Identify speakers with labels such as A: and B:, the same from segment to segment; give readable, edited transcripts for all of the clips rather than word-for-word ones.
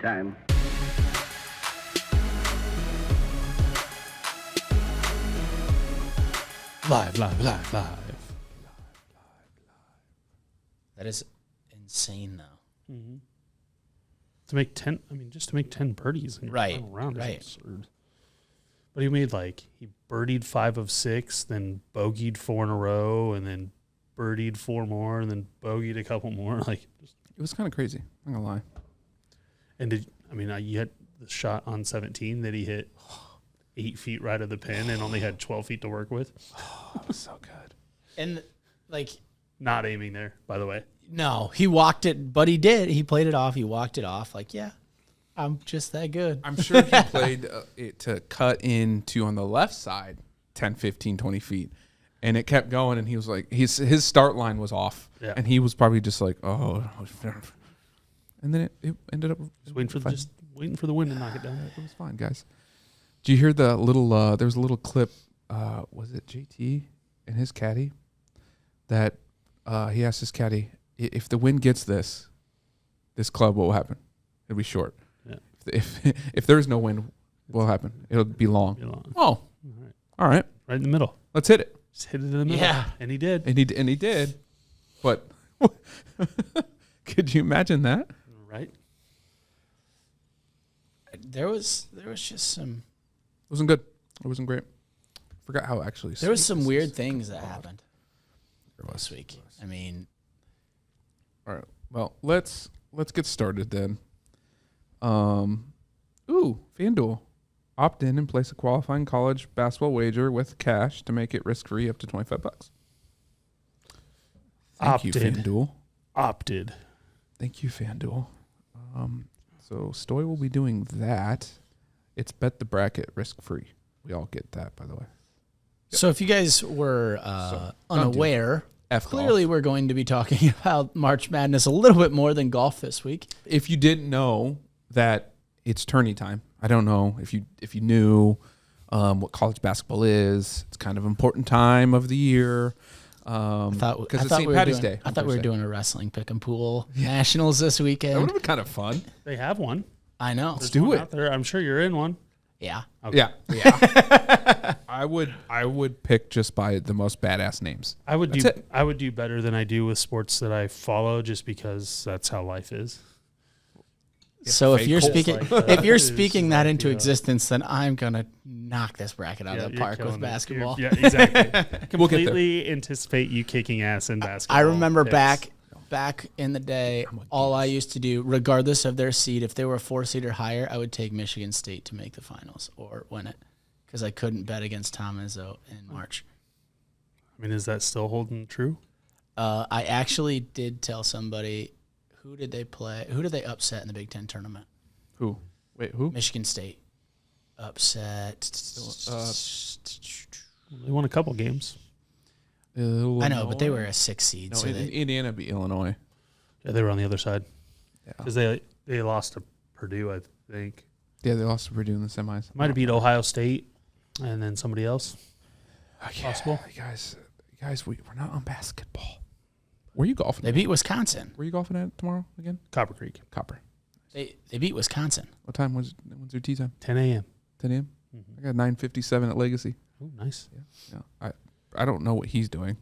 A: time.
B: Live.
C: That is insane, though.
B: Mm-hmm. To make 10, just to make 10 birdies in your final round is absurd. But he birdied 5 of 6, then bogeyed 4 in a row, and then birdied 4 more, and then bogeyed a couple more. It
D: was kind of crazy. I'm not gonna lie.
B: And you had the shot on 17 that he hit 8 feet right of the pin and only had 12 feet to work with.
D: Oh, so good.
C: And
B: not aiming there, by the way.
C: No, he walked it, but he did. He played it off. He walked it off. I'm just that good.
D: I'm sure he played it to cut into on the left side 10, 15, 20 feet. And it kept going, and he was like, his start line was off.
B: Yeah.
D: And he was probably just like, oh. And then it ended up.
B: Just waiting for the wind to knock it down.
D: It was fine, guys. Did you hear the little, there was a little clip, was it JT and his caddy? That he asked his caddy, if the wind gets this club, what will happen? It'll be short.
B: Yeah.
D: If there's no wind, what will happen? It'll be long. Oh, all right.
B: Right in the middle.
D: Let's hit it.
B: Just hit it in the middle.
C: Yeah.
B: And he did.
D: And he did. But could you imagine that?
B: Right.
C: There was just some.
D: It wasn't good. It wasn't great. Forgot how actually.
C: There was some weird things that happened this week.
D: All right. Well, let's get started then. FanDuel. Opt in and place a qualifying college basketball wager with cash to make it risk-free up to $25. Thank you, FanDuel.
B: Opted.
D: Thank you, FanDuel. So Stoy will be doing that. It's bet the bracket risk-free. We all get that, by the way.
C: So if you guys were unaware, clearly we're going to be talking about March Madness a little bit more than golf this week.
D: If you didn't know that it's tourney time, I don't know if you knew what college basketball is. It's kind of an important time of the year. Because it's St. Patty's Day.
C: I thought we were doing a wrestling pick and pool nationals this weekend.
D: That would have been kind of fun.
B: They have one.
C: I know.
D: Let's do it.
B: I'm sure you're in one.
C: Yeah.
D: Okay. Yeah. I would pick just by the most badass names.
B: I would do better than I do with sports that I follow just because that's how life is.
C: So if you're speaking that into existence, then I'm gonna knock this bracket out of the park with basketball.
B: Yeah, exactly. Completely anticipate you kicking ass in basketball.
C: I remember back in the day, all I used to do, regardless of their seed, if they were a 4 seed or higher, I would take Michigan State to make the finals or win it because I couldn't bet against Tom Izzo in March.
B: Is that still holding true?
C: I actually did tell somebody. Who did they play? Who did they upset in the Big Ten tournament?
D: Who? Wait, who?
C: Michigan State. Upset.
B: They won a couple games.
C: I know, but they were a 6 seed.
D: No,
C: so
D: Indiana beat Illinois.
B: Yeah, they were on the other side.
D: Yeah.
B: Because they lost to Purdue, I think.
D: Yeah, they lost to Purdue in the semis.
B: Might have beat Ohio State and then somebody else. Possible.
D: Guys, we're not on basketball. Where are you golfing?
C: They beat Wisconsin.
D: Where are you golfing at tomorrow again?
B: Copper Creek.
D: Copper.
C: They beat Wisconsin.
D: What time was your tee time?
B: 10 a.m.
D: 10 a.m.? I got 9:57 at Legacy.
B: Oh, nice.
D: Yeah. I don't know what he's doing.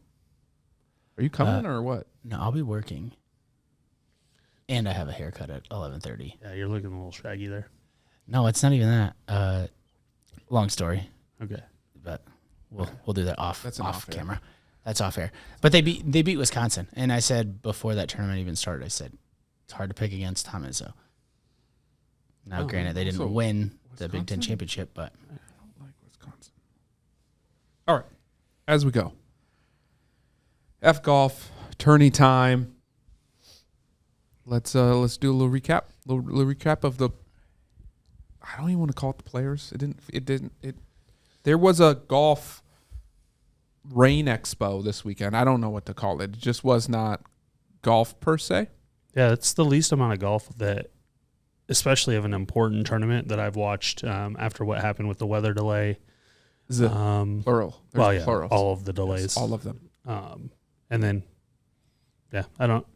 D: Are you coming or what?
C: No, I'll be working. And I have a haircut at 11:30.
B: Yeah, you're looking a little shaggy there.
C: No, it's not even that. Long story.
B: Okay.
C: But we'll do that off camera.
D: Air.
C: That's off air. But they beat Wisconsin. And I said before that tournament even started, I said it's hard to pick against Tom Izzo. Now, granted, they didn't win the Big Ten championship, but
D: I don't like Wisconsin. All right, as we go. F golf tourney time. Let's do a little recap. Little recap of the. I don't even want to call it the players. There was a golf rain expo this weekend. I don't know what to call it. It just was not golf per se.
B: Yeah, it's the least amount of golf that, especially of an important tournament that I've watched after what happened with the weather delay.
D: Plural.
B: Plurals. All of the delays.
D: Yes, all of them.
B: And then, I don't.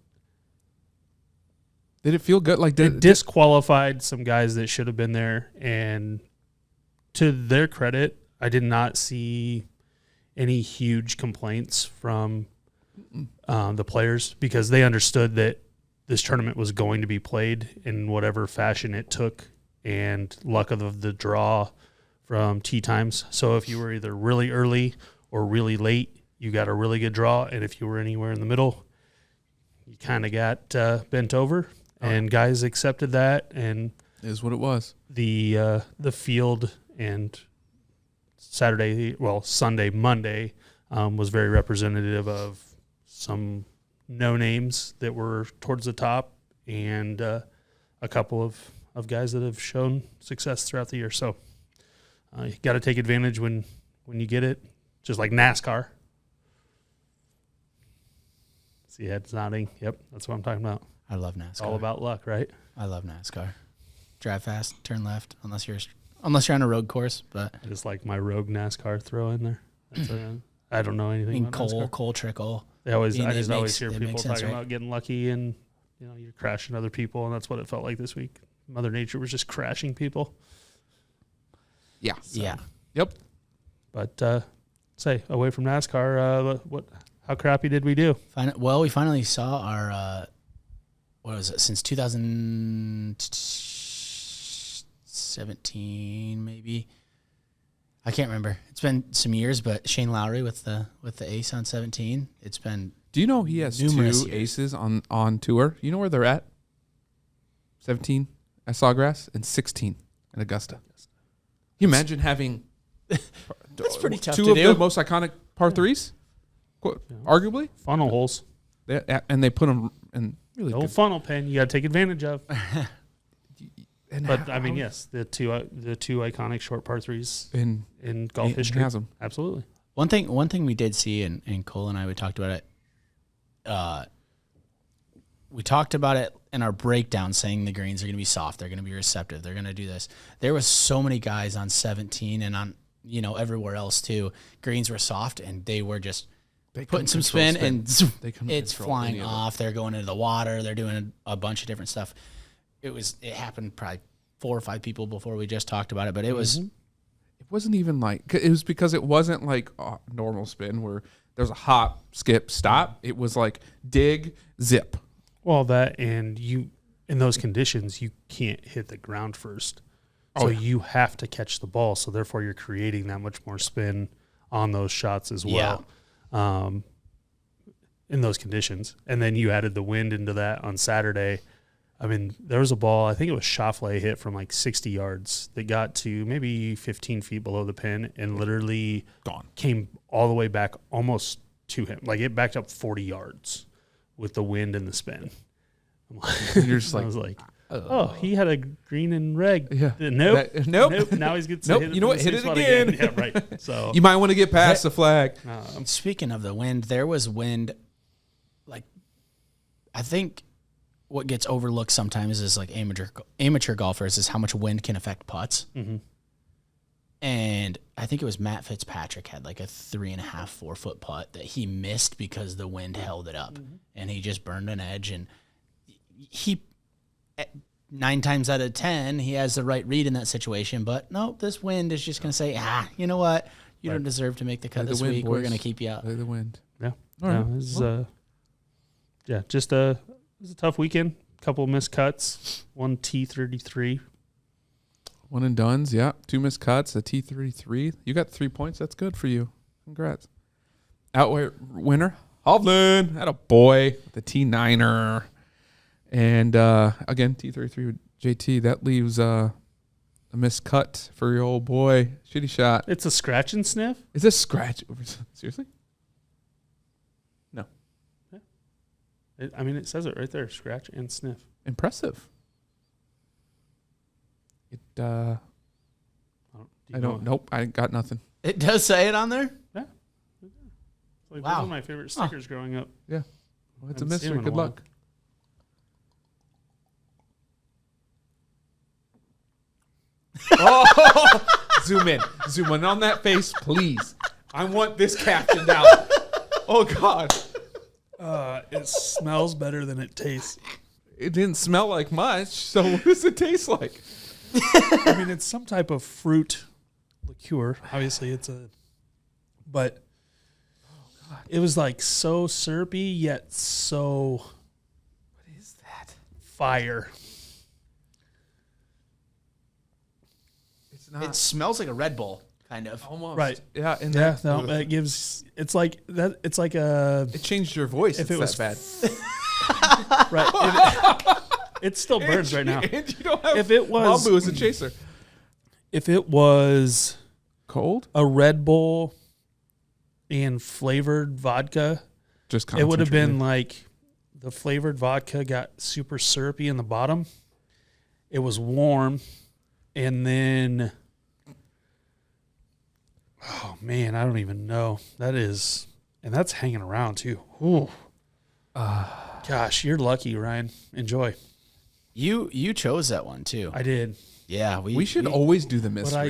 D: Did it feel good? Like
B: it disqualified some guys that should have been there, and to their credit, I did not see any huge complaints from the players because they understood that this tournament was going to be played in whatever fashion it took, and luck of the draw from tee times. So if you were either really early or really late, you got a really good draw, and if you were anywhere in the middle, you kind of got bent over. And guys accepted that, and
D: is what it was.
B: The field and Sunday, Monday was very representative of some no names that were towards the top, and a couple of guys that have shown success throughout the year. So you got to take advantage when you get it, just like NASCAR. See heads nodding. Yep, that's what I'm talking about.
C: I love NASCAR.
B: It's all about luck, right?
C: I love NASCAR. Drive fast, turn left, unless you're on a road course. But
B: I just like my rogue NASCAR throw in there. I don't know anything about NASCAR.
C: Cole Trickle.
B: I just always hear people talking about getting lucky and you're crashing other people, and that's what it felt like this week. Mother Nature was just crashing people.
D: Yeah.
C: Yeah.
D: Yep.
B: But away from NASCAR, how crappy did we do?
C: Well, we finally saw our what was it, since 2017 maybe. I can't remember. It's been some years, but Shane Lowry with the ace on 17. It's been.
D: Do you know he has two aces on tour? You know where they're at? 17 at Sawgrass and 16 at Augusta. Can you imagine having
C: that's pretty tough
D: two
C: to
D: of
C: do.
D: the most iconic par threes, arguably
B: funnel holes,
D: and they put them in really
B: old funnel pen. You got to take advantage of. But I mean, yes, the two iconic short par threes in golf history.
D: Has them.
B: Absolutely.
C: One thing we did see, and Cole and I, we talked about it. We talked about it in our breakdown, saying the greens are going to be soft, they're going to be receptive, they're going to do this. There was so many guys on 17 and on everywhere else too. Greens were soft, and they were just putting some spin, and it's flying off. They're going into the water. They're doing a bunch of different stuff. It happened probably 4 or 5 people before we just talked about it, but it was.
D: It wasn't even like, it was because it wasn't like normal spin where there's a hop, skip, stop. It was like dig, zip.
B: Well, that, and you, in those conditions, you can't hit the ground first. So you have to catch the ball. So therefore you're creating that much more spin on those shots as well. In those conditions. And then you added the wind into that on Saturday. I mean, there was a ball, I think it was Schauffele hit from like 60 yards that got to maybe 15 feet below the pin and literally came all the way back almost to him. Like it backed up 40 yards with the wind and the spin.
D: You're just like,
B: I was like, he had a green and red.
D: Yeah.
B: Nope.
D: Nope.
B: Now he's good to hit it.
D: You know what? Hit it again.
B: Yeah, right. So
D: you might want to get past the flag.
C: Speaking of the wind, there was wind. Like, I think what gets overlooked sometimes is like amateur golfers is how much wind can affect putts.
B: Mm-hmm.
C: And I think it was Matt Fitzpatrick had like a 3.5, 4 foot putt that he missed because the wind held it up, and he just burned an edge. And he, 9 times out of 10, he has the right read in that situation. But no, this wind is just going to say, you know what? You don't deserve to make the cut this week. Boys. We're going to keep you out.
D: Play the wind.
B: Yeah.
D: All right.
B: It was a tough weekend. Couple of missed cuts. One T33.
D: One and dones. Yeah. 2 missed cuts. A T33. You got 3 points. That's good for you. Congrats. Outweigh winner. Hovland had a boy. The T9er. And again, T33 with JT. That leaves a missed cut for your old boy. Shitty shot.
B: It's a scratch and sniff?
D: Is this scratch? Seriously? No.
B: Yeah. It says it right there. Scratch and sniff.
D: Impressive. I don't. Nope. I got nothing.
C: It does say it on there?
B: Yeah. It's like one of my favorite stickers growing up.
D: Yeah. Well, it's a mystery. Good luck. Oh, zoom in on that face, please. I want this captioned out. Oh God.
B: It smells better than it tastes.
D: It didn't smell like much. So what does it taste like?
B: I mean, it's some type of fruit liqueur. Obviously, but it was like so syrupy yet so.
D: What is that?
B: Fire.
D: It's not.
C: It smells like a Red Bull, kind of.
D: Almost.
B: Right.
D: Yeah. And
B: Yeah,
D: that,
B: no, it gives. It's like that. It's like a.
D: it changed your voice.
B: If
D: It's
B: it was
D: that bad.
B: Right. It still burns right now.
D: And you don't have
B: If it was
D: Malibu as a chaser.
B: If it was
D: Cold?
B: a Red Bull and flavored vodka,
D: Just
B: it would have been
D: concentrated.
B: like the flavored vodka got super syrupy in the bottom. It was warm, and then oh man, I don't even know. And that's hanging around too. Ooh. Gosh, you're lucky, Ryan. Enjoy.
C: You chose that one too.
B: I did.
C: Yeah,
D: We should always do the
B: But
D: mystery.
B: I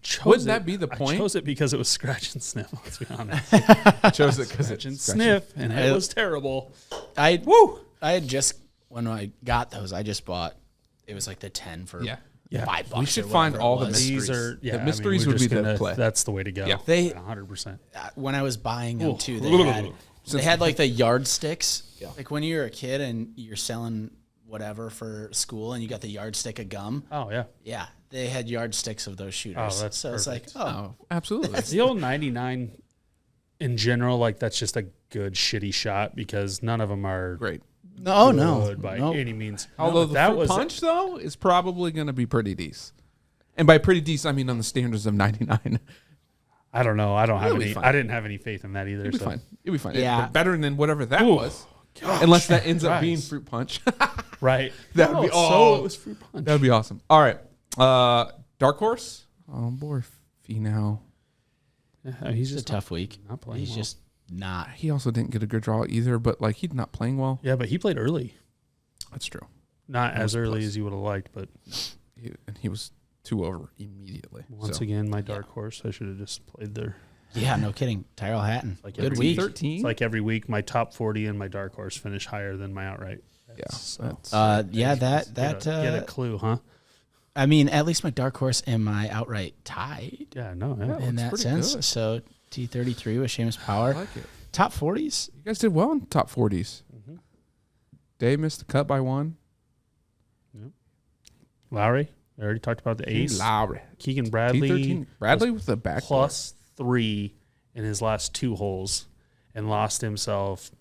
B: chose
D: Wouldn't
B: it.
D: that be the point?
B: I chose it because it was scratch and sniff. Let's be honest.
D: I chose it because
B: Scratch and
D: it's
B: sniff, and it was terrible.
C: I
B: Woo!
C: had just when I got those, I just bought. It was like the 10 for
D: Yeah.
C: $5.
D: We should
C: or
D: find
C: whatever it
D: all the
C: was.
D: mysteries.
B: These are
D: The mysteries
B: we're
D: would be
B: just
D: the play.
B: That's the way to go.
D: Yeah.
C: They
B: 100%.
C: when I was buying them too,
B: Ooh.
C: they had like the yardsticks. Yeah. Like when you're a kid and you're selling whatever for school, and you got the yardstick of gum.
B: Oh yeah,
C: Yeah, they had yardsticks of those shooters.
B: Oh, that's
C: so
B: perfect.
C: it's like,
D: Oh, absolutely.
B: the old 99 in general, like that's just a good shitty shot because none of them are
D: Great.
B: good by any means.
D: Although the
B: that
D: fruit
B: was
D: punch, though, is probably going to be pretty decent. And by pretty decent, I mean on the standards of 99.
B: I don't know. I don't have
D: It'll be
B: any.
D: fine.
B: I didn't have any faith in that either.
D: It'll be
B: so.
D: fine. It'll be fine.
C: Yeah.
D: Better than whatever that
B: Ooh.
D: was. Unless that ends up being
B: Christ.
D: fruit punch.
B: Right.
D: That would
B: No,
D: be
B: so it was fruit punch.
D: That would be awesome. All right. Dark Horse. Oh, boy. Finau.
B: Yeah, he's
C: it's a
B: just
C: tough week.
B: not playing
C: He's
B: well.
C: just not.
D: He also didn't get a good draw either, but like he's not playing well.
B: Yeah, but he played early.
D: That's true.
B: Not as
D: was
B: early
D: close.
B: as you would have liked, but
D: He was 2 over immediately.
B: once
D: So.
B: again, my dark horse. I should have just played there.
C: Yeah, no kidding. Tyrell Hatton.
B: Like
C: Good
B: every
C: week.
D: 13.
B: It's like every week, my top 40 and my dark horse finish higher than my outright.
D: Yeah.
B: So,
D: That's,
C: Yeah, that
B: get a clue, huh?
C: I mean, at least my dark horse and my outright tied
B: Yeah, no, yeah.
D: Yeah.
C: in that
D: pretty
C: sense.
D: good.
C: So T33 with Seamus Power.
D: I like it.
C: Top 40s.
D: You guys did well in the top 40s.
B: Mm-hmm.
D: Dave missed the cut by 1.
B: Lowry, I already talked about the ace.
D: Lowry.
B: Keegan Bradley
D: T13. Bradley with the back
B: plus 3 in his last 2 holes and lost himself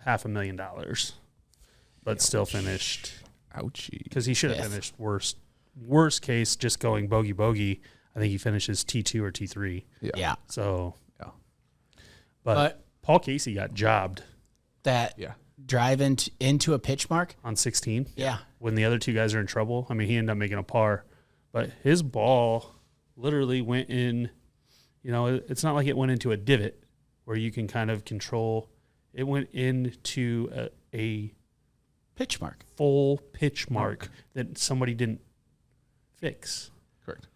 B: $500,000, but still finished
D: Ouchie.
B: because he should have
C: Fifth.
B: finished worst case just going bogey. I think he finishes T2 or T3.
C: Yeah.
B: So,
D: Yeah.
B: but Paul Casey got jobbed
C: That
D: Yeah.
C: drive into a pitch mark.
B: on 16
C: Yeah.
B: when the other 2 guys are in trouble. I mean, he ended up making a par, but his ball literally went in. You know, it's not like it went into a divot where you can kind of control. It went into a
C: Pitch mark.
B: full pitch mark that somebody didn't fix.
D: Correct.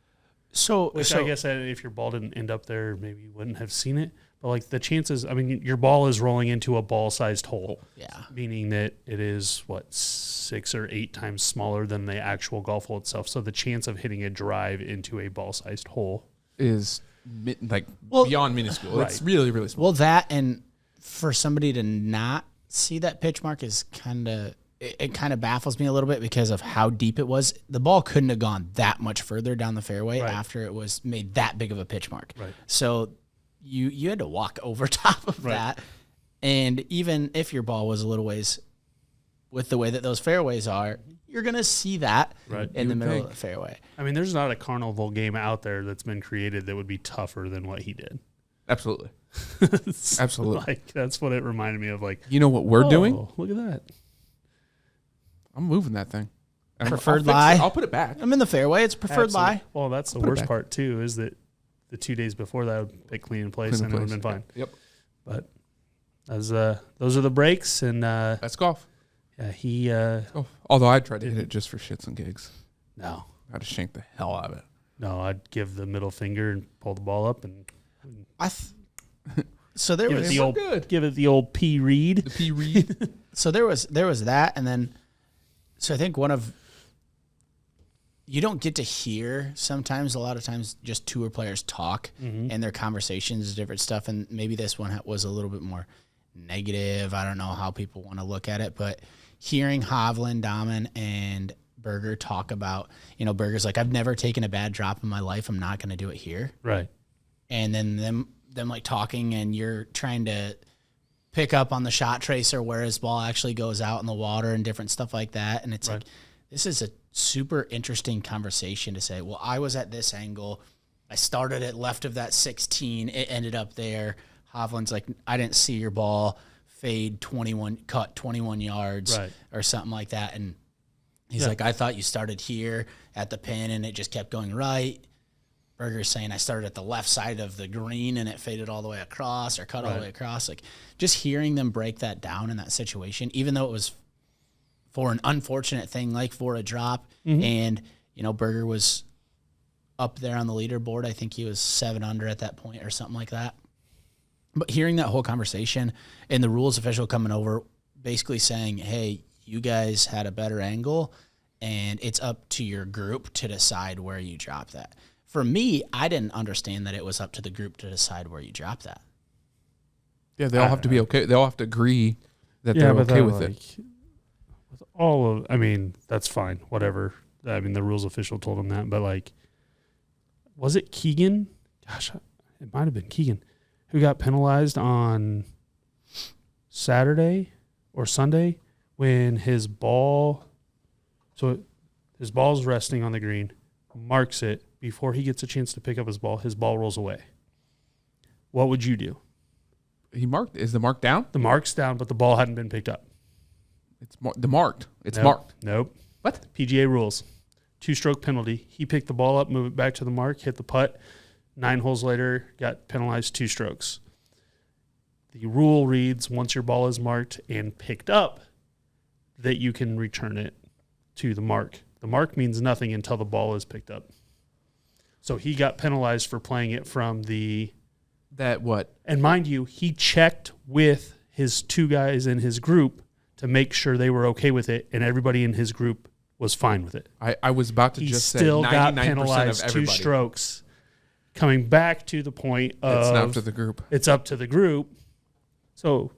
C: So,
B: Which I guess if your ball didn't end up there, maybe you wouldn't have seen it. But like the chances, I mean, your ball is rolling into a ball-sized hole,
C: yeah.
B: meaning that it is 6 or 8 times smaller than the actual golf hole itself. So the chance of hitting a drive into a ball-sized hole
D: Is
C: Well,
D: beyond minuscule.
B: right.
D: It's really, really small.
C: Well, that and for somebody to not see that pitch mark is kind of it kind of baffles me a little bit because of how deep it was. The ball couldn't have gone that much further down the fairway
B: Right.
C: after it was made that big of a pitch mark.
B: Right.
C: So you had to walk over top of
B: Right.
C: that, and even if your ball was a little ways, with the way that those fairways are, you're gonna see that
B: Right.
C: in the
D: would
C: middle
D: think.
C: of the fairway.
B: I mean, there's not a carnival game out there that's been created that would be tougher than what he did.
D: Absolutely.
B: It's
D: Absolutely.
B: Like that's what it reminded me of. Like
D: You know what we're doing?
B: oh, look at that.
D: I'm moving that thing. And
C: Preferred
D: I'll fix
C: lie?
D: it. I'll put it back.
C: I'm in the fairway. It's preferred
B: Absolutely.
C: lie.
B: Well, that's the
D: put it
B: worst
D: back.
B: part too. Is that the 2 days before that I would pick clean in place
D: Clean in
B: and it would have
D: place.
B: been fine.
D: Yep.
B: But as those are the breaks, and
D: That's golf.
B: yeah, he
D: Golf. Although I tried to hit it just for shits and gigs.
B: no,
D: I'd have shanked the hell out of it.
B: no, I'd give the middle finger and pull the ball up and
C: So there
B: give
C: was
B: it the
D: were
B: old
D: good.
B: give it the old P Reed.
D: The P Reed.
C: So there was that, and then So I think you don't get to hear sometimes, a lot of times, just tour players talk and their conversations, different stuff. And maybe this one was a little bit more negative. I don't know how people want to look at it, but hearing Hovland, Dahmen, and Berger talk about, Berger's like, I've never taken a bad drop in my life. I'm not going to do it here.
B: Right.
C: And then them like talking, and you're trying to pick up on the shot tracer where his ball actually goes out in the water and different stuff like that. And it's like, this is a super interesting conversation to say, well, I was at this angle. I started at left of that 16. It ended up there. Hovland's like, I didn't see your ball fade 21 yards or something like that. And he's like, I thought you started here at the pin and it just kept going right. Berger's saying I started at the left side of the green and it faded all the way across or cut all the way across. Like, just hearing them break that down in that situation, even though it was for an unfortunate thing, like for a drop, and, Berger was up there on the leaderboard. I think he was 7 under at that point or something like that. But hearing that whole conversation and the rules official coming over basically saying, hey, you guys had a better angle and it's up to your group to decide where you drop that. For me, I didn't understand that it was up to the group to decide where you drop that.
D: Yeah, they all have to be okay. They all have to agree that they're okay with it.
B: That's fine. Whatever. The rules official told him that, but was it Keegan? Gosh, it might have been Keegan who got penalized on Saturday or Sunday when his ball's resting on the green, marks it. Before he gets a chance to pick up his ball rolls away. What would you do?
D: Is the mark down?
B: The mark's down, but the ball hadn't been picked up.
D: It's marked. It's
B: nope.
D: marked.
B: Nope.
D: What?
B: PGA rules. 2-stroke penalty. He picked the ball up, moved it back to the mark, hit the putt. 9 holes later, got penalized 2 strokes. The rule reads, once your ball is marked and picked up, that you can return it to the mark. The mark means nothing until the ball is picked up. So he got penalized for playing it from the...
D: That what?
B: And mind you, he checked with his 2 guys in his group to make sure they were okay with it, and everybody in his group was fine with it.
D: I was about to just say 99%
B: still got
D: of
B: penalized
D: everybody.
B: 2 strokes, coming back to the point of...
D: It's up to the group.
B: It's up to the group. So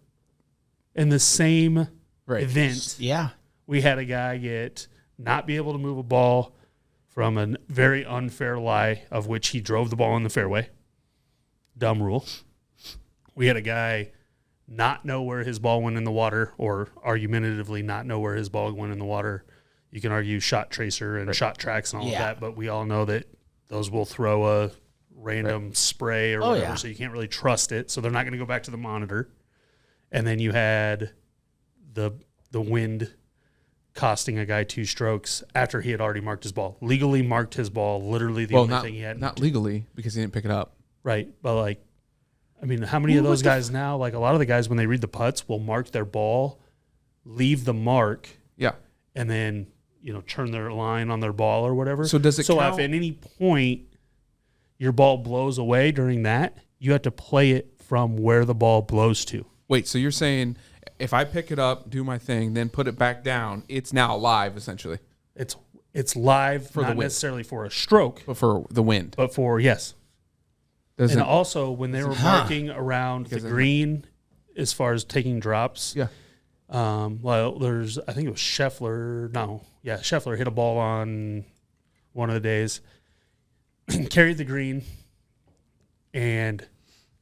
B: in the same event, we had a guy not be able to move a ball from a very unfair lie of which he drove the ball in the fairway. Dumb rule. We had a guy not know where his ball went in the water, or argumentatively not know where his ball went in the water. You can argue shot tracer and shot tracks and all of that, but we all know that those will throw a random spray or whatever, so you can't really trust it. So they're not going to go back to the monitor. And then you had the wind costing a guy 2 strokes after he had already marked his ball. Legally marked his ball, literally the only thing he had.
D: Not legally, because he didn't pick it up.
B: Right, but how many of those guys now, a lot of the guys when they read the putts will mark their ball, leave the mark, and then, turn their line on their ball or whatever.
D: So does it count?
B: If at any point your ball blows away during that, you have to play it from where the ball blows to.
D: Wait, so you're saying if I pick it up, do my thing, then put it back down, it's now live essentially.
B: It's live for not necessarily for a stroke,
D: but for the wind.
B: But for and also when they were marking around the green, as far as taking drops. Yeah. I think it was Scheffler. Scheffler hit a ball on one of the days, carried the green, and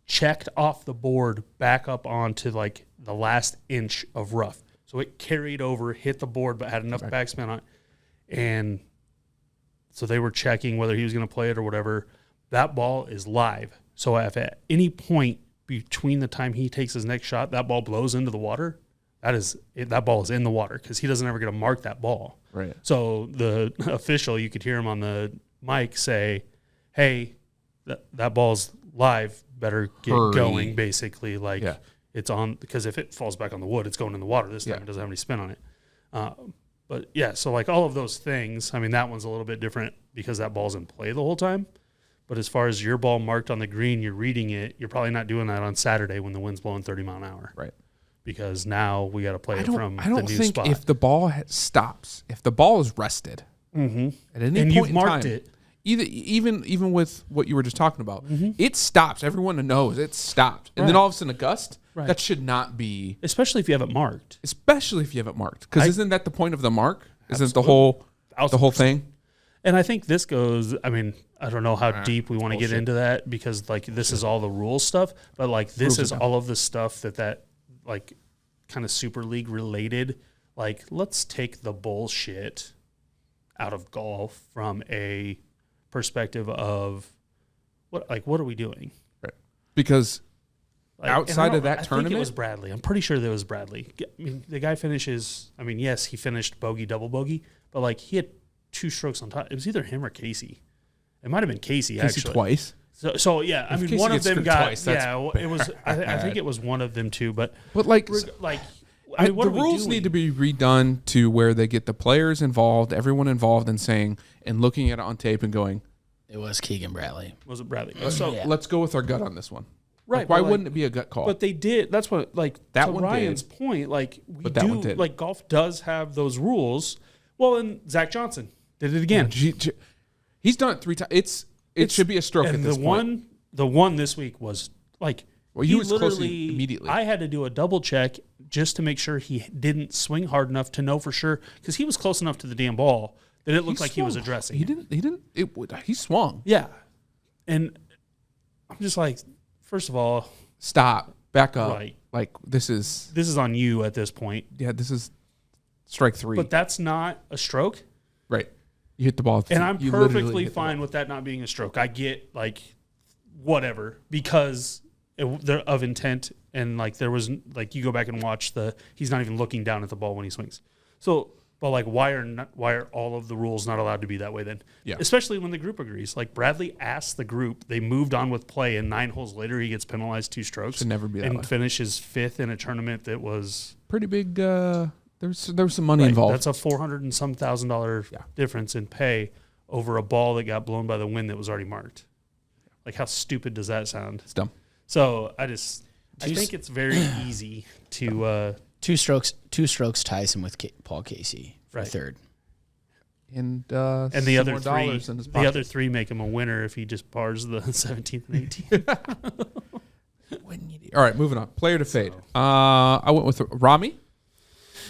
B: checked off the board back up onto the last inch of rough. So it carried over, hit the board, but had enough backspin on it. And so they were checking whether he was going to play it or whatever. That ball is live. So if at any point between the time he takes his next shot, that ball blows into the water, that ball is in the water because he doesn't ever get to mark that ball.
D: Right. So the official, you could hear him on the mic say, hey, that ball's live, better get going, basically. It's on, because if it falls back on the wood, it's going in the water this time. It doesn't have any spin on it. So all of those things, that one's a little bit different because that ball's in play the whole time. But as far as your ball marked on the green, you're reading it, you're probably not doing that on Saturday when the wind's blowing 30 mile an hour. Right.
B: because now we got to play it from
D: I don't
B: the new
D: think
B: spot.
D: if the ball stops, if the ball is rested at any
B: and
D: point
B: you've
D: in
B: marked
D: time,
B: it,
D: even with what you were just talking about, it stops. Everyone knows it stopped, and then
B: Right.
D: all of a sudden a gust.
B: Right.
D: That should not be,
B: especially if you have it marked.
D: especially if you have it marked. Because isn't that the point of the mark? Isn't the
B: Absolutely.
D: whole thing?
B: And I think this goes, I mean, I don't know how deep we want to get into that because, like, this is all the rules stuff, but, like, this is all of the stuff that like, kind of Super League related. Like, let's take the bullshit out of golf from a perspective of what are we doing?
D: Right. Because
B: Like,
D: outside of that
B: I
D: tournament,
B: think it was Bradley. I'm pretty sure that was Bradley. I mean, the guy finishes. I mean, yes, he finished bogey, double bogey, but like he had 2 strokes on top. It was either him or Casey. It might have been Casey actually.
D: twice.
B: So yeah, I
D: If
B: mean,
D: Casey
B: one of
D: gets
B: them
D: screwed
B: got.
D: twice, that's
B: It was. I think it was one of them too. But
D: Like,
B: I mean, what
D: the
B: are we
D: rules
B: doing?
D: need to be redone to where they get the players involved, everyone involved, and saying and looking at it on tape and going,
C: It was Keegan Bradley.
B: Was it Bradley? So
C: Yeah.
D: let's go with our gut on this one.
B: right.
D: Like, why
B: but, like,
D: wouldn't it be a gut call?
B: But they did. That's what
D: That
B: to
D: one
B: Ryan's
D: did.
B: point. Like we
D: But that one
B: do.
D: did.
B: Like golf does have those rules. Well, and Zach Johnson did it again.
D: He's done it 3 times. It should be a stroke
B: And
D: at this point.
B: the one this week was like,
D: Well, he was close immediately.
B: I had to do a double check just to make sure he didn't swing hard enough to know for sure because he was close enough to the damn ball that it looked like he was
D: swung.
B: addressing.
D: He
B: it.
D: didn't. He swung.
B: Yeah, and I'm just like, first of all,
D: Stop. Back up.
B: Right.
D: Like this is
B: on you at this point.
D: this is strike 3.
B: But that's not a stroke.
D: Right. You hit the ball.
B: And I'm
D: You literally
B: perfectly
D: hit the
B: fine
D: ball.
B: with that not being a stroke. I get like whatever because they're of intent and like there was like you go back and watch he's not even looking down at the ball when he swings. So, but like why are all of the rules not allowed to be that way then?
D: Yeah.
B: Especially when the group agrees. Like Bradley asked the group, they moved on with play, and 9 holes later he gets penalized 2 strokes.
D: Should never be that
B: and
D: way.
B: finishes 5th in a tournament that was
D: Pretty big. There was some money
B: right,
D: involved.
B: That's a $400 and some $1,000 difference in pay over a ball that got blown by the wind that was already marked. Like how stupid does that sound?
D: It's dumb.
B: So I think it's very easy to
C: 2 strokes ties him with Paul Casey for
B: Right.
C: 3rd.
D: And
B: and the other 3 make him a winner if he just bars the 17th and 18th.
D: All right, moving on. Player to fade. I went with Rami.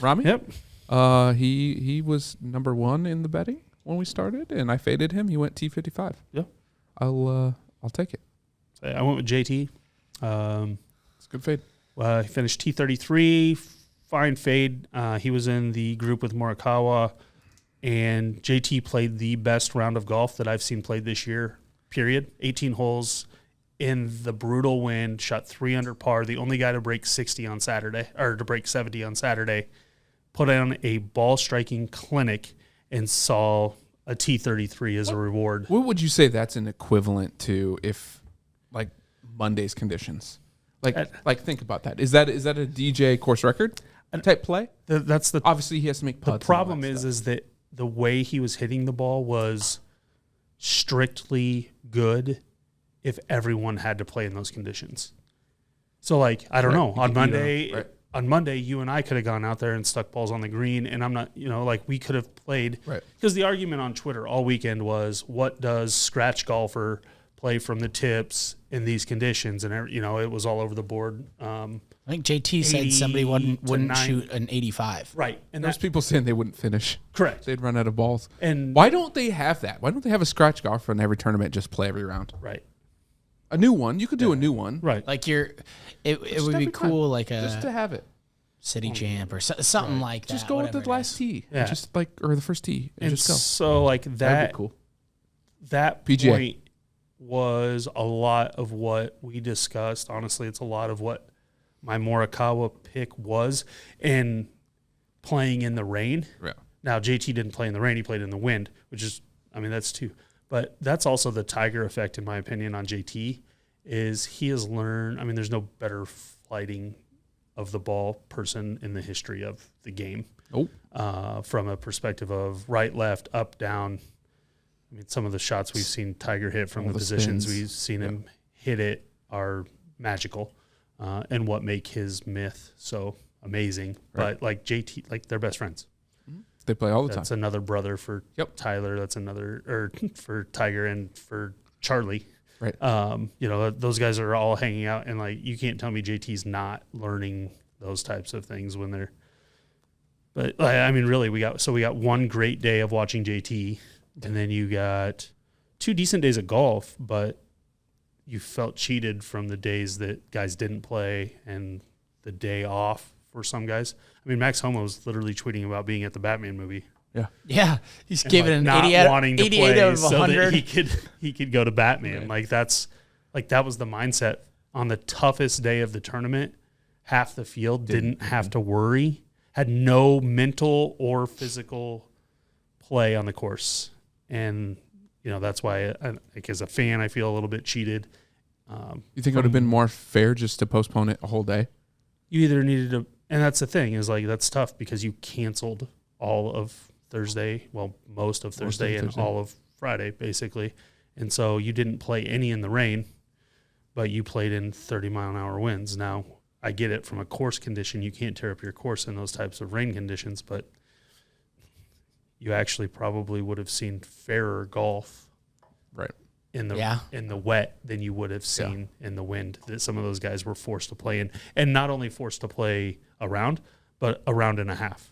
B: Yep.
D: He was number 1 in the betting when we started, and I faded him. He went T55.
B: Yeah.
D: I'll take it.
B: So I went with JT.
D: It's a good fade.
B: He finished T33. Fine fade. He was in the group with Morikawa, and JT played the best round of golf that I've seen played this year, period. 18 holes in the brutal wind, shot 3 under par, the only guy to break 60 on Saturday, or to break 70 on Saturday, put on a ball striking clinic and saw a T33 as a reward.
D: What would you say that's an equivalent to if, like, Monday's conditions? Like think about that. Is that a DJ course record type play?
B: That's the
D: Obviously he has to make putts.
B: The problem is that the way he was hitting the ball was strictly good if everyone had to play in those conditions. So, like, I don't know. On Monday, you and I could have gone out there and stuck balls on the green, and I'm not, like we could have played.
D: Right.
B: Because the argument on Twitter all weekend was, what does scratch golfer play from the tips in these conditions? And, it was all over the board.
C: I think JT said somebody wouldn't
B: 9.
C: shoot an 85.
B: Right. And
D: There's people saying they wouldn't finish.
B: correct.
D: They'd run out of balls.
B: And
D: Why don't they have that? Why don't they have a scratch golfer in every tournament, just play every round?
B: right.
D: A new one. You could do a new one.
B: Right.
C: Like it would be
D: every
C: cool,
D: time.
C: like
D: Just to
C: a
D: have it.
C: city champ or something like that.
D: Just go with the
C: whatever it
D: last
C: is.
D: tee.
B: Yeah.
D: Just like, or the first tee. And
B: And
D: just go.
B: so, like,
D: That'd
B: that
D: be cool.
B: that
D: PGA.
B: point was a lot of what we discussed. Honestly, it's a lot of what my Morikawa pick was. And playing in the rain.
D: Yeah.
B: Now, JT didn't play in the rain. He played in the wind, which is, that's 2. But that's also the Tiger effect, in my opinion, on JT, is he has learned. There's no better flighting of the ball person in the history of the game.
D: Nope.
B: From a perspective of right, left, up, down. Some of the shots we've seen Tiger hit from
D: All
B: the
D: the
B: positions
D: spins.
B: we've seen him hit it are magical. and what make his myth so amazing. Right. But like JT, like they're best friends.
D: They play all the time.
B: That's another brother for Tyler. That's another, or for Tiger and for Charlie.
D: Right.
B: You know, those guys are all hanging out, and like you can't tell me JT's not learning those types of things when they're. But I mean, really, we got one great day of watching JT, and then you got 2 decent days of golf, but you felt cheated from the days that guys didn't play and the day off for some guys. I mean, Max Homa was literally tweeting about being at the Batman movie.
C: Yeah. He's giving an
B: not
C: 88,
B: wanting to
C: 88
B: play
C: out of
B: so
C: 100.
B: that he could go to Batman. Right. That was the mindset on the toughest day of the tournament. Half the field didn't have to worry, had no mental or physical play on the course. And, you know, that's why, like as a fan, I feel a little bit cheated.
D: You think it would have been more fair just to postpone it a whole day?
B: You either needed to, and that's the thing, is like that's tough because you canceled all of Thursday, well, most of Thursday and all of Friday, basically. And so you didn't play any in the rain, but you played in 30-mile-an-hour winds. Now, I get it from a course condition. You can't tear up your course in those types of rain conditions, but you actually probably would have seen fairer golf in the wet than you would have seen in the wind that some of those guys were forced to play in. And not only forced to play a round, but a round and a half.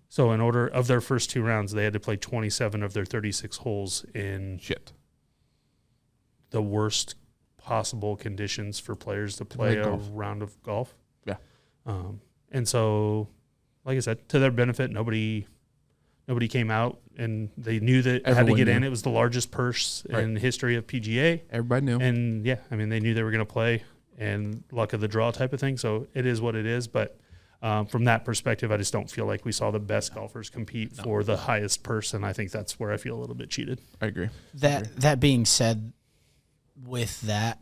B: So in order of their first 2 rounds, they had to play 27 of their 36 holes in the worst possible conditions for players to play a round of golf.
D: Yeah.
B: And so, like I said, to their benefit, nobody came out, and they knew that had to get in. It was the largest purse in the history of PGA.
D: Everybody knew.
B: And yeah, I mean, they knew they were going to play, and luck of the draw type of thing. So it is what it is. But from that perspective, I just don't feel like we saw the best golfers compete for the highest purse, and I think that's where I feel a little bit cheated.
D: I agree.
C: That being said, with that,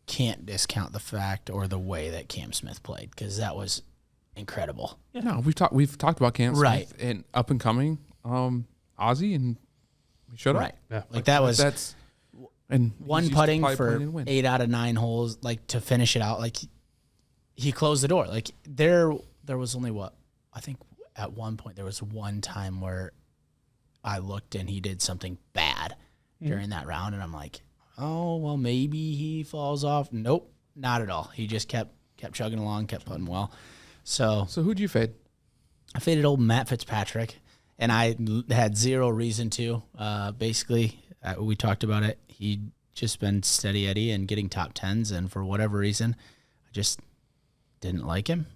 C: can't discount the fact or the way that Cam Smith played, because that was incredible.
D: Yeah. No, we've talked about Cam Smith and up and coming Aussie, and we showed
C: up.
B: Yeah.
C: Like that was
D: and
C: one putting for 8 out of 9 holes, like to finish it out. Like he closed the door. Like there was only I think at one point there was one time where I looked and he did something bad during that round, and I'm like, oh well, maybe he falls off. Nope, not at all. He just kept chugging along, kept putting well. So
D: who'd you fade?
C: I faded old Matt Fitzpatrick, and I had zero reason to. Basically, we talked about it. He'd just been steady Eddie and getting top 10s, and for whatever reason, I just didn't like him,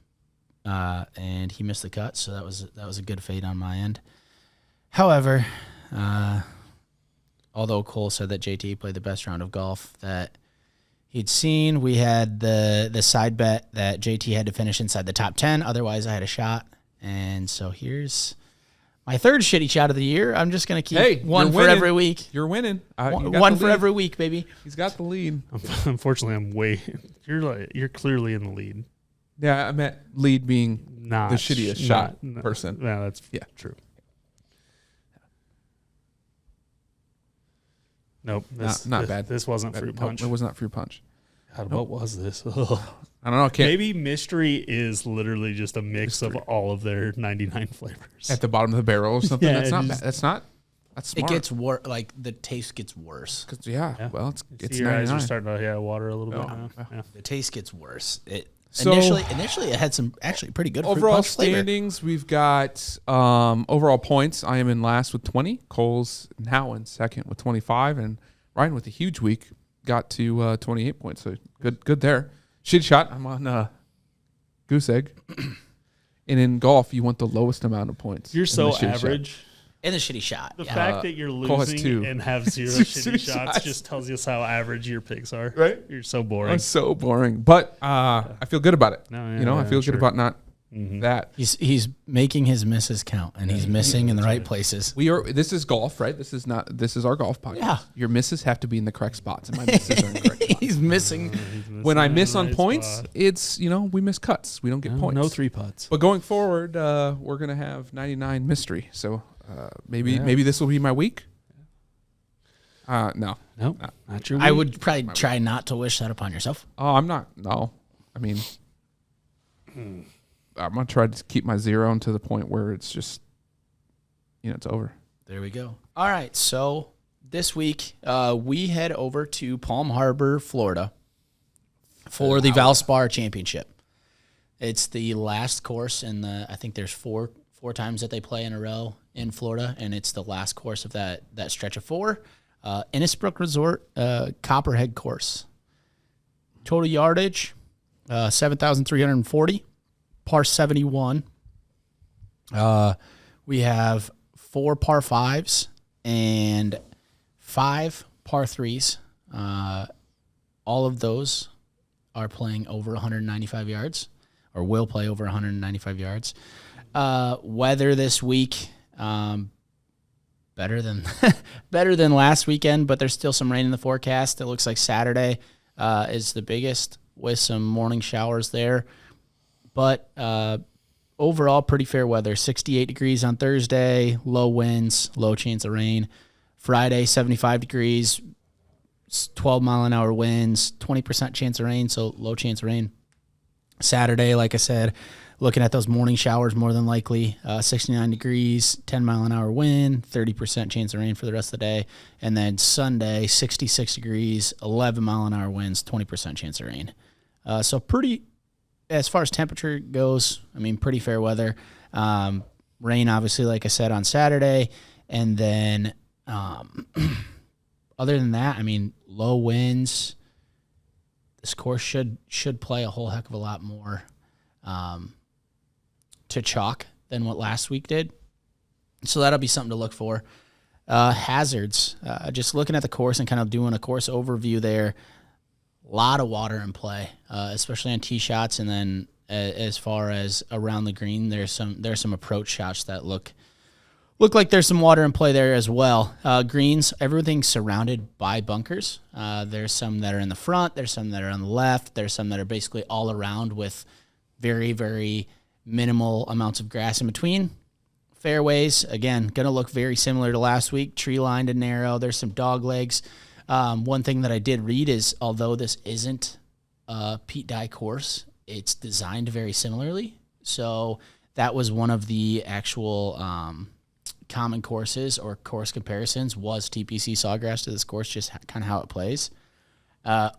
C: and he missed the cut. So that was a good fade on my end. However, although Cole said that JT played the best round of golf that he'd seen, we had the side bet that JT had to finish inside the top 10. Otherwise, I had a shot. And so here's my third shitty shot of the year. I'm just going to keep one for every week.
D: You're winning.
C: One for every week, baby.
D: He's got the lead.
B: Unfortunately, you're clearly in the lead.
D: Yeah, I meant lead being not the shittiest shot person.
B: No, that's true. Nope.
D: Not bad.
B: This wasn't Fruit Punch.
D: It was not Fruit Punch.
B: God, what was this?
D: I don't know.
B: Maybe Mystery is literally just a mix of all of their 99 flavors.
D: At the bottom of the barrel or something? That's not bad. That's smart.
C: It gets worse. Like, the taste gets worse.
D: Well, it's
B: your
D: 99.
B: eyes are starting to water a little bit now. Yeah.
C: The taste gets worse. Initially, it had some actually pretty good
D: overall
C: fruit punch
D: standings. Flavor. We've got overall points. I am in last with 20. Cole's now in second with 25, and Ryan with a huge week got to 28 points. So good there. Shitty shot. I'm on goose egg. And in golf, you want the lowest amount of points.
B: You're so average.
C: In the shitty shot.
B: The fact that you're losing and have zero shitty shots just tells us how average your picks are.
D: Right?
B: You're so boring.
D: I'm so boring. But I feel good about it. I feel good about not that.
C: He's making his misses count, and he's missing in the right places.
D: This is golf, right? This is our golf podcast. Yeah. Your misses have to be in the correct spots, and my misses are in the correct spots.
C: He's missing.
D: When I miss on points, it's, we miss cuts. We don't get points.
B: No 3 putts.
D: But going forward, we're going to have 99 mystery. So maybe this will be my week. No.
B: Nope. Not your
C: I
B: week.
C: would probably try not to wish that upon yourself.
D: Oh, I'm not. No. I mean, I'm going to try to keep my zero to the point where it's just, it's over.
C: There we go. All right. So this week, we head over to Palm Harbor, Florida for the Valspar Championship. It's the last course I think there's four times that they play in a row in Florida, and it's the last course of that stretch of 4. Innisbrook Resort, Copperhead course. Total yardage, 7,340, par 71. We have 4 par 5s and 5 par 3s. All of those are playing over 195 yards, or will play over 195 yards. Weather this week, better than last weekend, but there's still some rain in the forecast. It looks like Saturday is the biggest, with some morning showers there. But overall, pretty fair weather. 68 degrees on Thursday, low winds, low chance of rain. Friday, 75 degrees, 12-mile-an-hour winds, 20% chance of rain, so low chance of rain. Saturday, like I said, looking at those morning showers more than likely, 69 degrees, 10-mile-an-hour wind, 30% chance of rain for the rest of the day. And then Sunday, 66 degrees, 11-mile-an-hour winds, 20% chance of rain. So pretty, as far as temperature goes, pretty fair weather. Rain, obviously, like I said, on Saturday. And then other than that, low winds. This course should play a whole heck of a lot more to chalk than what last week did. So that'll be something to look for. Hazards, just looking at the course and kind of doing a course overview there. A lot of water in play, especially on tee shots, and then as far as around the green, there's some approach shots that look like there's some water in play there as well. Greens, everything's surrounded by bunkers. There's some that are in the front. There's some that are on the left. There's some that are basically all around with very, very minimal amounts of grass in between. Fairways, again, going to look very similar to last week, tree-lined and narrow. There's some dog legs. One thing that I did read is, although this isn't a Pete Dye course, it's designed very similarly. So that was one of the actual common courses or course comparisons, was TPC Sawgrass to this course, just kind of how it plays.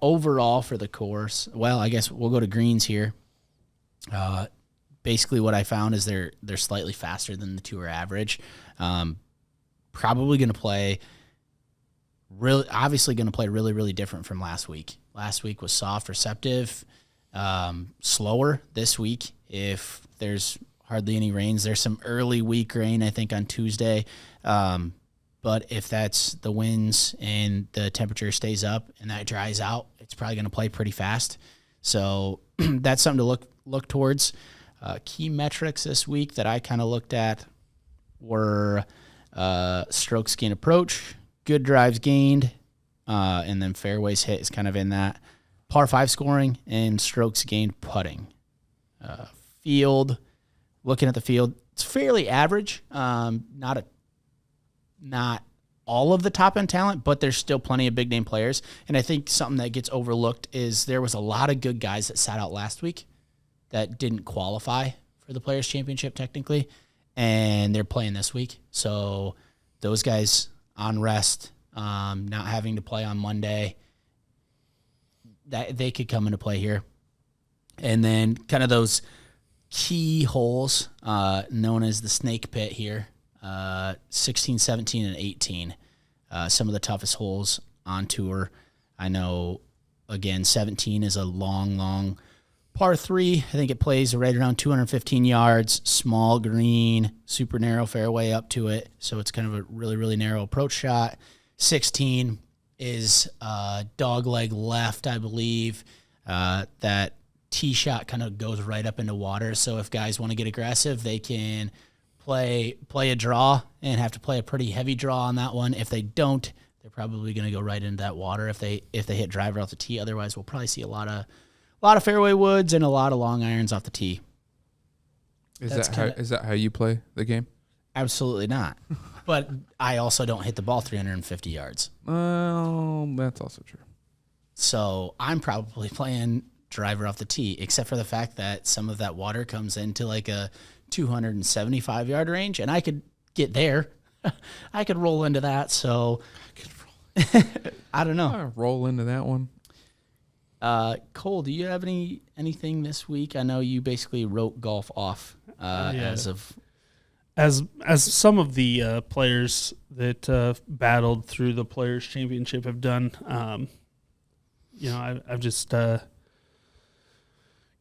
C: Overall for the course, well, I guess we'll go to greens here. Basically what I found is they're slightly faster than the tour average. Probably going to play really, really different from last week. Last week was soft, receptive, slower. This week, if there's hardly any rains, there's some early week rain, I think, on Tuesday. But if that's the winds and the temperature stays up and that dries out, it's probably going to play pretty fast. So that's something to look towards. Key metrics this week that I kind of looked at were strokes gained approach, good drives gained, and then fairways hit is kind of in that. Par 5 scoring and strokes gained putting. Field, looking at the field, it's fairly average. Not all of the top-end talent, but there's still plenty of big-name players. And I think something that gets overlooked is there was a lot of good guys that sat out last week that didn't qualify for the Players' Championship technically, and they're playing this week. So those guys on rest, not having to play on Monday, that they could come into play here. And then kind of those key holes known as the snake pit here, 16, 17, and 18. Some of the toughest holes on tour. I know, again, 17 is a long par 3. I think it plays right around 215 yards, small green, super narrow fairway up to it. So it's kind of a really, really narrow approach shot. 16 is dog leg left, I believe. That tee shot kind of goes right up into water. So if guys want to get aggressive, they can play a draw and have to play a pretty heavy draw on that one. If they don't, they're probably going to go right into that water if they hit driver off the tee. Otherwise, we'll probably see a lot of fairway woods and a lot of long irons off the tee.
D: Is that how you play the game?
C: Absolutely not. But I also don't hit the ball 350 yards.
D: That's also true.
C: So I'm probably playing driver off the tee, except for the fact that some of that water comes into like a 275-yard range, and I could get there. I could roll into that. So I don't know.
D: I'll roll into that one.
C: Cole, do you have anything this week? I know you basically wrote golf off
B: as some of the players that battled through the Players Championship have done. I've just going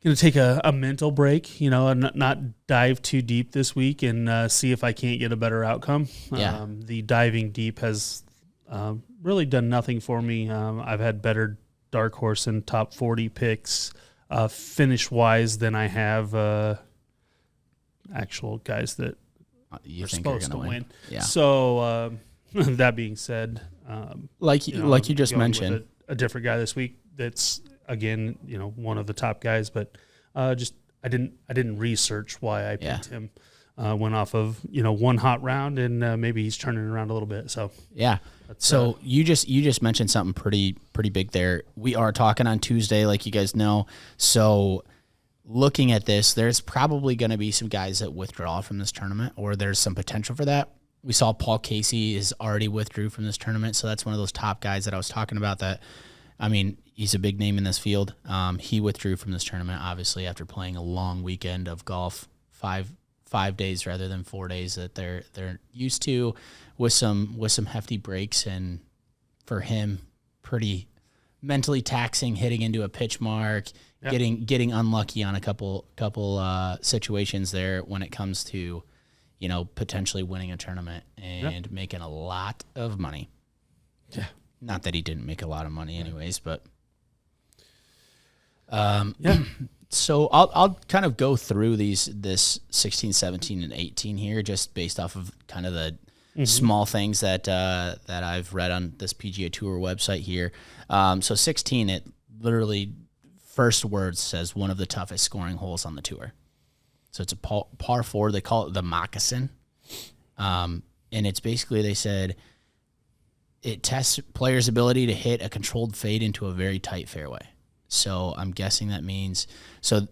B: to take a mental break, and not dive too deep this week and see if I can't get a better outcome.
C: Yeah.
B: The diving deep has really done nothing for me. I've had better dark horse and top 40 picks finish-wise than I have actual guys that
C: you
B: are
C: think
B: supposed to
C: win.
B: win.
C: Yeah.
B: So that being said,
C: like you just mentioned,
B: a different guy this week. That's again, one of the top guys, but I didn't research why I picked him. Went off of one hot round, and maybe he's turning around a little bit. So
C: yeah. So you just mentioned something pretty big there. We are talking on Tuesday, like you guys know. So looking at this, there's probably going to be some guys that withdraw from this tournament, or there's some potential for that. We saw Paul Casey is already withdrew from this tournament, so that's one of those top guys that I was talking about that, I mean, he's a big name in this field. He withdrew from this tournament, obviously, after playing a long weekend of golf, five days rather than 4 days that they're used to, with some hefty breaks, and for him, pretty mentally taxing, hitting into a pitch mark, getting unlucky on a couple situations there when it comes to, potentially winning a tournament and making a lot of money.
B: Yeah.
C: Not that he didn't make a lot of money anyways, but so I'll kind of go through this 16, 17, and 18 here, just based off of kind of the small things that I've read on this PGA Tour website here. So 16, it literally first word says one of the toughest scoring holes on the tour. So it's a par 4. They call it the moccasin, and it's basically, they said, it tests players' ability to hit a controlled fade into a very tight fairway. So I'm guessing that means, so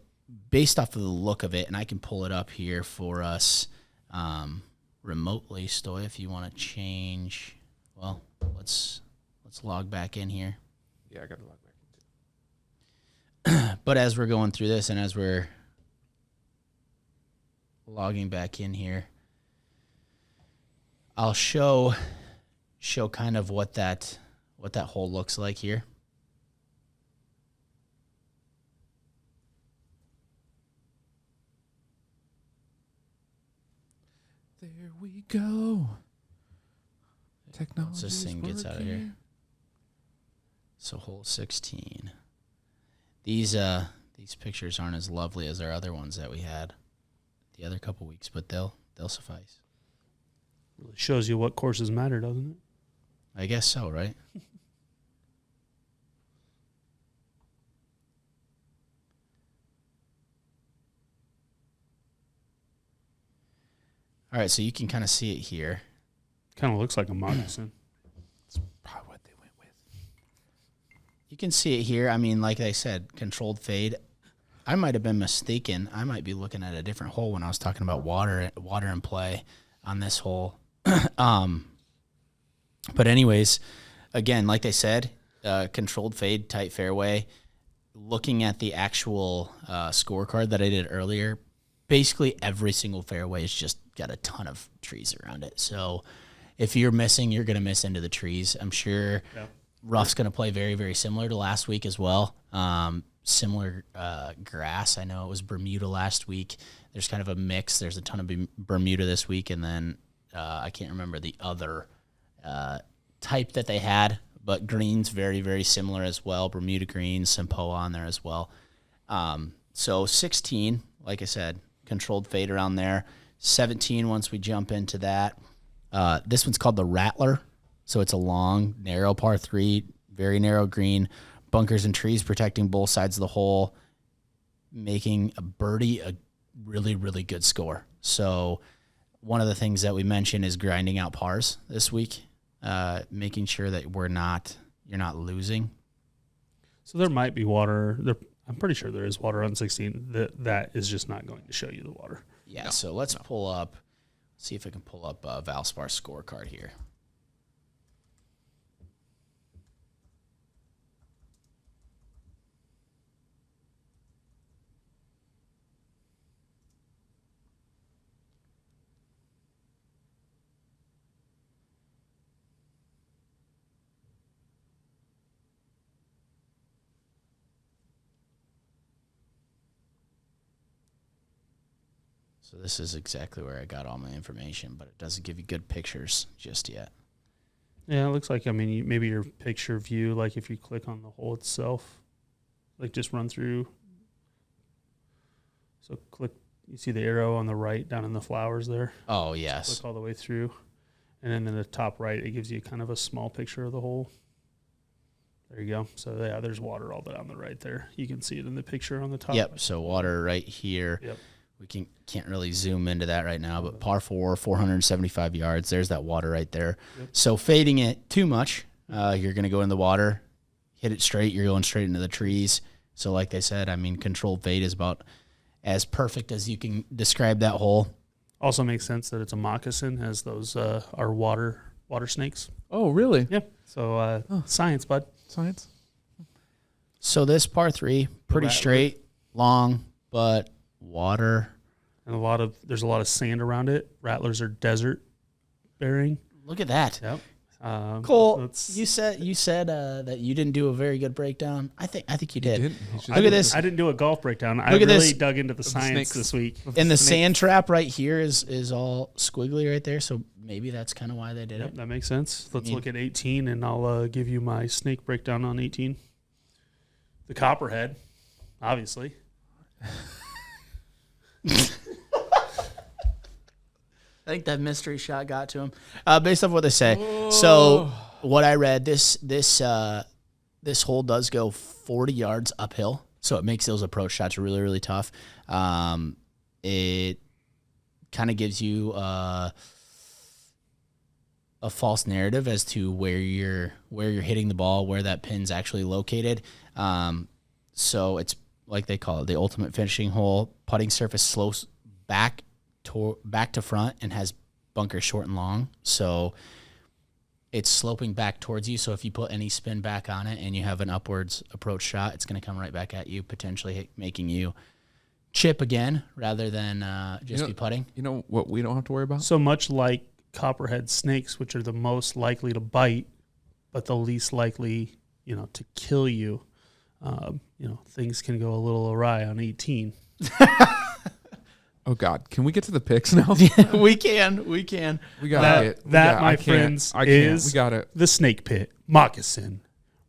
C: based off of the look of it, and I can pull it up here for us remotely, Stoy, if you want to change. Well, let's log back in here.
D: Yeah, I got to log back in too.
C: But as we're going through this and as we're logging back in here, I'll show kind of what that hole looks like here.
D: There we go. Technology.
C: Once this thing gets out of here. So hole 16. These pictures aren't as lovely as our other ones that we had the other couple weeks, but they'll suffice.
B: Really shows you what courses matter, doesn't it?
C: I guess so, right? All right, so you can kind of see it here.
B: Kind of looks like a moccasin.
D: That's probably what they went with.
C: You can see it here. I mean, like I said, controlled fade. I might have been mistaken. I might be looking at a different hole when I was talking about water in play on this hole. But anyways, again, like they said, controlled fade, tight fairway. Looking at the actual scorecard that I did earlier, basically every single fairway has just got a ton of trees around it. So if you're missing, you're going to miss into the trees. I'm sure rough's going to play very, very similar to last week as well. Similar grass. I know it was Bermuda last week. There's kind of a mix. There's a ton of Bermuda this week, and then I can't remember the other type that they had, but greens very, very similar as well. Bermuda greens, some POA on there as well. So 16, like I said, controlled fade around there. 17, once we jump into that. This one's called the Rattler. So it's a long, narrow par 3, very narrow green, bunkers and trees protecting both sides of the hole, making a birdie a really, really good score. So one of the things that we mentioned is grinding out pars this week, making sure that you're not losing.
B: So there might be water. I'm pretty sure there is water on 16. That is just not going to show you the water.
C: Yeah. No, so let's pull up. See if I can pull up Valspar's scorecard here. So this is exactly where I got all my information, but it doesn't give you good pictures just yet.
B: Yeah, it looks like, maybe your picture view, like if you click on the hole itself, like just run through. So click, you see the arrow on the right down in the flowers there?
C: Oh, yes.
B: Just click all the way through. And then in the top right, it gives you kind of a small picture of the hole. There you go. So, yeah, there's water all down the right there. You can see it in the picture on the top.
C: Yep, so water right here.
B: Yep.
C: We can't really zoom into that right now, but par 4, 475 yards. There's that water right there. Yep. So fading it too much, you're going to go in the water, hit it straight. You're going straight into the trees. So like I said, controlled fade is about as perfect as you can describe that hole.
B: Also makes sense that it's a moccasin, as those are water snakes.
D: Oh, really?
B: Yeah. So science, bud.
D: Science.
C: So this par 3, pretty straight, long, but water.
B: And there's a lot of sand around it. Rattlers are desert bearing.
C: Look at that.
B: Yep.
C: Cole, you said that you didn't do a very good breakdown. I think you did.
B: Look at this. I didn't do a golf breakdown. I really dug into the science this week.
C: And the sand trap right here is all squiggly right there, so maybe that's kind of why they did it.
B: That makes sense. Let's look at 18, and I'll give you my snake breakdown on 18. The Copperhead, obviously.
C: I think that mystery shot got to him. Based off what they say. Whoa. So what I read, this hole does go 40 yards uphill, so it makes those approach shots really, really tough. It kind of gives you a false narrative as to where you're hitting the ball, where that pin's actually located. So it's like they call it the ultimate finishing hole. Putting surface slopes back to front and has bunkers short and long, so it's sloping back towards you. So if you put any spin back on it and you have an upwards approach shot, it's going to come right back at you, potentially making you chip again rather than just be putting.
D: You know what we don't have to worry about?
B: So much like Copperhead snakes, which are the most likely to bite, but the least likely, to kill you. Things can go a little awry on 18.
D: Oh God! Can we get to the picks now?
C: We can.
D: We got it.
B: My friends, is
D: we got it.
B: The snake pit, moccasin,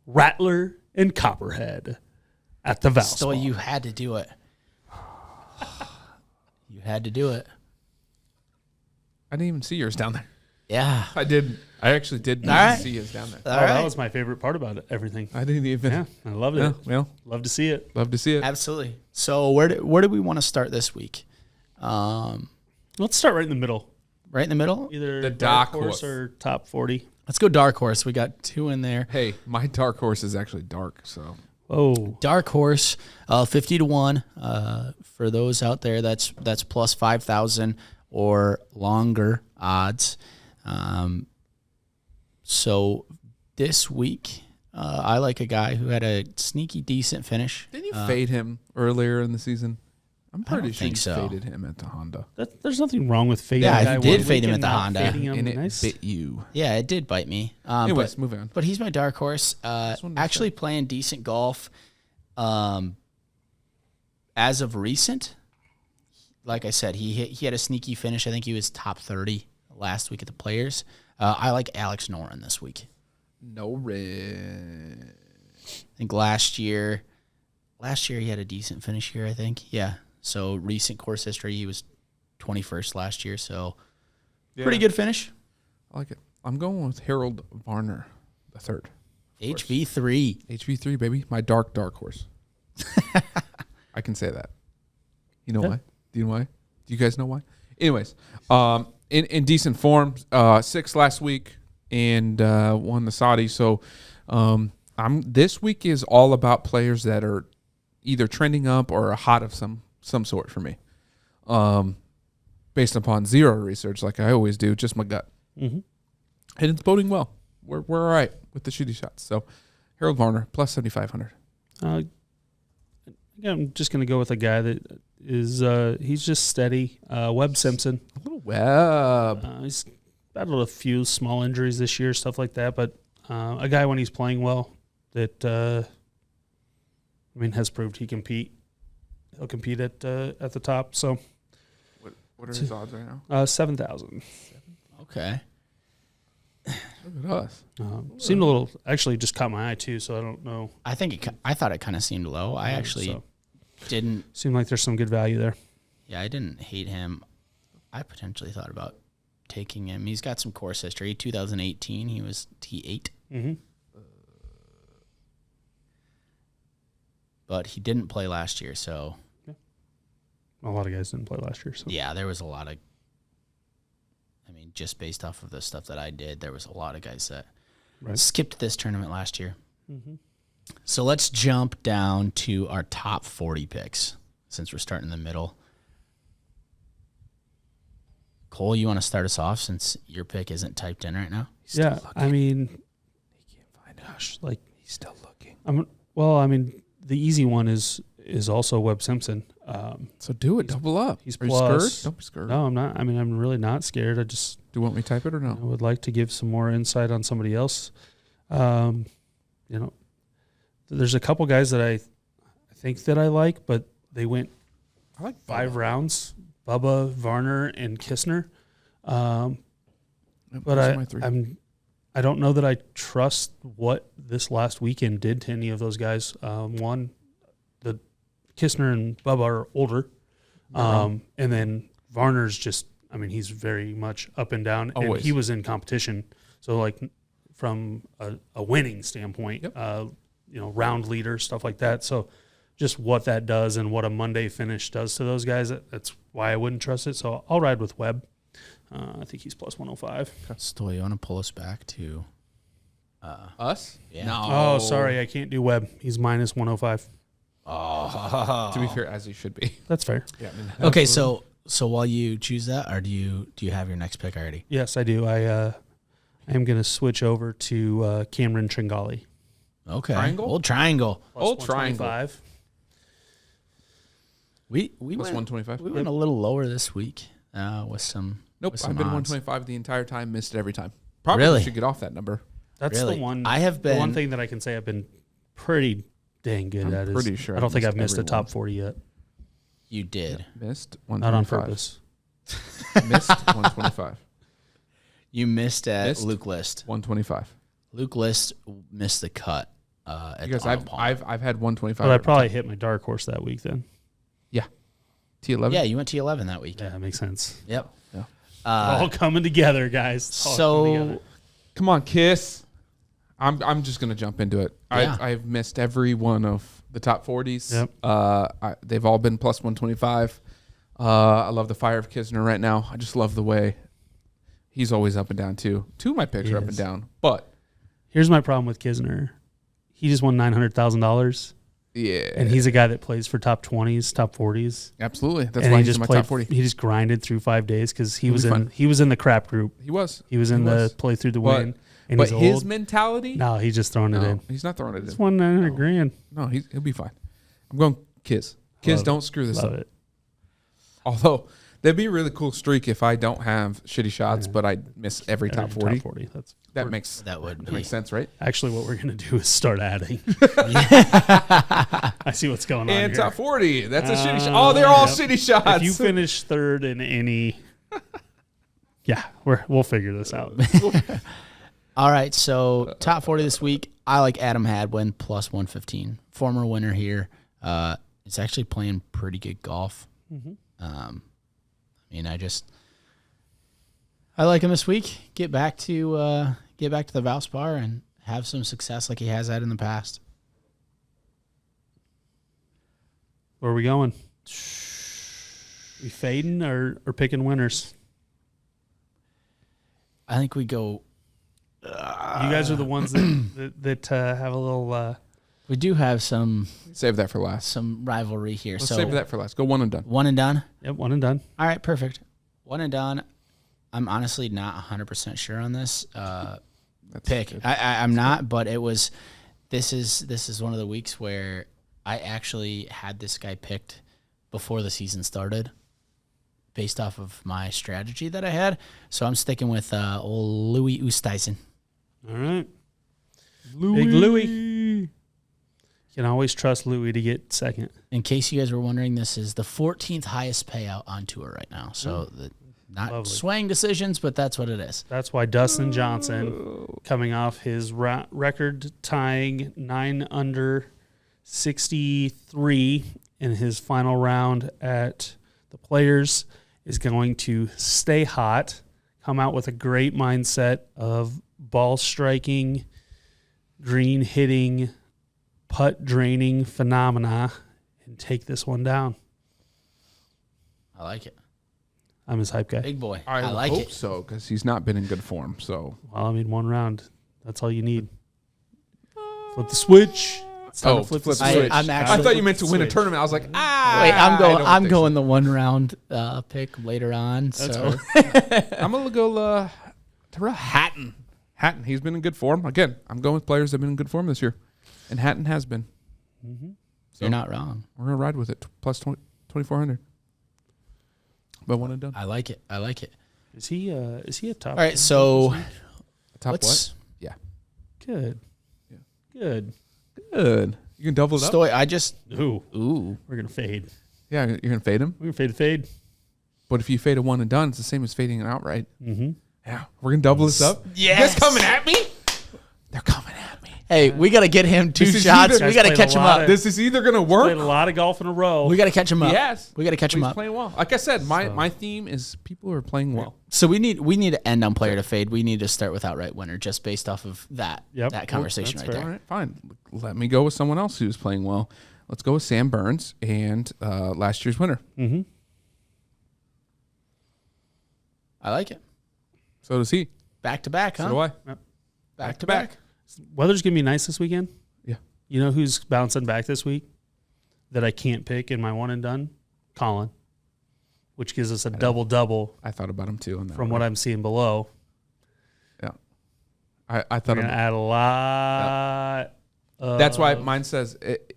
B: rattler, and Copperhead at the Valspar.
C: So you had to do it. You had to do it.
D: I didn't even see yours down there.
C: Yeah,
D: I didn't. I actually did not see yours down there.
B: That was my favorite part about everything.
D: I didn't even.
B: Yeah, I loved it.
D: Well,
B: love to see it.
D: Love to see it.
C: Absolutely. So where do we want to start this week?
B: Let's start right in the middle.
C: Right in the middle?
B: Either the dark horse or top 40.
C: Let's go dark horse. We got 2 in there.
D: Hey, my dark horse is actually dark, so.
B: Oh.
C: Dark horse, 50 to 1. For those out there, that's plus 5,000 or longer odds. So this week, I like a guy who had a sneaky decent finish.
D: Didn't you fade him earlier in the season? I'm pretty sure you
C: so.
D: faded him at the Honda.
B: There's nothing wrong with fading.
C: Yeah, I did fade him at the Honda.
D: And it bit you.
C: Yeah, it did bite me.
D: Anyways, move on.
C: But he's my dark horse. Actually playing decent golf. As of recent, like I said, he had a sneaky finish. I think he was top 30 last week at the Players. I like Alex Noren this week.
D: Noren.
C: I think last year he had a decent finish here, I think. Yeah. So recent course history, he was 21st last year. So pretty good finish.
D: I like it. I'm going with Harold Varner, the third.
C: HV3.
D: HV3, baby. My dark horse. I can say that. You know why? Do you know why? Do you guys know why? Anyways, in decent form. 6 last week and won the Saudi. So this week is all about players that are either trending up or hot of some sort for me. Based upon zero research, like I always do, just my gut.
B: Mm-hmm.
D: And it's boding well. We're all right with the shitty shots. So Harold Varner plus 7,500.
B: I'm just going to go with a guy that is he's just steady. Webb Simpson.
D: A little Webb.
B: He's battled a few small injuries this year, stuff like that. But a guy when he's playing well that has proved he compete. He'll compete at the top. So
D: what are his odds right now?
B: 7,000.
C: Okay.
D: Look at us.
B: Seemed a little. Actually, just caught my eye too. So I don't know.
C: I thought it kind of seemed low. I actually didn't.
B: Seemed like there's some good value there.
C: Yeah, I didn't hate him. I potentially thought about taking him. He's got some course history. 2018, he was T8.
B: Mm-hmm.
C: But he didn't play last year, so.
B: Yeah. A lot of guys didn't play last year. So
C: yeah, there was a lot of. Just based off of the stuff that I did, there was a lot of guys that skipped this tournament last year.
B: Mm-hmm.
C: So let's jump down to our top 40 picks since we're starting in the middle. Cole, you want to start us off since your pick isn't typed in right now?
B: Yeah,
D: he can't find it.
B: Gosh, like
D: He's still looking.
B: The easy one is also Webb Simpson.
D: So do it. Double up.
B: He's
D: Are you
B: plus.
D: scared? Don't be scared.
B: No, I'm not. I'm really not scared. I just
D: Do you want me to type it or no?
B: I would like to give some more insight on somebody else. There's a couple guys that I think that I like, but they went
D: I like
B: 5 rounds. Bubba, Varner, and Kistner. But I don't know that I trust what this last weekend did to any of those guys. One, the Kistner and Bubba are older, and then Varner's just. He's very much up and down.
D: Always.
B: And he was in competition, so like from a winning standpoint, round leader, stuff like that. So just what that does and what a Monday finish does to those guys, that's why I wouldn't trust it. So I'll ride with Webb. I think he's plus 105.
C: Stoy, you want to pull us back to
D: us?
C: Yeah.
D: No.
B: Oh, sorry, I can't do Webb. He's minus 105.
C: Oh.
D: To be fair, as he should be.
B: That's fair.
D: Yeah.
C: Okay, so while you choose that, or do you have your next pick already?
B: Yes, I do. I am going to switch over to Cameron Tringali.
C: Okay.
D: Triangle?
C: Old triangle.
B: Plus
D: Old triangle.
B: 125.
C: We
D: Plus
C: went
D: 125.
C: we went a little lower this week with some.
D: Nope.
C: with some
D: I've been
C: odds.
D: 125 the entire time. Missed it every time. Probably
C: Really?
D: should get off that number.
B: That's
C: Really?
B: the one.
C: I have
B: The one
C: been.
B: thing that I can say I've been pretty dang good
D: I'm
B: at is
D: pretty sure
B: I don't
D: I've
B: think I've
D: missed
B: missed a
D: every
B: top 40 yet.
C: You did.
D: Missed
B: Not on
D: 125.
B: purpose.
D: Missed 125.
C: You missed at
D: Missed?
C: Luke List.
D: 125.
C: Luke List missed the cut. At
D: Because
C: Arnold Palmer.
D: I've had 125.
B: But I
D: every
B: probably
D: time.
B: hit my dark horse that week then.
D: T11.
C: Yeah, you went T11 that week.
B: Yeah, that makes sense.
C: Yep.
D: Yeah.
B: All coming together, guys. All coming together.
C: So
D: Come on, Kiss. I'm just gonna jump into it.
C: Yeah.
D: I've missed every one of the top 40s.
B: Yep.
D: They've all been plus 125. I love the fire of Kisner right now. I just love the way he's always up and down too. 2 of my picks
B: He
D: are up and
B: is.
D: down, but
B: Here's my problem with Kisner. He just won $900,000,
D: yeah,
B: and he's a guy that plays for top 20s, top 40s.
D: absolutely. That's
B: And
D: why
B: he
D: he's
B: just
D: in my
B: played.
D: top 40.
B: He just grinded through 5 days because he
D: He'll
B: was
D: be
B: in.
D: fun.
B: He was in the crap group.
D: He was.
B: He was in the play through the
D: But-
B: win. And
D: But
B: he's
D: his
B: old.
D: mentality?
B: No, he's just throwing it
D: No,
B: in.
D: he's not throwing it
B: It's
D: in.
B: won $900,000.
D: No, he'll be fine. I'm going Kiss. Kiss,
B: Love it.
D: don't screw this
B: Love
D: up.
B: it.
D: Although that'd be a really cool streak if I don't have shitty shots,
B: Yeah.
D: but I miss every top 40.
B: Top 40.
D: That makes
C: that would
D: that
C: be.
D: makes sense, right?
B: Actually, what we're gonna do is start adding. I see what's going on
D: And
B: here.
D: top 40. That's a shitty shot. Oh, they're all
B: yep.
D: shitty shots.
B: If you finish third in any, yeah, we'll figure this out.
C: All right, so top 40 this week. I like Adam Hadwin plus 115. Former winner here. It's actually playing pretty good golf.
B: Mm-hmm.
C: I like him this week. Get back to the Valspar and have some success like he has had in the past.
B: Where are we going? We fading or picking winners?
C: I think we go.
B: You guys are the ones that have a little.
C: We do have some
D: Save that for last.
C: some rivalry here.
D: Let's
C: so
D: save that for last. Go one and done.
C: one and done.
B: Yep, one and done.
C: All right, perfect. One and done. I'm honestly not 100% sure on this pick. I'm not, but it was. This is one of the weeks where I actually had this guy picked before the season started, based off of my strategy that I had. So I'm sticking with old Louis Oosthuizen.
B: All right. Big Louis. You can always trust Louis to get second.
C: In case you guys were wondering, this is the 14th highest payout on tour right now. So not
B: Lovely.
C: swaying decisions, but that's what it is.
B: That's why Dustin Johnson, coming off his record tying 9 under 63 in his final round at the Players, is going to stay hot, come out with a great mindset of ball striking, green hitting, putt draining phenomena, and take this one down.
C: I like it.
B: I'm his hype guy.
C: Big boy.
D: I
C: like
D: hope
C: it.
D: so, because he's not been in good form. So
B: Well, I mean, one round. That's all you need. Flip the switch. It's time to flip the switch.
C: I'm
D: I
C: actually.
D: thought you meant to win a
B: Switch.
D: tournament. I was like,
C: Wait,
D: I don't
C: I'm
D: think
C: going the 1 round pick later on.
B: That's
C: so
B: fair.
D: I'm gonna go Terrell Hatton. Hatton, he's been in good form. Again, I'm going with players that have been in good form this year, and Hatton has been.
B: Mm-hmm.
C: you're not wrong.
D: We're gonna ride with it. Plus 2,400. But one and done.
C: I like it. I like it.
B: Is he a top?
C: All right, so
D: Top
C: let's
D: what?
B: Good.
D: Yeah.
B: Good.
D: Good. You can double it up.
C: Stoy. I just
B: Ooh. We're gonna fade.
D: Yeah, you're gonna fade him.
B: We're gonna fade.
D: But if you fade a one and done, it's the same as fading an outright.
B: Mm-hmm.
D: Yeah, we're gonna double this up.
C: Yes.
D: You guys coming at me? They're coming at me.
C: Hey, we got to get him 2
D: This is
C: shots.
D: either-
C: We got to
B: Guys
C: catch
B: played
C: him
B: a lot
C: up.
B: of-
D: This is either gonna work.
B: Played a lot of golf in a row.
C: We got to catch him up.
D: Yes.
C: We got to catch him
D: He's
C: up.
D: playing well. Like I said, my theme is people are playing well.
C: So we need to end on player to fade. We need to start with outright winner just based off of that conversation
B: that's
C: right
B: fair.
C: there.
D: All right, fine. Let me go with someone else who's playing well. Let's go with Sam Burns and last year's winner.
B: Mm-hmm.
C: I like it.
D: So does he.
C: Back to back, huh?
D: So do I.
C: Back to back.
B: Weather's gonna be nice this weekend.
D: Yeah.
B: You know who's bouncing back this week that I can't pick in my one and done? Colin, which gives us a double
D: I thought about him too. On that
B: from
D: one.
B: what I'm seeing below.
D: Yeah. I
B: We're
D: thought
B: gonna add a lot.
D: that's why mine says,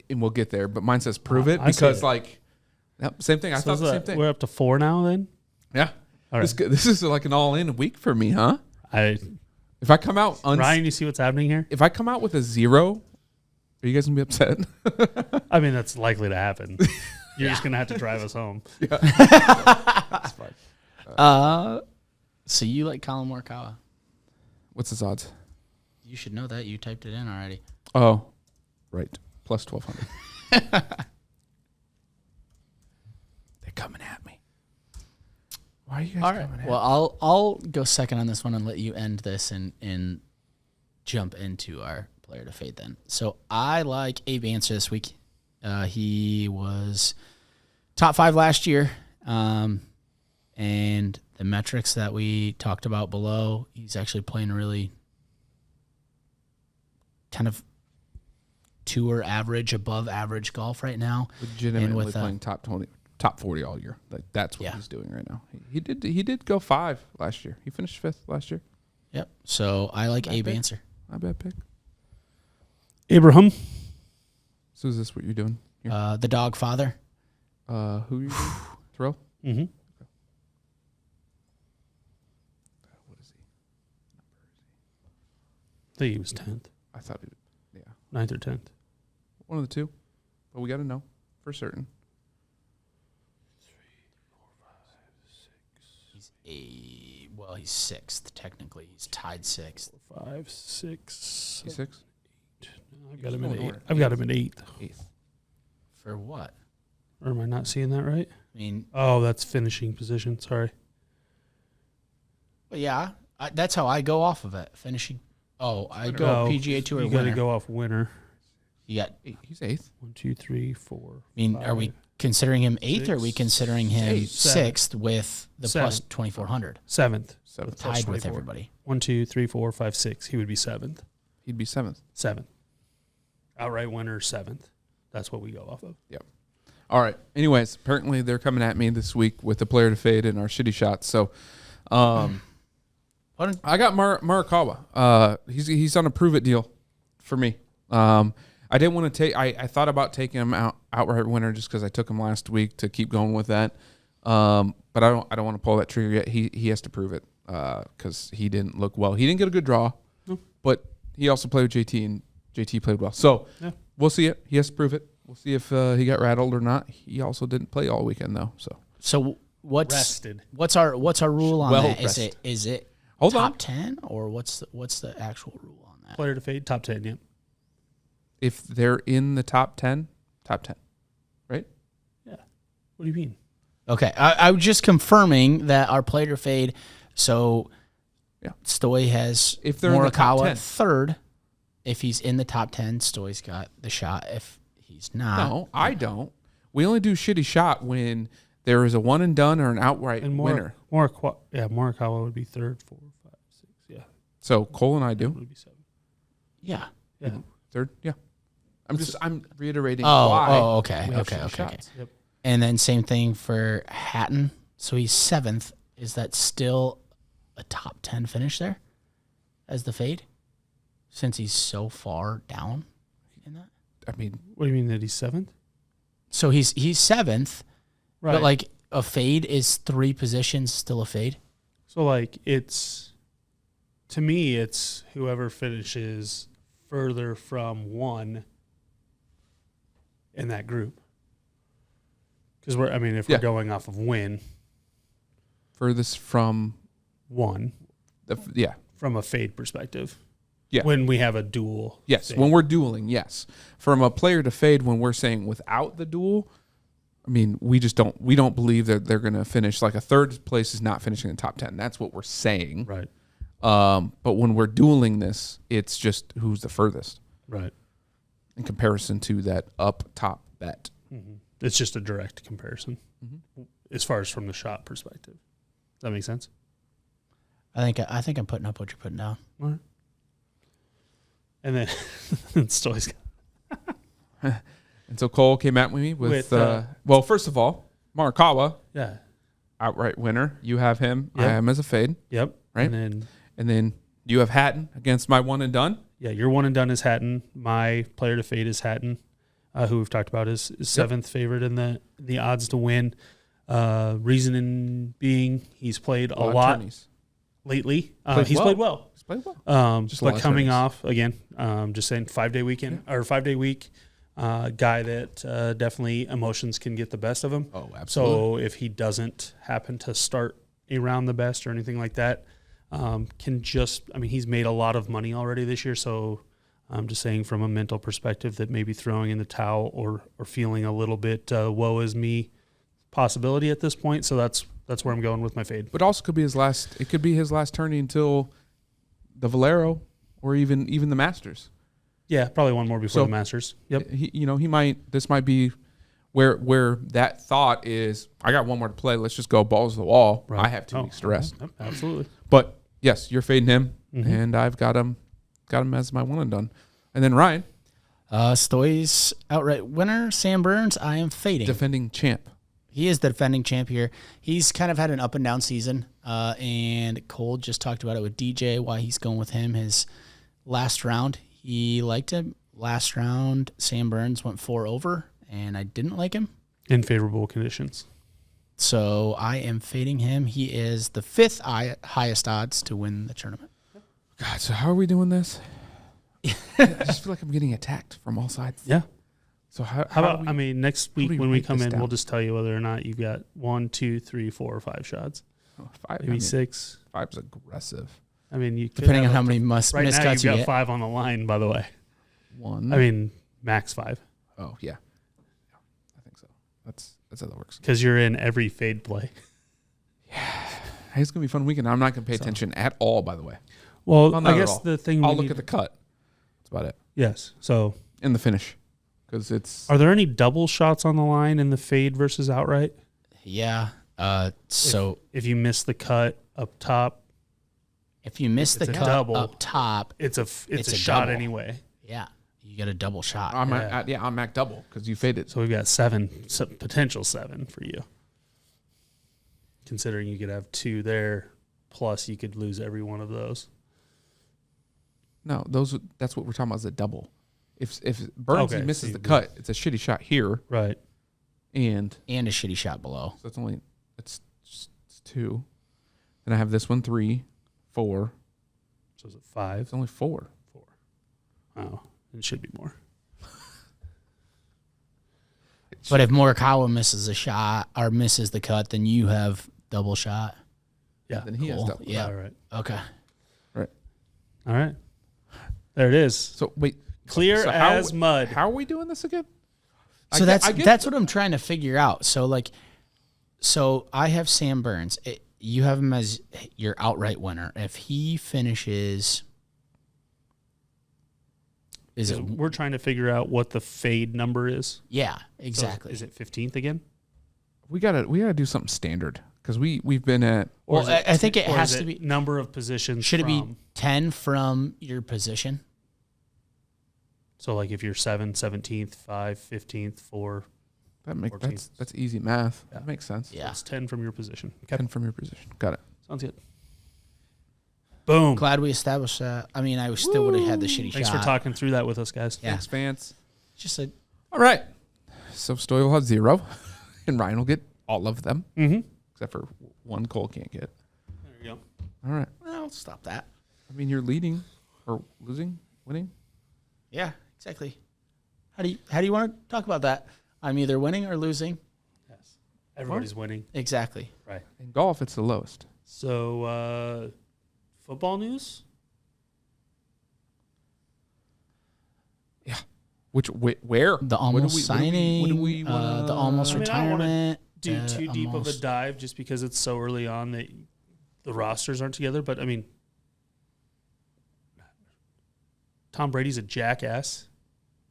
D: and we'll get there, but mine says prove it
B: I see
D: because
B: it.
D: same thing. I thought the same thing.
B: We're up to 4 now. Then
D: Yeah.
B: All right.
D: This is like an all-in week for me, huh? If I come out
B: Ryan, you see what's happening here?
D: if I come out with a 0, are you guys gonna be upset?
B: I mean, that's likely to happen. You're just gonna have to drive us home.
C: So you like Colin Morikawa?
D: What's his odds?
C: You should know that. You typed it in already.
D: Oh, right. Plus 1,200. They're coming at me. Why are you guys
C: All right.
D: coming at me?
C: Well, I'll go second on this one and let you end this and jump into our player to fade then. So I like Abe Answer this week. He was top 5 last year. And the metrics that we talked about below, he's actually playing really kind of tour average, above average golf right now.
D: Legitimately
C: with,
D: playing top 20, top 40 all year. Like that's what he's doing right now. He did go 5 last year. He finished 5th last year.
C: Yep. So I like Abe Answer.
D: Not a bad pick.
B: Abraham.
D: So is this what you're doing? Here?
C: The dog father.
D: Who are you doing? Throw?
B: Mm-hmm.
D: What is he?
B: I think he was 10th,
D: I thought he
B: 9th or 10th.
D: one of the two. But we got to know for certain.
C: He's 6th technically. He's tied 6th.
B: 5, 6.
D: He's 6?
B: I've got him at 8.
D: order.
B: I've got him at 8th.
D: 8th.
C: For what?
B: Or am I not seeing that right?
C: I mean,
B: Oh, that's finishing position. Sorry.
C: well, yeah, that's how I go off of it. Finishing. Oh, I go
B: Oh,
C: PGA Tour
B: You got to
C: winner.
B: go off winner.
C: You got.
D: He's 8th.
B: 1, 2, 3, 4.
C: I mean, are we considering him eighth, or are we considering him
D: Eighth.
C: sixth with the plus
B: Seventh.
C: 2,400?
B: Seventh.
D: Seventh.
C: Tied with everybody.
B: 1, 2, 3, 4, 5, 6. He would be seventh.
D: He'd be seventh.
B: Seventh. Outright winner, seventh. That's what we go off of.
D: Yep. All right. Anyways, apparently they're coming at me this week with the player to fade and our shitty shots. So, I got Morikawa. He's on a prove it deal for me. I didn't want to take. I thought about taking him outright winner just because I took him last week to keep going with that. But I don't want to pull that trigger yet. He has to prove it because he didn't look well. He didn't get a good draw, but he also played with JT and JT played well. So we'll see it. He has to prove it. We'll see if he got rattled or not. He also didn't play all weekend though.
C: So what's
B: Rested.
C: what's our rule on that?
D: Rested.
C: Is it
D: Hold
C: top
D: on.
C: 10 or what's the actual rule on that?
B: Player to fade, top 10, yeah.
D: If they're in the top 10, right?
B: Yeah. What do you mean?
C: Okay, I was just confirming that our player to fade. So, Stoy has
D: If they're in the top
C: Morikawa
D: 10.
C: third. If he's in the top 10, Stoy's got the shot. If he's not,
D: No, I don't. We only do shitty shot when there is a one and done or an outright winner.
B: Morikawa would be third, 4, 5, 6. Yeah.
D: So Cole and I do.
B: Would be 7.
C: yeah.
B: Yeah.
D: Third, yeah. I'm reiterating
C: Oh,
D: why.
C: Okay.
D: we have shitty shots.
B: Yep.
C: And then same thing for Hatton. So he's seventh. Is that still a top 10 finish there as the fade? Since he's so far down in that?
D: I mean,
B: What do you mean that he's seventh?
C: So he's seventh,
B: Right.
C: but like a fade is 3 positions still a fade?
B: So, like, to me, it's whoever finishes further from 1 in that group. Because if we're going off of win,
D: furthest from
B: 1 from a fade perspective.
D: Yeah.
B: When we have a duel.
D: Yes,
B: fade.
D: when we're dueling, yes. From a player to fade, when we're saying without the duel, we don't believe that they're going to finish. Like a third place is not finishing in the top 10. That's what we're saying.
B: Right.
D: But when we're dueling this, it's just who's the furthest.
B: Right.
D: In comparison to that up top bet.
B: Mm-hmm. It's just a direct comparison as far as from the shot perspective. Does that make sense?
C: I think I'm putting up what you're putting down.
B: All right. And then Stoy's got.
D: And so Cole came at me with first of all, Morikawa,
B: Yeah.
D: outright winner. You have him.
B: Yep.
D: I am as a fade.
B: Yep.
D: Right.
B: And
D: then you have Hatton against my one and done.
B: yeah, your one and done is Hatton. My player to fade is Hatton, who we've talked about is seventh favorite in the odds to win. Reasoning being he's played a lot lately. He's played well.
D: He's played well.
B: But coming off again, just saying 5-day weekend or 5-day week, guy that definitely emotions can get the best of him.
D: Oh, absolutely.
B: So if he doesn't happen to start around the best or anything like that, he's made a lot of money already this year. So I'm just saying from a mental perspective that maybe throwing in the towel or feeling a little bit woe is me possibility at this point. So that's where I'm going with my fade.
D: But also could be his last. It could be his last tourney until the Valero or even the Masters.
B: Yeah, probably one more before the Masters. Yep.
D: He might. This might be where that thought is. I got one more to play. Let's just go balls to the wall. Right. I have 2 weeks to rest.
B: Yep, absolutely.
D: But yes, you're fading him, and I've got him as my one and done. And then Ryan,
C: Stoy's outright winner. Sam Burns, I am fading.
D: defending champ.
C: He is the defending champ here. He's kind of had an up and down season, and Cole just talked about it with DJ, why he's going with him. His last round, he liked him. Last round, Sam Burns went 4 over, and I didn't like him.
B: In favorable conditions.
C: So I am fading him. He is the 5th highest odds to win the tournament.
D: God, so how are we doing this? I just feel like I'm getting attacked from all sides.
B: Yeah.
D: So how
B: about next week when we come in,
D: down?
B: we'll just tell you whether or not you've got 1, 2, 3, 4, or 5 shots.
D: 5,
B: Maybe 6.
D: 5 is aggressive.
B: You could
C: Depending on
B: have
C: how many
B: right
C: miscuts
B: now
C: you
B: you've got
C: get.
B: 5 on the line, by the way.
D: 1.
B: Max 5.
D: Oh yeah, I think so. That's how that works.
B: Because you're in every fade play.
D: Hey, it's gonna be a fun weekend. I'm not gonna pay attention at all. By the way,
B: Well,
D: not
B: I
D: at
B: guess
D: all.
B: the thing
D: I'll look at the cut. That's about it.
B: Yes. So
D: And the finish. because it's.
B: Are there any double shots on the line in the fade versus outright?
C: Yeah. So
B: if you miss the cut up top,
C: if you miss the cut
B: double,
C: up top,
B: it's a shot
C: double.
B: anyway.
C: Yeah, you get a double shot.
D: I'm Mac double because you faded.
B: So we've got 7, potential 7 for you. Considering you could have 2 there, plus you could lose every one of those.
D: No, that's what we're talking about is a double. If Burns misses the cut, it's a shitty shot here.
B: Right.
C: And a shitty shot below.
D: So it's 2. Then I have this one 3, 4.
B: So is it 5?
D: It's only 4.
B: 4. Oh, it should be more.
C: But if Morikawa misses a shot or misses the cut, then you have double shot.
B: Yeah.
D: Then he has double.
C: Yeah.
B: All right.
C: Okay.
D: Right.
B: All right. There it is.
D: So wait.
B: Clear as mud.
D: How are we doing this again?
C: So that's what I'm trying to figure out. So I have Sam Burns. You have him as your outright winner. If he finishes,
B: we're trying to figure out what the fade number is.
C: Yeah, exactly.
B: So is it 15th again?
D: We gotta do something standard because we've been at.
C: Well, I think it has to be
B: number of positions.
C: Should it be 10 from your position?
B: So like if you're 7, 17th, 5, 15th, 4.
D: That's easy math.
B: Yeah.
D: That makes sense.
C: Yeah.
B: So it's 10 from your position.
D: Okay. 10 from your position. Got it.
B: Sounds good. Boom.
C: Glad we established that. I mean, I still would have had the shitty
B: Thanks
C: shot.
B: for talking through that with us, guys.
C: Yeah.
D: Thanks, Vance.
C: Just a
D: All right. So Stoy will have 0, and Ryan will get all of them, except for one Cole can't get.
B: There you go.
D: All right.
C: well, stop that.
D: I mean, you're leading or losing, winning.
C: Yeah, exactly. How do you want to talk about that? I'm either winning or losing.
B: Yes. Everybody's winning.
C: Exactly.
B: Right.
D: In golf, it's the lowest.
B: So, football news?
D: Yeah. Where?
C: The almost signing.
D: What do we wanna,
C: the almost retirement.
B: I don't want to do too deep of a dive just because it's so early on that the rosters aren't together. But, I mean, Tom Brady's a jackass.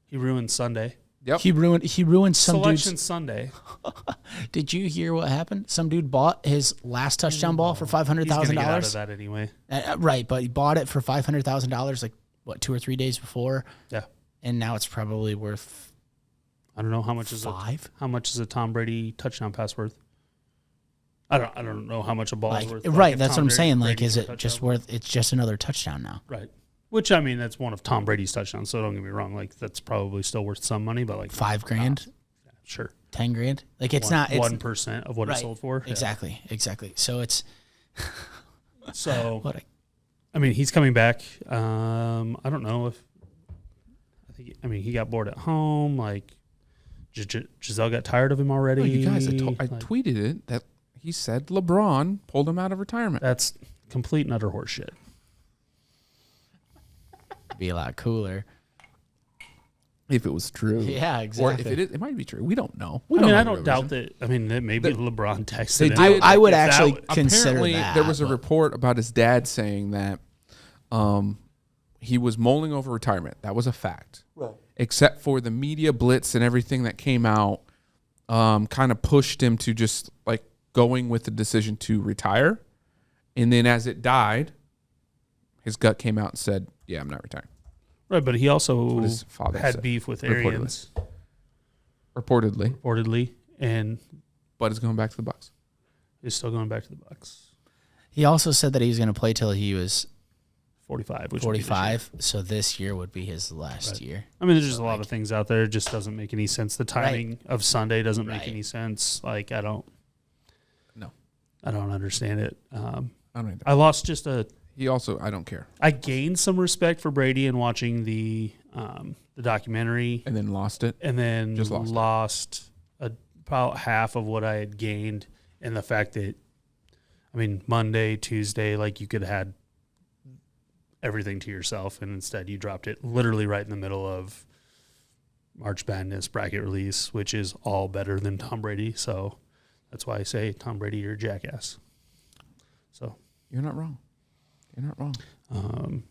B: He ruined Sunday.
D: Yep.
C: He ruined some
B: Selection
C: dude's.
B: Sunday.
C: Did you hear what happened? Some dude bought his last touchdown ball for $500,000.
B: He's gonna get out of that anyway.
C: Right, but he bought it for $500,000 like 2 or 3 days before.
B: Yeah.
C: And now it's probably worth
B: I don't know how much is how much is a Tom Brady touchdown pass worth. I don't know how much a ball is worth.
C: Right, that's what I'm saying. Like, is it just worth? It's just another touchdown now.
B: Right. Which, I mean, that's one of Tom Brady's touchdowns, so don't get me wrong. Like, that's probably still worth some money, but like
C: $5,000,
B: yeah, sure,
C: $10,000. Like, it's not
B: 1% of what it sold for.
C: Exactly. So it's
B: so. I mean, he's coming back. I don't know if he got bored at home. Like, Giselle got tired of him already.
D: Oh, you guys, I tweeted it that he said LeBron pulled him out of retirement.
B: That's complete and utter horseshit.
C: be a lot cooler
D: if it was true.
C: Yeah, exactly.
D: Or if it is, it might be true. We don't know.
B: I don't doubt that. I mean, maybe LeBron texted
D: him.
C: I would actually consider
D: apparently
C: that.
D: There was a report about his dad saying that he was mulling over retirement. That was a fact.
C: Right.
D: Except for the media blitz and everything that came out, kind of pushed him to just like going with the decision to retire. And then as it died, his gut came out and said, yeah, I'm not retiring.
B: Right, but he also had
D: said,
B: beef with Arians.
D: Reportedly.
B: And
D: but is going back to the Bucs.
B: He's still going back to the Bucs.
C: He also said that he was going to play till he was
B: 45.
C: 45. So this year would be his last year.
B: I mean, there's just a lot of things out there. It just doesn't make any sense. The timing of Sunday doesn't make any sense. Like, I don't understand it. I lost just a.
D: He also, I don't care.
B: I gained some respect for Brady in watching the documentary,
D: and then lost it,
B: and then
D: just
B: lost about half of what I had gained, and the fact that, I mean, Monday, Tuesday, like you could have had everything to yourself, and instead you dropped it literally right in the middle of March Madness bracket release, which is all better than Tom Brady. So that's why I say, Tom Brady, you're a jackass. So
D: you're not wrong. You're not wrong.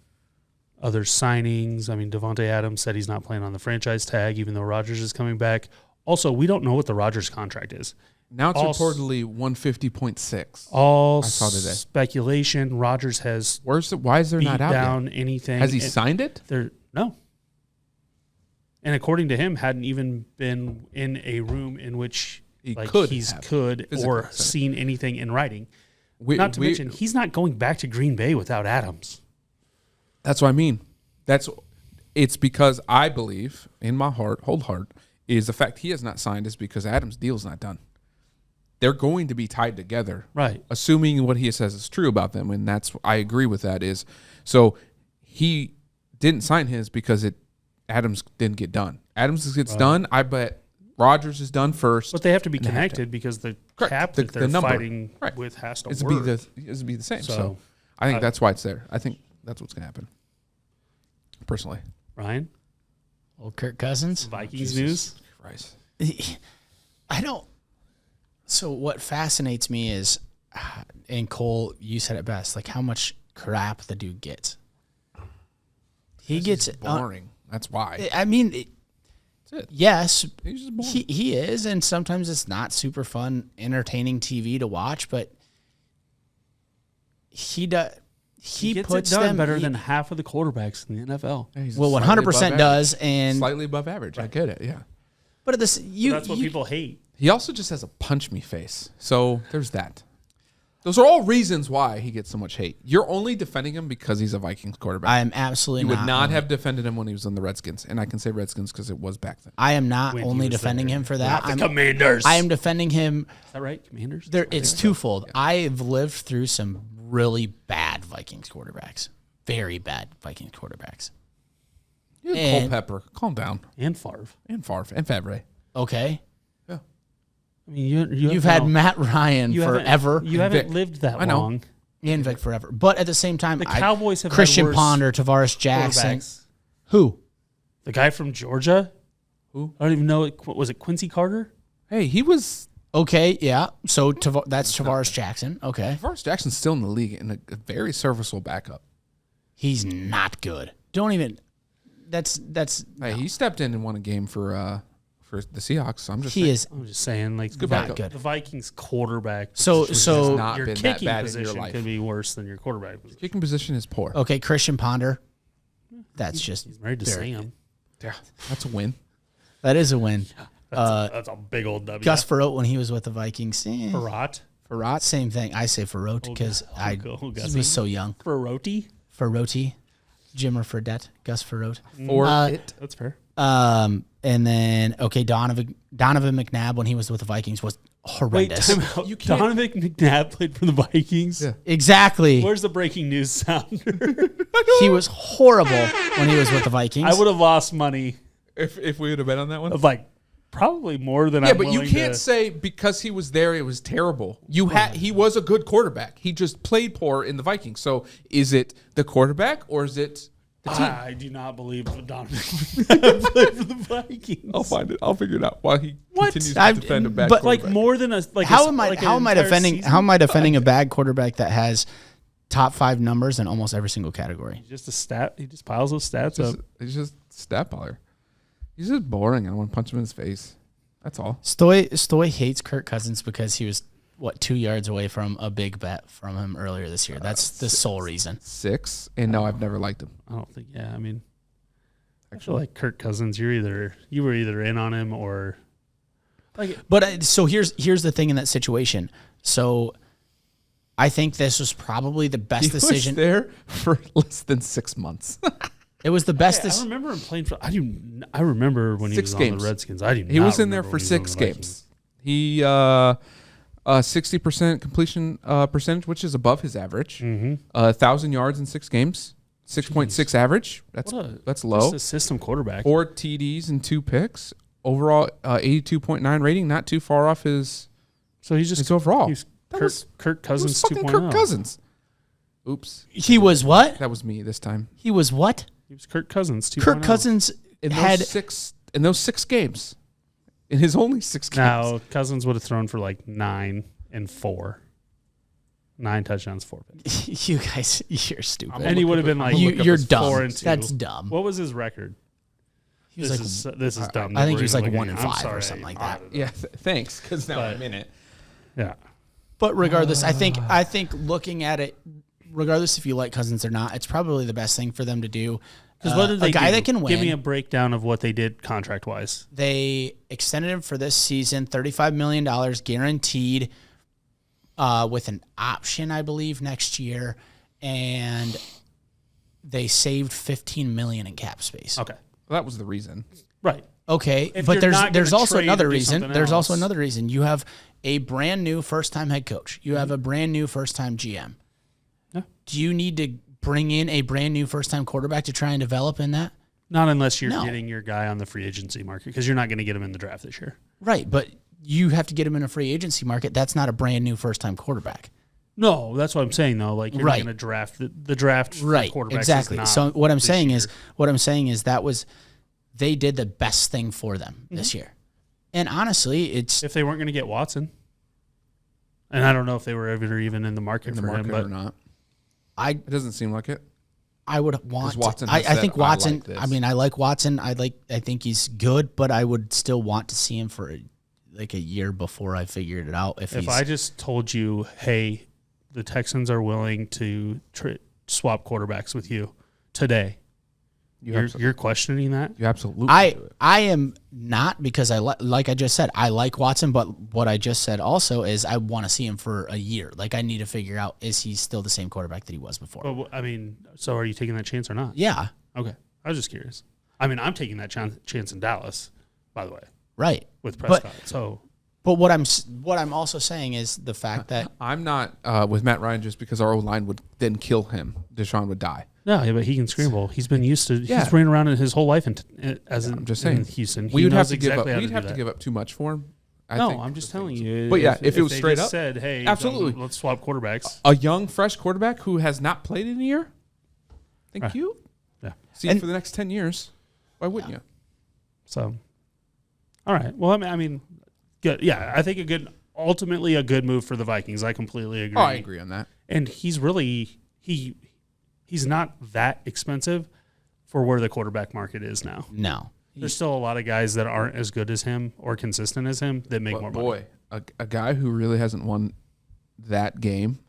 B: other signings. I mean, Devontae Adams said he's not playing on the franchise tag, even though Rodgers is coming back. Also, we don't know what the Rodgers contract is.
D: Now it's reportedly 150.6.
B: All
D: I saw today.
B: Speculation. Rodgers has
D: Why is there not out
B: down
D: yet?
B: anything.
D: Has he signed it?
B: No. And according to him, hadn't even been in a room in which
D: He
B: like
D: could
B: he's
D: have
B: could
D: physically
B: or
D: said it.
B: seen anything in writing. Not to mention, he's not going back to Green Bay without Adams.
D: That's what I mean. It's because I believe in my whole heart is the fact he has not signed is because Adams' deal's not done. They're going to be tied together,
B: Right?
D: Assuming what he says is true about them, and I agree with that. Is so he didn't sign his because Adams didn't get done. Adams gets done. I bet Rodgers is done first,
B: But they have to be connected because the cap that they're
D: number.
B: fighting
D: Right.
B: with has to
D: It's
B: work.
D: be the same. So,
B: So,
D: I think that's why it's there. I think that's what's going to happen. Personally,
B: Ryan,
C: Old Kirk Cousins.
B: Vikings news.
D: Christ.
C: I don't. So what fascinates me is, and Cole, you said it best, like how much crap the dude gets. He gets
D: boring. That's why.
C: I mean,
D: That's it.
C: yes,
D: He's just boring.
C: he is, and sometimes it's not super fun, entertaining TV to watch, but he does. He
B: gets
C: puts
B: it done
C: them
B: better than half of the quarterbacks in the NFL.
D: He's
C: well,
D: slightly
C: 100%
D: above
C: does,
D: average.
C: and
D: Slightly above average. I get it. Yeah.
C: but at this
B: That's what people hate.
D: He also just has a punch me face. So there's that. Those are all reasons why he gets so much hate. You're only defending him because he's a Vikings quarterback.
C: I am absolutely
D: You would
C: not
D: not
C: only-
D: have defended him when he was on the Redskins. And I can say Redskins because it was back then.
C: I am not
B: When he
C: only
B: was
C: defending
B: there.
C: him for that.
B: Not the Commanders.
C: I am defending him.
B: Is that right, Commanders?
C: It's twofold. I've lived through some really bad Vikings quarterbacks, very bad Vikings quarterbacks.
D: You had
C: And-
D: Culpepper. Calm down.
B: And Favre.
D: And Favre. And Favre.
C: Okay,
D: Yeah.
B: I mean,
C: you've had Matt Ryan forever.
B: You haven't
D: Vic.
B: lived that
D: I know.
B: long.
C: and Vic forever, but at the same time,
B: The Cowboys have had
C: Christian
B: worse
C: Ponder, Tavares Jackson.
B: quarterbacks.
C: Who?
B: The guy from Georgia.
D: Who?
B: I don't even know. Was it Quincy Carter?
D: Hey, he was.
C: Okay, yeah. So that's Tavares Jackson. Okay,
D: Tavares Jackson's still in the league and a very serviceable backup.
C: he's not good. Don't even. That's
D: Hey, he stepped in and won a game for the Seahawks. So I'm just
C: he
D: saying.
C: is
B: I'm just saying, like
D: good
C: not
D: backup.
C: good.
B: the Vikings quarterback.
C: So-
B: position
C: so-
B: has
D: not
B: your
D: been that
B: kicking
D: bad in your
B: position
D: life.
B: could be worse than your quarterback position.
D: Kicking position is poor.
C: Okay. Christian Ponder. That's just
B: He's married to
C: very-
B: Sam.
D: Yeah, that's a win.
C: That is a win.
B: That's a big old W.
C: Gus Farot when he was with the Vikings.
B: Farot.
C: Farot, same thing. I say Farot because I
B: Gussie.
C: was so young.
B: Faroti.
C: Faroti, Jimmer Fredette, Gus Farot.
D: Or
B: That's fair.
C: And then Donovan McNabb when he was with the Vikings was horrendous.
B: Wait, time out.
D: You can't-
B: Donovan McNabb played for the Vikings.
D: Yeah.
C: Exactly.
B: Where's the breaking news sounder?
C: He was horrible when he was with the Vikings.
B: I would have lost money
D: if we would have bet on that one.
B: of like probably more than
D: Yeah,
B: I'm
D: but you
B: willing
D: can't
B: to-
D: say because he was there it was terrible. He was a good quarterback. He just played poor in the Vikings. So is it the quarterback or is it the team?
B: I do not believe that Donovan McNabb played for the Vikings.
D: I'll find it. I'll figure it out while he
B: What?
D: continues to
C: I've-
D: defend a bad
C: but,
B: Like
D: quarterback.
B: more than a like.
C: how
B: a,
C: am I
B: like
C: how
B: an
C: am I
B: entire
C: defending
B: season?
C: how am I defending a bad quarterback that has top 5 numbers in almost every single category?
B: Just a stat. He just piles those stats up.
D: He's just stat baller. He's just boring. I want to punch him in his face. That's all.
C: Stoy hates Kirk Cousins because he was 2 yards away from a big bet from him earlier this year. That's the sole reason.
D: 6. And no, I've never liked him.
B: I don't think. Yeah, I mean, I feel like Kirk Cousins. You were either in on him or like.
C: But so here's the thing in that situation. So I think this was probably the best
D: He
C: decision.
D: was there for less than 6 months.
C: It was the best.
B: I remember him playing for. I remember when he
D: 6
B: was
D: games.
B: on the Redskins. I do.
D: He
B: not
D: was in there
B: remember
D: for
B: when he was
D: 6
B: on the
D: games. He 60% completion percentage, which is above his average.
B: Mm-hmm.
D: 1,000 yards in 6 games. 6.6 average. That's
B: Just
D: low.
B: a system quarterback.
D: 4 TDs and 2 picks. Overall, 82.9 rating. Not too far off his
B: So he's just
D: his overall.
B: He's
D: That was-
B: Kirk
D: It
B: Cousins
D: was fucking
B: 2.0.
D: Kirk Cousins. Oops,
C: He was what?
D: that was me this time.
C: He was what?
B: He was Kirk Cousins 2.0.
C: Kirk Cousins
D: In
C: had
D: those 6 games, in his only 6 games.
B: Now Cousins would have thrown for like 9 and 4. 9 touchdowns, 4 picks.
C: You guys, you're stupid.
B: And he would have been like,
C: you're dumb.
B: 4-2.
C: That's dumb.
B: What was his record?
C: He was
B: This is dumb.
C: I think he was like
B: We're
C: 1-5 or something like that.
D: Yeah, thanks. Because now I'm in it.
B: Yeah.
C: But regardless, I think looking at it, regardless if you like Cousins or not, it's probably the best thing for them to do.
B: Because what did they
C: a guy
B: do?
C: that can win.
B: Give me a breakdown of what they did contract-wise.
C: They extended him for this season, $35 million guaranteed, with an option, I believe, next year, and they saved $15 million in cap space.
B: Okay.
D: Well, that was the reason.
B: Right.
C: Okay,
B: If
C: but
B: you're not
C: there's
B: gonna
C: also
B: trade
C: another
B: or do
C: reason.
B: something
C: There's also
B: else.
C: another reason. You have a brand new first-time head coach. You have a brand new first-time GM.
B: Yeah.
C: Do you need to bring in a brand new first-time quarterback to try and develop in that?
B: Not unless you're
C: No.
B: getting your guy on the free agency market, because you're not going to get him in the draft this year.
C: Right, but you have to get him in a free agency market. That's not a brand new first-time quarterback.
B: No, that's what I'm saying though. Like you're
C: Right.
B: not going to draft the draft for
C: Right,
B: quarterbacks.
C: exactly.
B: Is not
C: So what I'm
B: this
C: saying
B: year.
C: is that was they did the best thing for them this year. And honestly, it's
B: if they weren't going to get Watson, and I don't know if they were ever even in the market for him, but
D: or not.
C: It
D: doesn't seem like it.
C: I would want.
D: Watson
C: I
D: has
C: think
D: said, "I
C: Watson.
D: like this."
C: I mean, I like Watson. I think he's good, but I would still want to see him for a year before I figured it out. If
B: I just told you, hey, the Texans are willing to swap quarterbacks with you today, you're questioning that?
D: You absolutely.
C: I am not, because like I just said, I like Watson, but what I just said also is I want to see him for a year. Like I need to figure out, is he still the same quarterback that he was before?
B: But I mean, so are you taking that chance or not?
C: Yeah.
B: Okay, I was just curious. I mean, I'm taking that chance in Dallas, by the way,
C: Right.
B: with Prescott.
C: But what I'm also saying is the fact that
D: I'm not with Matt Ryan just because our O-line would then kill him. Deshaun would die.
B: No, yeah, but he can scramble. He's been used to.
D: Yeah.
B: He's ran around in his whole life I'm just saying, in Houston.
D: We would have to
B: exactly
D: give up.
B: how
D: We'd have
B: do
D: to
B: that.
D: give up too much for him.
B: I'm just telling you.
D: But yeah, if it was
B: they
D: straight
B: just
D: up,
B: said, hey,
D: absolutely,
B: let's swap quarterbacks.
D: A young, fresh quarterback who has not played in a year. Thank
B: Right.
D: you.
B: Yeah.
D: See him for the next 10 years. Why wouldn't you?
B: So, all right. Well, I mean, good. Yeah, I think ultimately a good move for the Vikings. I completely agree.
D: Oh, I agree on that.
B: And he's really he's not that expensive for where the quarterback market is now.
C: no.
B: There's still a lot of guys that aren't as good as him or consistent as him that make more money.
D: Boy, a guy who really hasn't won that game,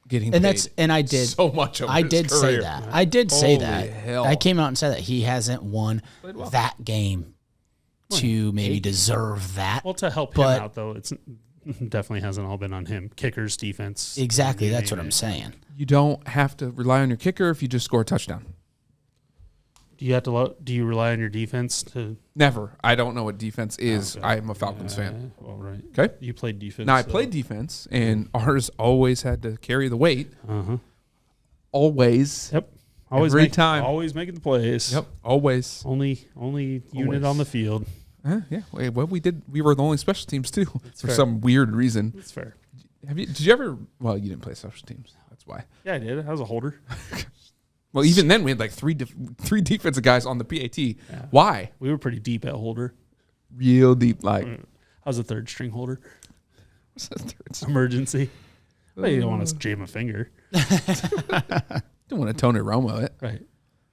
D: getting
C: And
D: paid
C: I did
D: so much. Over
C: I
D: his
C: did say
D: career.
C: that. I did say
D: Holy
C: that.
D: hell.
C: I came out and said that he hasn't won
D: Played well.
C: that game to maybe deserve that.
B: Well, to help
C: But-
B: him out, though, it's definitely hasn't all been on him. Kickers, defense.
C: Exactly.
B: you
C: That's
B: name
C: what I'm
B: it.
C: saying.
D: You don't have to rely on your kicker if you just score a touchdown.
B: Do you rely on your defense to?
D: Never. I don't know what defense is.
B: Okay.
D: I am a Falcons fan.
B: Well, right.
D: Okay.
B: You played defense.
D: Now I
B: so-
D: played defense, and ours always had to carry the weight.
B: Uh-huh.
D: Always.
B: Yep.
D: Every time.
B: Always making the plays.
D: Yep. Always.
B: Only unit
D: Always.
B: on the field.
D: Yeah. Well, we were the only special teams too, for
B: fair.
D: some weird reason.
B: That's fair.
D: Did you ever? Well, you didn't play special teams. That's why.
B: Yeah, I did. I was a holder.
D: Well, even then we had like three defensive guys on the PAT. Why?
B: We were pretty deep at holder.
D: Real deep, like.
B: I was a third string holder.
D: What's that third?
B: Emergency. Well, you don't want to jam a finger.
D: Don't want to Tony Romo it.
B: Right.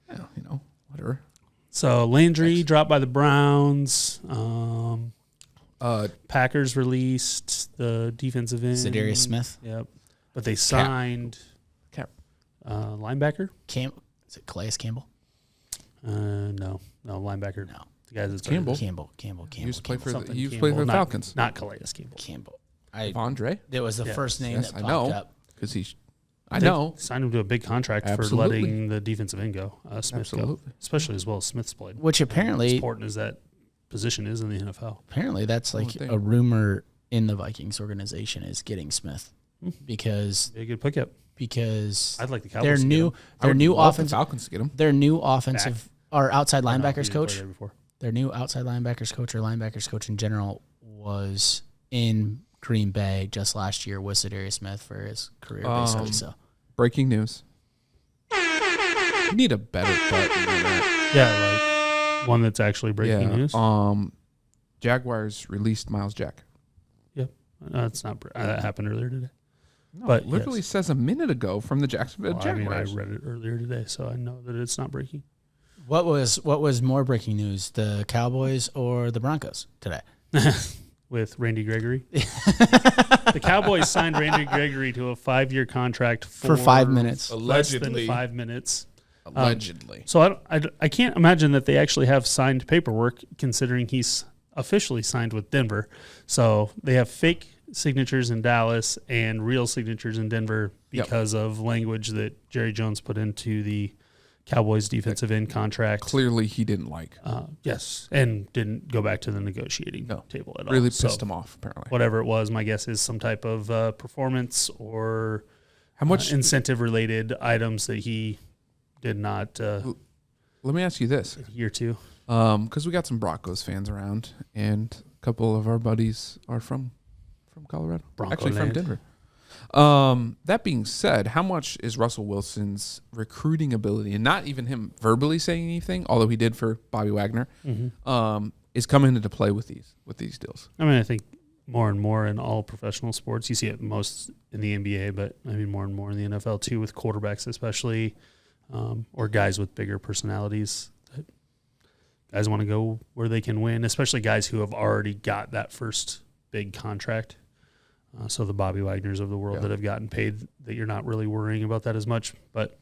D: Yeah, whatever.
B: So Landry dropped by the Browns. Packers released the defensive end.
C: Zadarius Smith.
B: Yep. But they signed
D: Cap.
B: linebacker.
C: Is it Calais Campbell?
B: No, linebacker.
C: No.
B: The guy that's
D: Campbell.
C: Campbell.
D: He used to play for
B: something
D: the
B: Campbell, not-
D: Falcons.
B: Not Calais Campbell.
C: Campbell.
D: Andre,
C: It was the
B: Yes.
C: first name
D: yes,
C: that
D: I
C: popped
D: know,
C: up.
D: because I
B: They
D: know.
B: signed him to a big contract
D: Absolutely.
B: for letting the defensive end go. Smith go,
D: Absolutely.
B: especially as well as Smith's played.
C: Which
B: As
C: apparently
B: important as that position is in the NFL.
C: that's like
D: thing.
C: a rumor in the Vikings organization is getting Smith because
B: Be a good pickup. I'd like the Cowboys.
C: their
B: to get
C: new
B: him.
C: their new offensive
D: Falcons to get him.
C: their new offensive or outside
B: I don't know, he
C: linebackers
B: didn't play
C: coach.
B: there before.
C: Their new outside linebackers coach or linebackers coach in general was in Green Bay just last year with Zadarius Smith for his career, basically. So
D: Breaking news. You need a better button than that.
B: Yeah, like one that's actually breaking news.
D: Jaguars released Miles Jack.
B: Yep. That's not. That happened earlier today.
D: No,
B: but
D: it literally says a minute ago from the Jacksonville Jaguars.
B: I read it earlier today, so I know that it's not breaking.
C: What was more breaking news, the Cowboys or the Broncos today?
B: With Randy Gregory. The Cowboys signed Randy Gregory to a 5-year contract for
C: 5 minutes.
D: Allegedly.
B: Less than 5 minutes.
D: Allegedly.
B: So I can't imagine that they actually have signed paperwork, considering he's officially signed with Denver. So they have fake signatures in Dallas and real signatures in Denver because of language that Jerry Jones put into the Cowboys defensive end contract.
D: Clearly he didn't like.
B: Yes, and didn't go back to the negotiating table at all.
D: Really pissed him off, apparently.
B: Whatever it was, my guess is some type of performance or
D: how much
B: incentive-related items that he did not
D: let me ask you this.
B: adhere to.
D: Because we got some Broncos fans around, and a couple of our buddies are from Colorado. Actually from Denver. That being said, how much is Russell Wilson's recruiting ability, and not even him verbally saying anything, although he did for Bobby Wagner, is coming into play with these deals?
B: I mean, I think more and more in all professional sports. You see it most in the NBA, but I mean more and more in the NFL too, with quarterbacks especially, or guys with bigger personalities. Guys want to go where they can win, especially guys who have already got that first big contract. So the Bobby Wagners of the world that have gotten paid, that you're not really worrying about that as much. But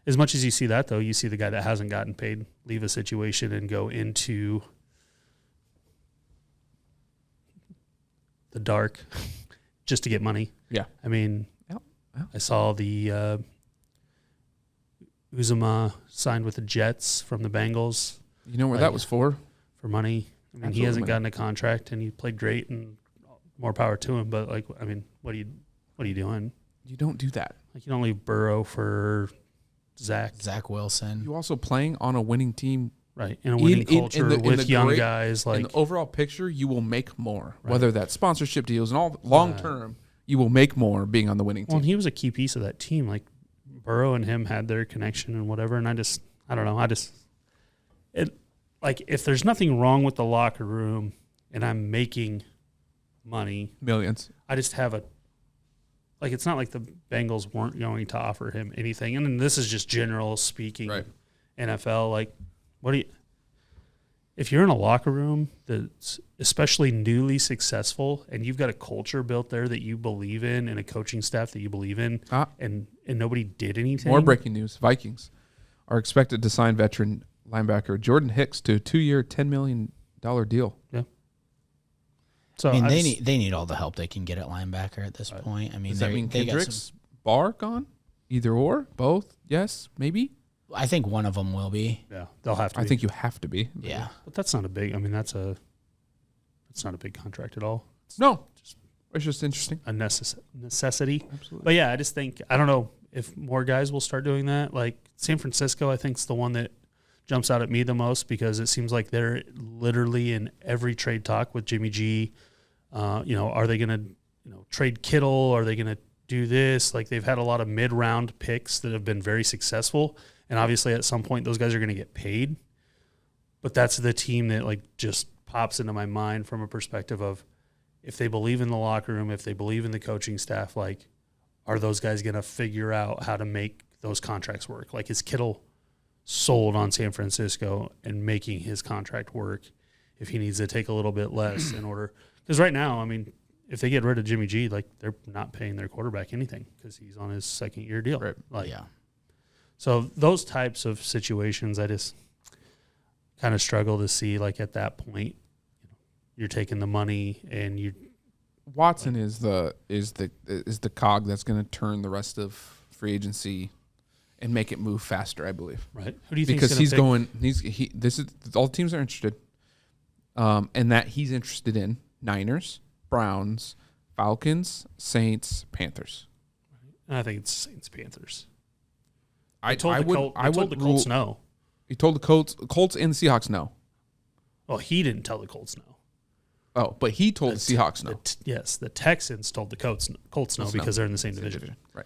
B: as much as you see that, though, you see the guy that hasn't gotten paid leave a situation and go into the dark just to get money.
D: Yeah.
B: I mean, I saw the Uzomah signed with the Jets from the Bengals.
D: You know where that was for?
B: For money. I mean, he hasn't gotten a contract, and he played great, and more power to him. But, like, I mean, what are you doing?
D: You don't do that.
B: Like, you don't leave Burrow for Zach
C: Wilson.
D: You also playing on a winning team.
B: Right, in a winning culture with young guys. Like,
D: in the overall picture, you will make more. Right. Whether that's sponsorship deals and all long term, you will make more being on the winning team.
B: Well, and he was a key piece of that team. Like, Burrow and him had their connection and whatever. And I don't know. Like, if there's nothing wrong with the locker room and I'm making money,
D: millions,
B: I just have it's not like the Bengals weren't going to offer him anything. And then this is just general speaking, right. NFL. Like, if you're in a locker room that's especially newly successful and you've got a culture built there that you believe in and a coaching staff that you believe in, and nobody did anything.
D: More breaking news. Vikings are expected to sign veteran linebacker Jordan Hicks to a 2-year, $10 million deal.
B: Yeah. So
C: I mean, they need all the help they can get at linebacker at this point. I mean,
D: does that mean Kendricks, Barr gone? Either or? Both? Yes? Maybe?
C: I think one of them will be.
B: Yeah, they'll have to.
D: I think you have to be.
C: Yeah,
B: but that's not a big. I mean, that's not a big contract at all.
D: It's just interesting.
B: A necessity.
D: Absolutely.
B: But yeah, I just think I don't know if more guys will start doing that. Like San Francisco, I think is the one that jumps out at me the most because it seems like they're literally in every trade talk with Jimmy G. Are they going to trade Kittle? Are they going to do this? Like they've had a lot of mid-round picks that have been very successful. And obviously at some point those guys are going to get paid. But that's the team that like just pops into my mind from a perspective of if they believe in the locker room, if they believe in the coaching staff, like are those guys going to figure out how to make those contracts work? Like is Kittle sold on San Francisco and making his contract work if he needs to take a little bit less in order? Because right now, I mean, if they get rid of Jimmy G, like they're not paying their quarterback anything because he's on his second-year deal.
C: Right.
B: Like, yeah. So those types of situations, I just kind of struggle to see. Like at that point, you're taking the money and you.
D: Watson is the cog that's going to turn the rest of free agency and make it move faster. I believe.
B: Right. Who do you think?
D: Because he's going. This is all teams are interested, and that he's interested in Niners, Browns, Falcons, Saints, Panthers.
B: I think it's Saints, Panthers.
D: I told the
B: Colts no.
D: He told the Colts and the Seahawks no.
B: Well, he didn't tell the Colts no.
D: Oh, but he told the Seahawks no.
B: Yes, the Texans told the Colts no because they're in the same division.
D: Right.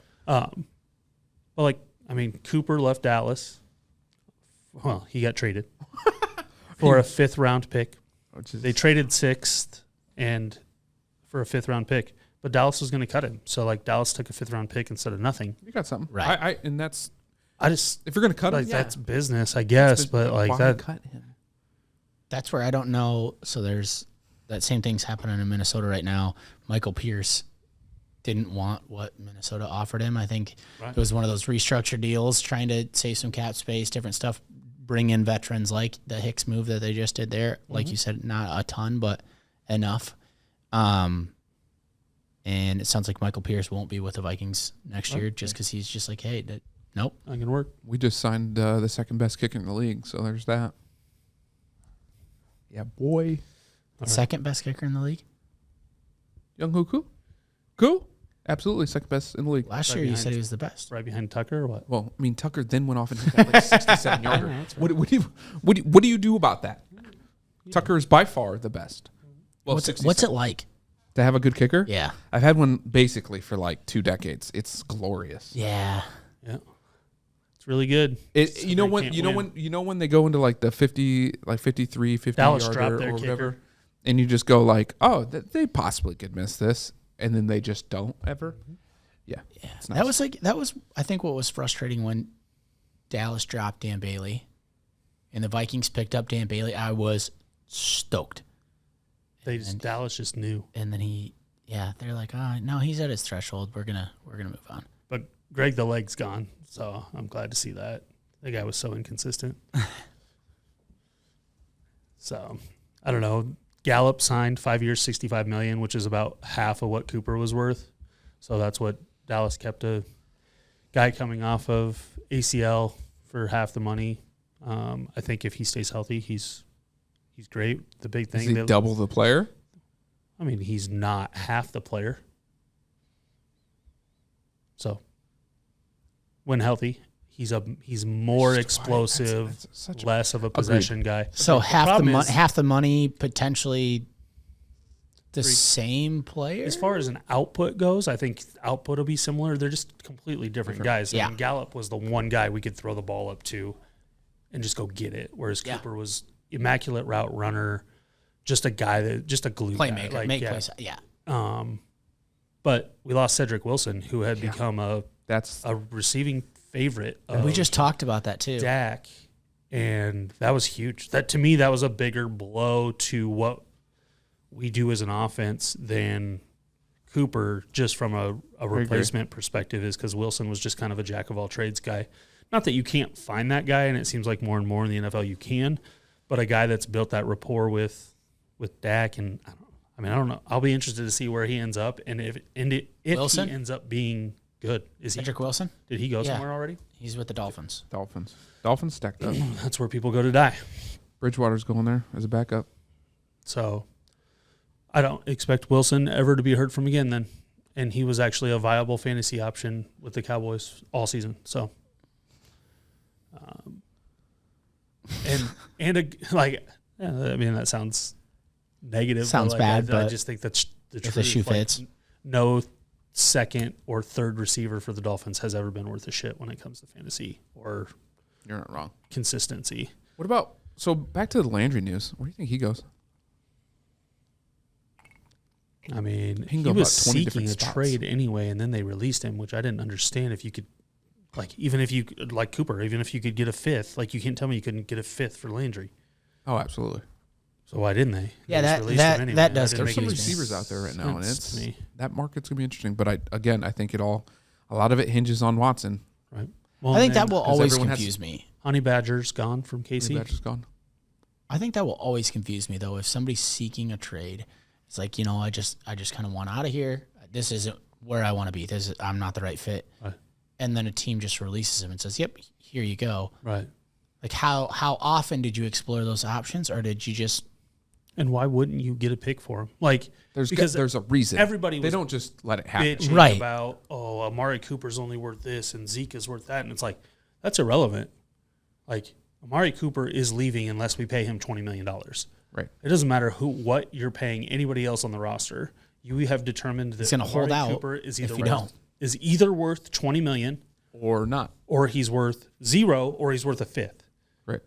B: Well, Cooper left Dallas. Well, he got traded for a 5th round pick. They traded 6th and for a 5th round pick. but Dallas was going to cut him. So like Dallas took a 5th-round pick instead of nothing.
D: You got something,
C: Right?
D: And that's
B: I just
D: if you're going to cut
B: like
D: him,
B: that's business, I guess. But like
D: why
B: that,
D: cut him?
C: That's where I don't know. So there's that same thing's happening in Minnesota right now. Michael Pierce didn't want what Minnesota offered him. I think it was one of those restructured deals, trying to save some cap space, different stuff, bring in veterans like the Hicks move that they just did there. Like you said, not a ton, but enough. And it sounds like Michael Pierce won't be with the Vikings next year just because he's just like, hey, nope.
B: not going to work.
D: We just signed the second best kicker in the league, so there's that. Yeah, boy.
C: Second best kicker in the league?
D: Young Hoku? Cool. Absolutely second best in the league.
C: Last year you said he was the best.
B: Right behind Tucker or what?
D: Well, I mean, Tucker then went off and hit that like 67-yarder. What do you do about that? Tucker is by far the best. Well,
C: What's it like?
D: to have a good kicker?
C: Yeah.
D: I've had one basically for like 2 decades. It's glorious.
C: Yeah.
B: Yeah. It's really good.
D: You know when they go into like the 50, like 53, 50
B: Dallas
D: yarder
B: dropped
D: or
B: their
D: whatever,
B: kicker.
D: and you just go like, oh, they possibly could miss this, and then they just don't ever. Yeah. It's nice.
C: That was I think what was frustrating when Dallas dropped Dan Bailey and the Vikings picked up Dan Bailey. I was stoked.
B: Dallas just knew.
C: And then they're like, oh, no, he's at his threshold. We're gonna move on.
B: But Greg the leg's gone, so I'm glad to see that. The guy was so inconsistent. So I don't know. Gallup signed 5 years, $65 million, which is about half of what Cooper was worth. So that's what Dallas kept a guy coming off of ACL for half the money. I think if he stays healthy, he's great. The big thing
D: is he double the player?
B: I mean, he's not half the player. So when healthy, he's more explosive, less of a possession guy.
C: So half the money, potentially the same player.
B: As far as an output goes, I think output will be similar. They're just completely different guys.
C: Yeah.
B: I mean, Gallup was the one guy we could throw the ball up to and just go get it, whereas Cooper was immaculate route runner, just a guy just a glue
C: playmaker,
B: guy.
C: make plays. Yeah.
B: But we lost Cedric Wilson, who had become a receiving favorite.
C: We just talked about that too.
B: Dak, and that was huge. That to me, that was a bigger blow to what we do as an offense than Cooper, just from a replacement perspective, is because Wilson was just kind of a jack of all trades guy. Not that you can't find that guy, and it seems like more and more in the NFL you can, but a guy that's built that rapport with Dak, and I don't know. I'll be interested to see where he ends up, and if he ends up being good. Is
C: Cedric Wilson?
B: Did he go somewhere already?
C: He's with the Dolphins.
D: Dolphins stacked up.
B: That's where people go to die.
D: Bridgewater's going there as a backup.
B: So I don't expect Wilson ever to be heard from again then. And he was actually a viable fantasy option with the Cowboys all season. So that sounds negative.
C: Sounds bad, but
B: I just think that's the truth.
C: If the shoe fits.
B: No second or third receiver for the Dolphins has ever been worth a shit when it comes to fantasy or
D: you're not wrong.
B: Consistency.
D: What about back to the Landry news? Where do you think he goes?
B: I mean, he was seeking a trade anyway, and then they released him, which I didn't understand. If you could, even if you like Cooper, even if you could get a fifth, you can't tell me you couldn't get a fifth for Landry.
D: Oh, absolutely.
B: So why didn't they?
C: Yeah, that does.
D: There's some receivers out there right now, and that market's gonna be interesting. But I think a lot of it hinges on Watson.
B: Right.
C: Well, I think that will always confuse me.
B: Honey Badger's gone from KC.
D: Honey Badger's gone.
C: I think that will always confuse me though. If somebody's seeking a trade, it's like, I just kind of want out of here. This isn't where I want to be. I'm not the right fit.
B: Right.
C: And then a team just releases him and says, "Yep, here you go."
B: Right.
C: Like how often did you explore those options, or did you just?
B: And why wouldn't you get a pick for him?
D: There's a reason.
B: They
D: don't just let it happen.
B: Right. About Amari Cooper's only worth this and Zeke is worth that, and it's like that's irrelevant. Amari Cooper is leaving unless we pay him $20 million.
D: Right.
B: It doesn't matter what you're paying anybody else on the roster. You have determined that
C: he's going to hold out.
B: Cooper is either worth $20 million
D: or not,
B: or he's worth zero, or he's worth a fifth.
D: Right.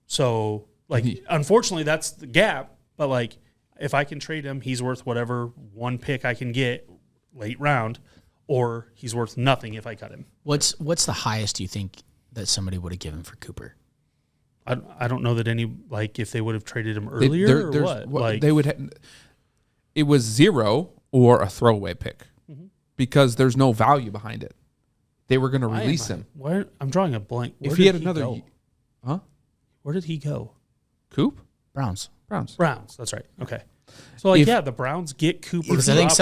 B: So unfortunately, that's the gap. But if I can trade him, he's worth whatever one pick I can get. late round, or he's worth nothing if I cut him.
C: What's the highest you think that somebody would have given for Cooper?
B: I don't know that any, like, if they would have traded him earlier or what. Like,
D: they would. It was 0 or a throwaway pick because there's no value behind it. They were going to release him.
B: I'm drawing a blank.
D: If he had another,
B: where did he go?
D: Coop?
C: Browns.
B: That's right. Okay. So the Browns get Cooper.
C: Because I think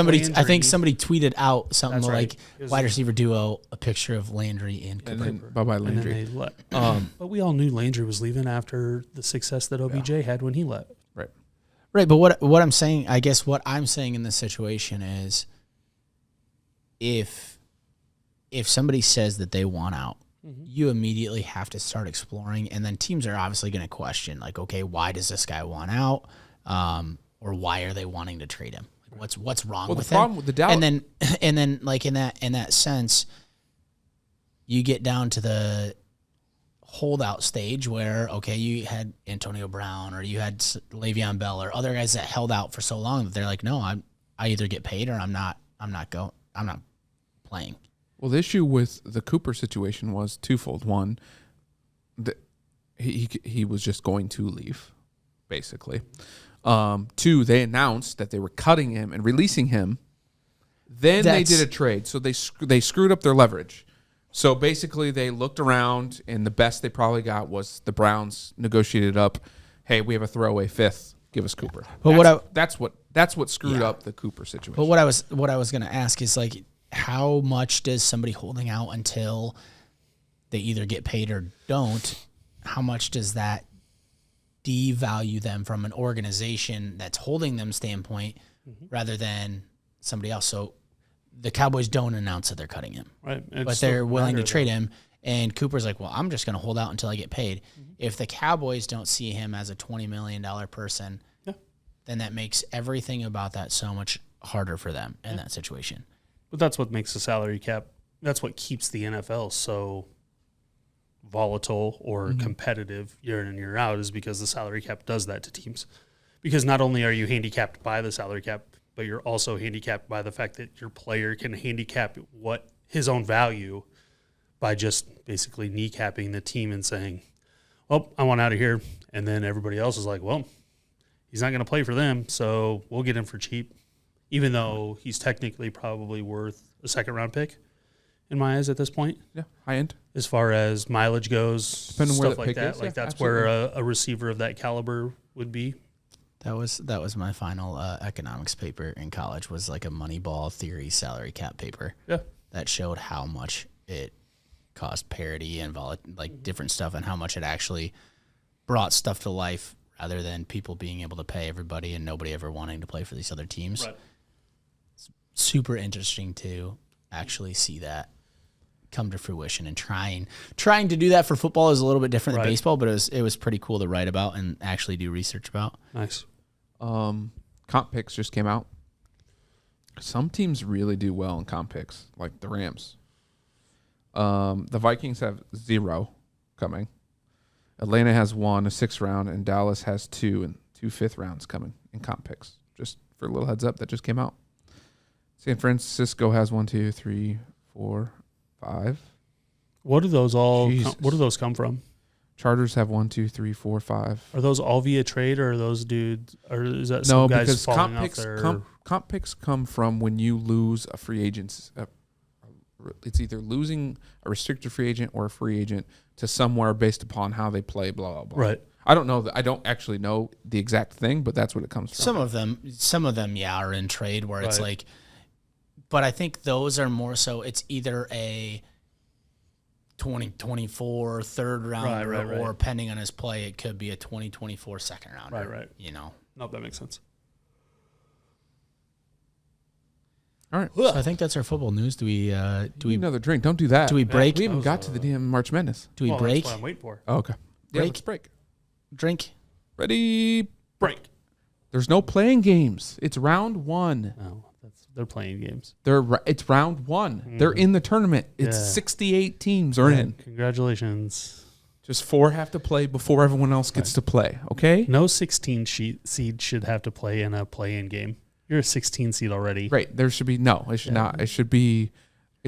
C: somebody tweeted out something like wide receiver duo, a picture of Landry and Cooper.
D: Bye-bye Landry.
B: But we all knew Landry was leaving after the success that OBJ had when he left.
C: Right, but what I'm saying, I guess what I'm saying in this situation is if somebody says that they want out, you immediately have to start exploring, and then teams are obviously going to question, like, okay, why does this guy want out? Or why are they wanting to trade him? Like, what's wrong with him?
D: Problem with the doubt.
C: And then like in that sense, you get down to the holdout stage where, okay, you had Antonio Brown or you had Le'Veon Bell or other guys that held out for so long that they're like, no, I either get paid or I'm not playing.
D: Well, the issue with the Cooper situation was twofold. One, he was just going to leave, basically. 2, they announced that they were cutting him and releasing him. Then they did a trade, so they screwed up their leverage. So basically, they looked around, and the best they probably got was the Browns negotiated up. Hey, we have a throwaway 5th. Give us Cooper. But that's what screwed up the Cooper situation.
C: But what I was going to ask is, like, how much does somebody holding out until they either get paid or don't? How much does that devalue them from an organization that's holding them standpoint rather than somebody else? So the Cowboys don't announce that they're cutting him,
B: right?
C: But they're willing to trade him. And Cooper's like, well, I'm just going to hold out until I get paid. If the Cowboys don't see him as a $20 million person, then that makes everything about that so much harder for them in that situation.
B: But that's what makes the salary cap. That's what keeps the NFL so volatile or competitive year in and year out, is because the salary cap does that to teams. Because not only are you handicapped by the salary cap, but you're also handicapped by the fact that your player can handicap his own value by just basically kneecapping the team and saying, well, I want out of here. And then everybody else is like, well, he's not going to play for them, so we'll get him for cheap, even though he's technically probably worth a second-round pick in my eyes at this point.
D: Yeah, high end.
B: As far as mileage goes,
D: depending
B: stuff
D: where the
B: like
D: pick
B: that.
D: is,
B: like that's absolutely where a receiver of that caliber would be.
C: That was my final economics paper in college, was like a Moneyball theory salary cap paper.
B: Yeah.
C: That showed how much it cost parity and different stuff, and how much it actually brought stuff to life rather than people being able to pay everybody and nobody ever wanting to play for these other teams.
B: Right.
C: It's super interesting to actually see that come to fruition, and trying to do that for football is a little bit different than baseball, but it was pretty cool to write about and actually do research about.
B: Nice.
D: Comp picks just came out. Some teams really do well in comp picks, like the Rams. The Vikings have 0 coming. Atlanta has 1, a 6th round, and Dallas has 2 and 2 5th rounds coming in comp picks. Just for a little heads up, that just came out. San Francisco has 1, 2, 3, 4, 5.
B: What do those what do those come from?
D: Chargers have 1, 2, 3, 4, 5.
B: Are those all via trade, or are those dudes, or is that some guys
D: because
B: falling off their...
D: comp picks come from when you lose a free agent. It's either losing a restricted free agent or a free agent to somewhere based upon how they play, blah, blah, blah.
B: Right.
D: I don't know. I don't actually know the exact thing, but that's what it comes from.
C: Some of them, are in trade where it's like, but I think those are more so it's either a 2024 third rounder or depending on his play, it could be a 2024 second rounder.
B: Right.
C: You know.
B: Nope, that makes sense.
D: All right.
C: So I think that's our football news. Do we
D: another drink? Don't do that.
C: Do we break?
D: We haven't got to the damn March Madness.
C: Do we break?
B: That's what I'm waiting for.
D: Oh, okay. Yeah, let's break.
C: Drink.
D: Ready?
B: Break.
D: There's no playing games. It's round 1.
B: No, they're playing games.
D: It's round 1. They're in the tournament. It's 68 teams are in.
B: Congratulations.
D: Just 4 have to play before everyone else gets to play. Okay.
B: No 16 seed should have to play in a play-in game. You're a 16 seed already.
D: Right. There should be no. It should not. It should be.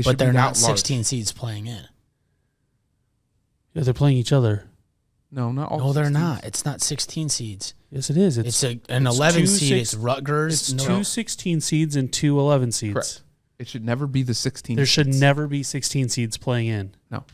C: But they're not 16 seeds playing in.
B: Yeah, they're playing each other.
D: No, not all.
C: No, they're
D: 16s.
C: not. It's not 16 seeds.
B: Yes, it is.
C: It's an 11 seed. It's Rutgers.
B: It's two 16 seeds and two 11 seeds.
D: Correct. It should never be the 16.
B: There should never be 16 seeds playing in.
D: No.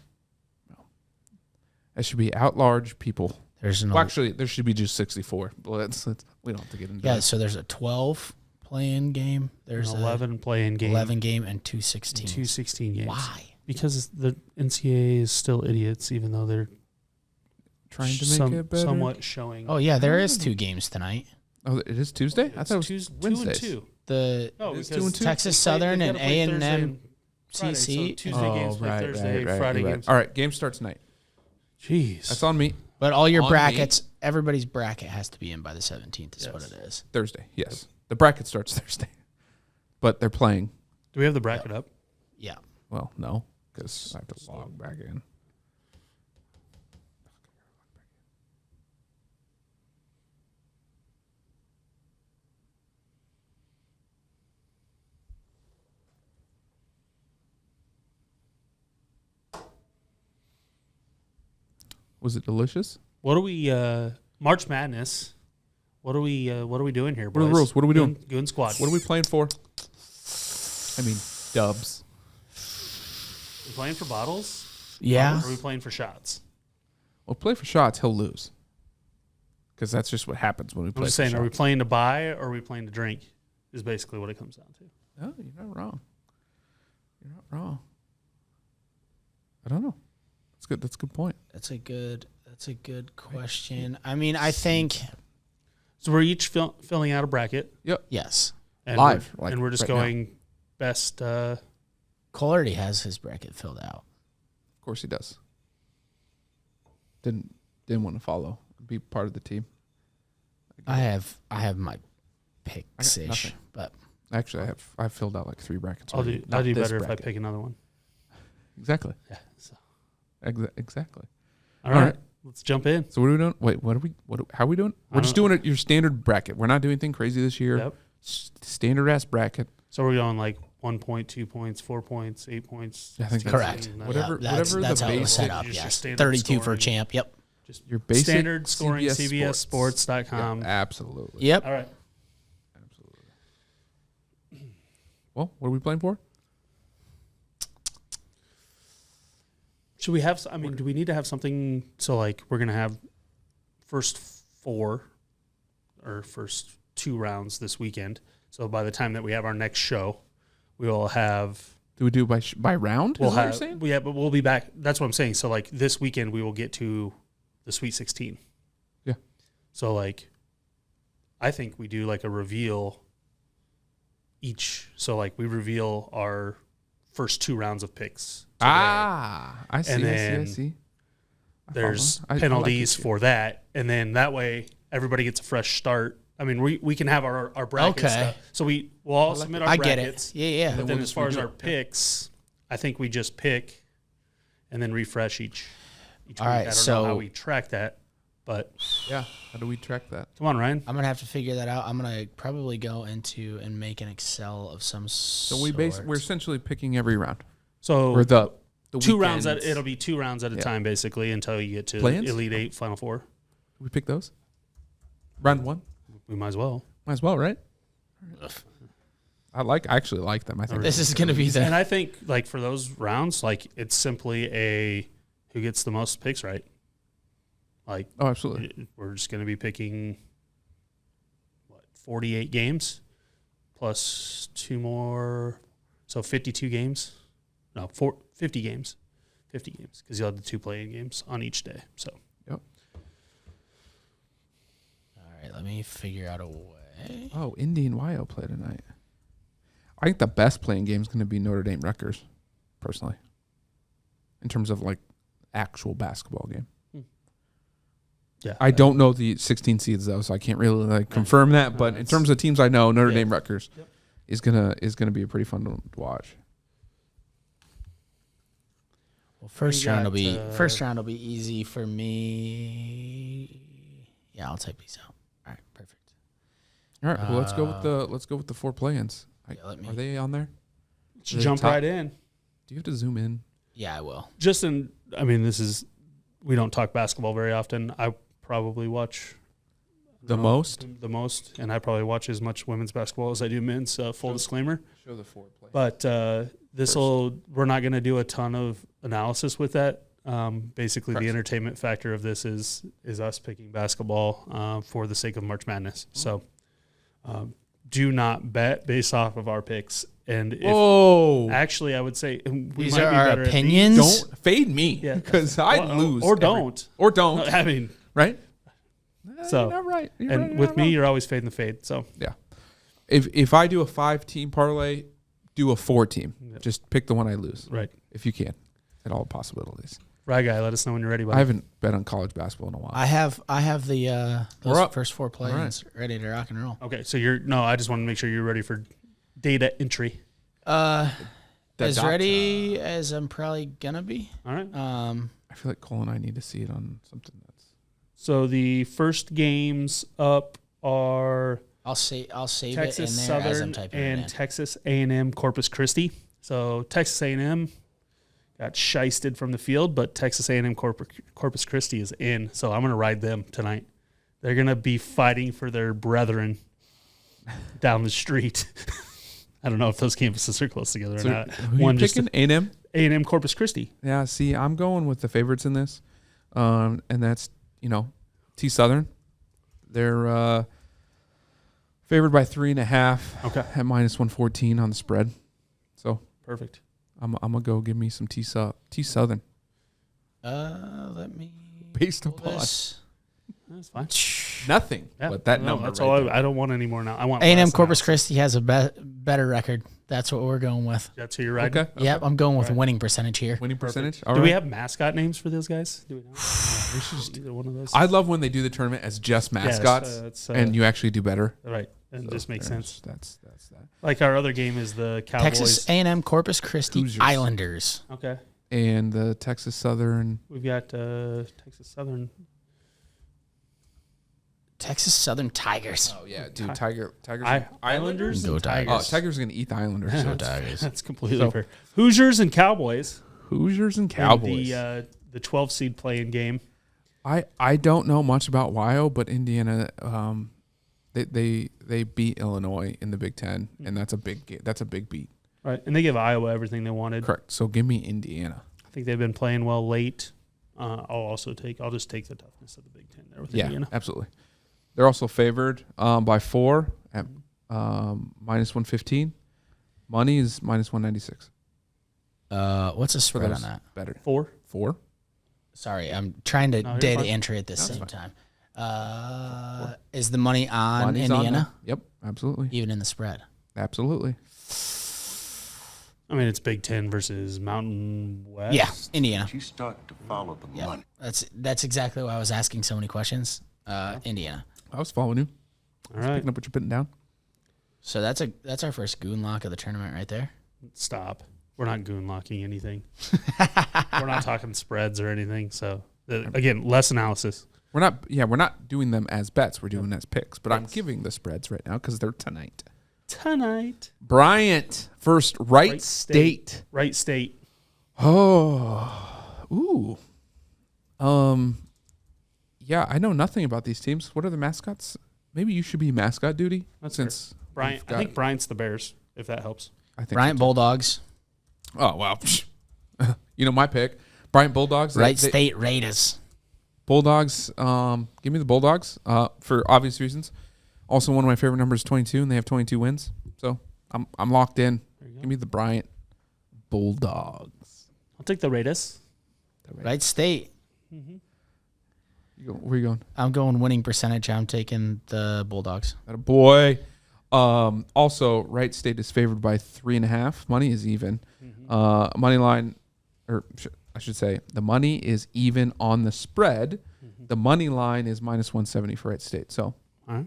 D: It should be at-large people. Actually, there should be just 64. Well, we don't have to get into that.
C: Yeah, so there's a 12 play-in game. There's
B: an 11 play-in game.
C: 11 game and two 16.
B: Two 16 games.
C: Why?
B: Because the NCAA is still idiots, even though they're
D: trying to make it better.
B: Somewhat showing.
C: Oh, yeah, there is 2 games tonight.
D: Oh, it is Tuesday? I thought it was Wednesdays.
B: 2 and 2.
C: The Texas Southern and A&M CC.
B: So Tuesday games play Thursday, Friday games.
D: All right, game starts tonight.
B: Jeez.
D: That's on me.
C: But all your brackets, everybody's bracket has to be in by the 17th is what it is.
D: Thursday, yes. The bracket starts Thursday. But they're playing.
B: Do we have the bracket up?
C: Yeah.
D: Well, no, because I have to log back in. Was it delicious?
B: What are we March Madness? What are we doing here, boys?
D: What are the rules? What are we doing?
B: GoonSquad.
D: What are we playing for? I mean, dubs.
B: We playing for bottles?
C: Yeah.
B: Or are we playing for shots?
D: Well, play for shots, he'll lose. Because that's just what happens when we play.
B: I'm just saying, are we playing to buy or are we playing to drink? Is basically what it comes down to.
D: No, you're not wrong. You're not wrong. I don't know. That's good. That's a good point.
C: That's a good question. I mean, I think
B: so. We're each filling out a bracket.
D: Yep.
C: Yes.
B: And
D: live,
B: and we're just going best.
C: Cole already has his bracket filled out.
D: Of course he does. Didn't want to follow, be part of the team.
C: I have my picks ish, but
D: actually I've filled out like 3 brackets.
B: I'll do better if I pick another one.
D: Exactly.
B: Yeah. So.
D: Exactly.
B: All right. Let's jump in.
D: So what are we doing? Wait, how are we doing? We're just doing your standard bracket. We're not doing anything crazy this year.
B: Yep.
D: Standard ass bracket.
B: So we're going like 1 point, 2 points, 4 points, 8 points.
D: I think
C: correct.
D: Whatever
C: that's
D: the
C: how it was
D: basic
C: set up. Yes. 32 for champ. Yep.
B: Just
D: your basic
B: standard scoring. CBSSports.com.
D: Yeah, absolutely.
C: Yep.
B: All right.
D: Absolutely. Well, what are we playing for?
B: Should we have? I mean, do we need to have something? So, like, we're gonna have first 4 or first 2 rounds this weekend. So by the time that we have our next show, we will have.
D: Do we do by round?
B: We'll have.
D: What you're saying?
B: Yeah, but we'll be back. That's what I'm saying. So, like, this weekend we will get to the Sweet 16.
D: Yeah.
B: So, like, I think we do like a reveal each. So, like, we reveal our first 2 rounds of picks. Today.
D: I see. I see.
B: There's penalties for that, and then that way everybody gets a fresh start. I mean, we can have our brackets.
C: Okay.
B: So we'll all submit our brackets.
C: I get it. Yeah.
B: But then as far as our picks, I think we just pick and then refresh each week.
C: All right,
B: I don't know how we track that, but
D: yeah, how do we track that?
B: Come on, Ryan.
C: I'm gonna have to figure that out. I'm gonna probably go into and make an Excel of some sort.
D: So we're essentially picking every round.
B: So
D: or the
B: 2 rounds it'll be 2 rounds at a time basically until you get to Elite 8, Final 4.
D: We pick those. Round 1.
B: We might as well.
D: Might as well, right? I actually like them. I think
C: this is going to be
B: and I think like for those rounds, like it's simply a who gets the most picks right. Like
D: absolutely.
B: We're just going to be picking 48 games plus 2 more, so 52 games. No, 50 games. 50 games because you'll have the 2 play-in games on each day. So.
D: Yep.
C: All right, let me figure out a way.
D: Oh, Indy and YO play tonight. I think the best playing game is going to be Notre Dame Rutgers, personally, in terms of like actual basketball game.
B: Yeah,
D: I don't know the 16 seeds though, so I can't really confirm that. But in terms of teams I know, Notre Dame Rutgers is gonna be a pretty fun to watch.
C: Well, first round will be easy for me. Yeah, I'll type these out. All right, perfect.
D: All right. Well, let's go with the 4 play-ins. Are they on there?
B: Just jump right in.
D: Do you have to zoom in?
C: Yeah, I will.
B: We don't talk basketball very often. I probably watch
D: the most,
B: and I probably watch as much women's basketball as I do men's. Full disclaimer.
D: Show the 4 play.
B: But we're not going to do a ton of analysis with that. Basically,
D: Correct.
B: the entertainment factor of this is us picking basketball for the sake of March Madness. So do not bet based off of our picks. And actually, I would say
C: these are our opinions.
D: Don't fade me because I lose.
B: Or don't.
D: Or don't.
B: No, I mean,
D: right?
B: So,
D: you're not right.
B: With me, you're always fading the fade. So
D: yeah. If I do a 5-team parlay, do a 4-team.
B: Yep.
D: Just pick the one I lose.
B: Right.
D: If you can. At all possibilities.
B: Right, guy, let us know when you're ready, buddy.
D: I haven't bet on college basketball in a while.
C: I have the those first 4 plays ready to rock and roll.
B: Okay, so I just want to make sure you're ready for data entry.
C: As ready as I'm probably gonna be.
B: All right.
D: I feel like Cole and I need to see it on something that's.
B: So the first games up are
C: I'll save
B: Texas
C: it in there
B: Southern
C: as I'm typing it in.
B: Texas A&M Corpus Christi. So Texas A&M got shysted from the field, but Texas A&M Corpus Christi is in. So I'm going to ride them tonight. They're going to be fighting for their brethren down the street. I don't know if those campuses are close together or not.
D: Who are you picking? A&M?
B: A&M Corpus Christi.
D: Yeah, see, I'm going with the favorites in this. And that's, T Southern. They're favored by 3.5 at -114 on the spread. So
B: perfect.
D: I'm gonna go give me some T Southern.
C: Let me
D: based upon
C: this.
B: That's fine.
D: Nothing.
B: Yeah,
D: but that number.
B: That's all. I don't want any more now. I want
C: A&M Corpus Christi has a better record. That's what we're going with.
B: That's who you're riding.
D: Okay.
C: Yep, I'm going with winning percentage here.
D: Winning percentage.
B: Do we have mascot names for those guys? Do we know? We should just either one of those.
D: I love when they do the tournament as just mascots, and you actually do better.
B: Right, and it just makes sense.
D: That's that.
B: Like our other game is the Cowboys.
C: Texas A&M Corpus Christi
D: Hoosiers.
C: Islanders.
B: Okay.
D: And the Texas Southern.
B: We've got Texas Southern.
C: Texas Southern Tigers.
D: Oh yeah, dude, Tigers.
B: Islanders.
C: Go Tigers.
D: Oh, Tigers are gonna eat the Islanders.
C: Go Tigers.
B: That's completely fair. Hoosiers and Cowboys.
D: Hoosiers and Cowboys.
B: The 12 seed playing game.
D: I don't know much about WYO, but Indiana, they beat Illinois in the Big Ten, and that's a big beat.
B: Right, and they give Iowa everything they wanted.
D: Correct. So give me Indiana.
B: I think they've been playing well late. I'll just take the toughness of the Big Ten there with Indiana.
D: Absolutely. They're also favored by 4 at -115. Money is -196.
C: What's the spread on that?
D: Better.
B: 4.
C: Sorry, I'm trying to data
B: fine.
C: entry at the same time. Is the money on
D: Money's
C: Indiana?
D: on yep, absolutely.
C: Even in the spread?
D: Absolutely.
B: I mean, it's Big Ten versus Mountain West.
C: Yeah, Indiana.
A: You start to follow the money.
C: That's exactly why I was asking so many questions. Indiana.
D: I was following you.
B: All right.
D: Picking up what you're putting down.
C: So that's our first goon lock of the tournament right there.
B: Stop. We're not goon locking anything. We're not talking spreads or anything. So again, less analysis.
D: We're not doing them as bets. We're doing them as picks. But I'm giving the spreads right now because they're tonight. Bryant first. Wright State.
B: Wright State.
D: Oh, ooh. Yeah, I know nothing about these teams. What are the mascots? Maybe you should be mascot duty.
B: That's
D: since
B: Bryant. I think Bryant's the Bears, if that helps.
D: I think
C: Bryant Bulldogs.
D: Oh wow. My pick. Bryant Bulldogs.
C: Wright State Raiders.
D: Bulldogs. Give me the Bulldogs. For obvious reasons. Also, one of my favorite numbers is 22, and they have 22 wins. So I'm locked in. Give me the Bryant Bulldogs.
B: I'll take the Raiders.
C: Wright State.
D: Mm-hmm. Where are you going?
C: I'm going winning percentage. I'm taking the Bulldogs.
D: That a boy. Also, Wright State is favored by 3.5. Money is even. Mm-hmm. Money line, I should say, the money is even on the spread. Mm-hmm. The money line is -170 for Wright State. So,
B: all right.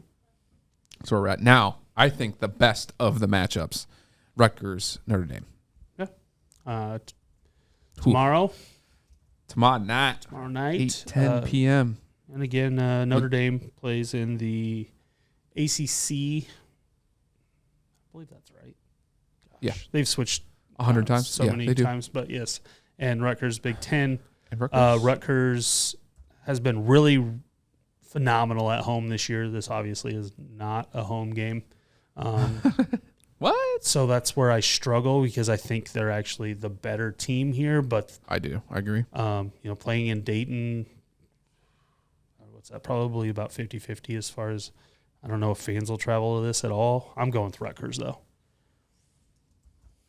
D: That's where we're at. Now, I think the best of the matchups, Rutgers, Notre Dame.
B: Yeah. Tomorrow night.
D: 8:10 p.m.
B: And again, Notre Dame plays in the ACC, I believe that's right.
D: Yeah.
B: They've switched
D: 100 times.
B: so
D: Yeah,
B: many
D: they do.
B: times, but yes. And Rutgers, Big Ten.
D: And Rutgers.
B: Rutgers has been really phenomenal at home this year. This obviously is not a home game.
D: What?
B: So that's where I struggle because I think they're actually the better team here. But
D: I do. I agree.
B: playing in Dayton, what's that? Probably about 50-50 as far as I don't know if fans will travel to this at all. I'm going with Rutgers though.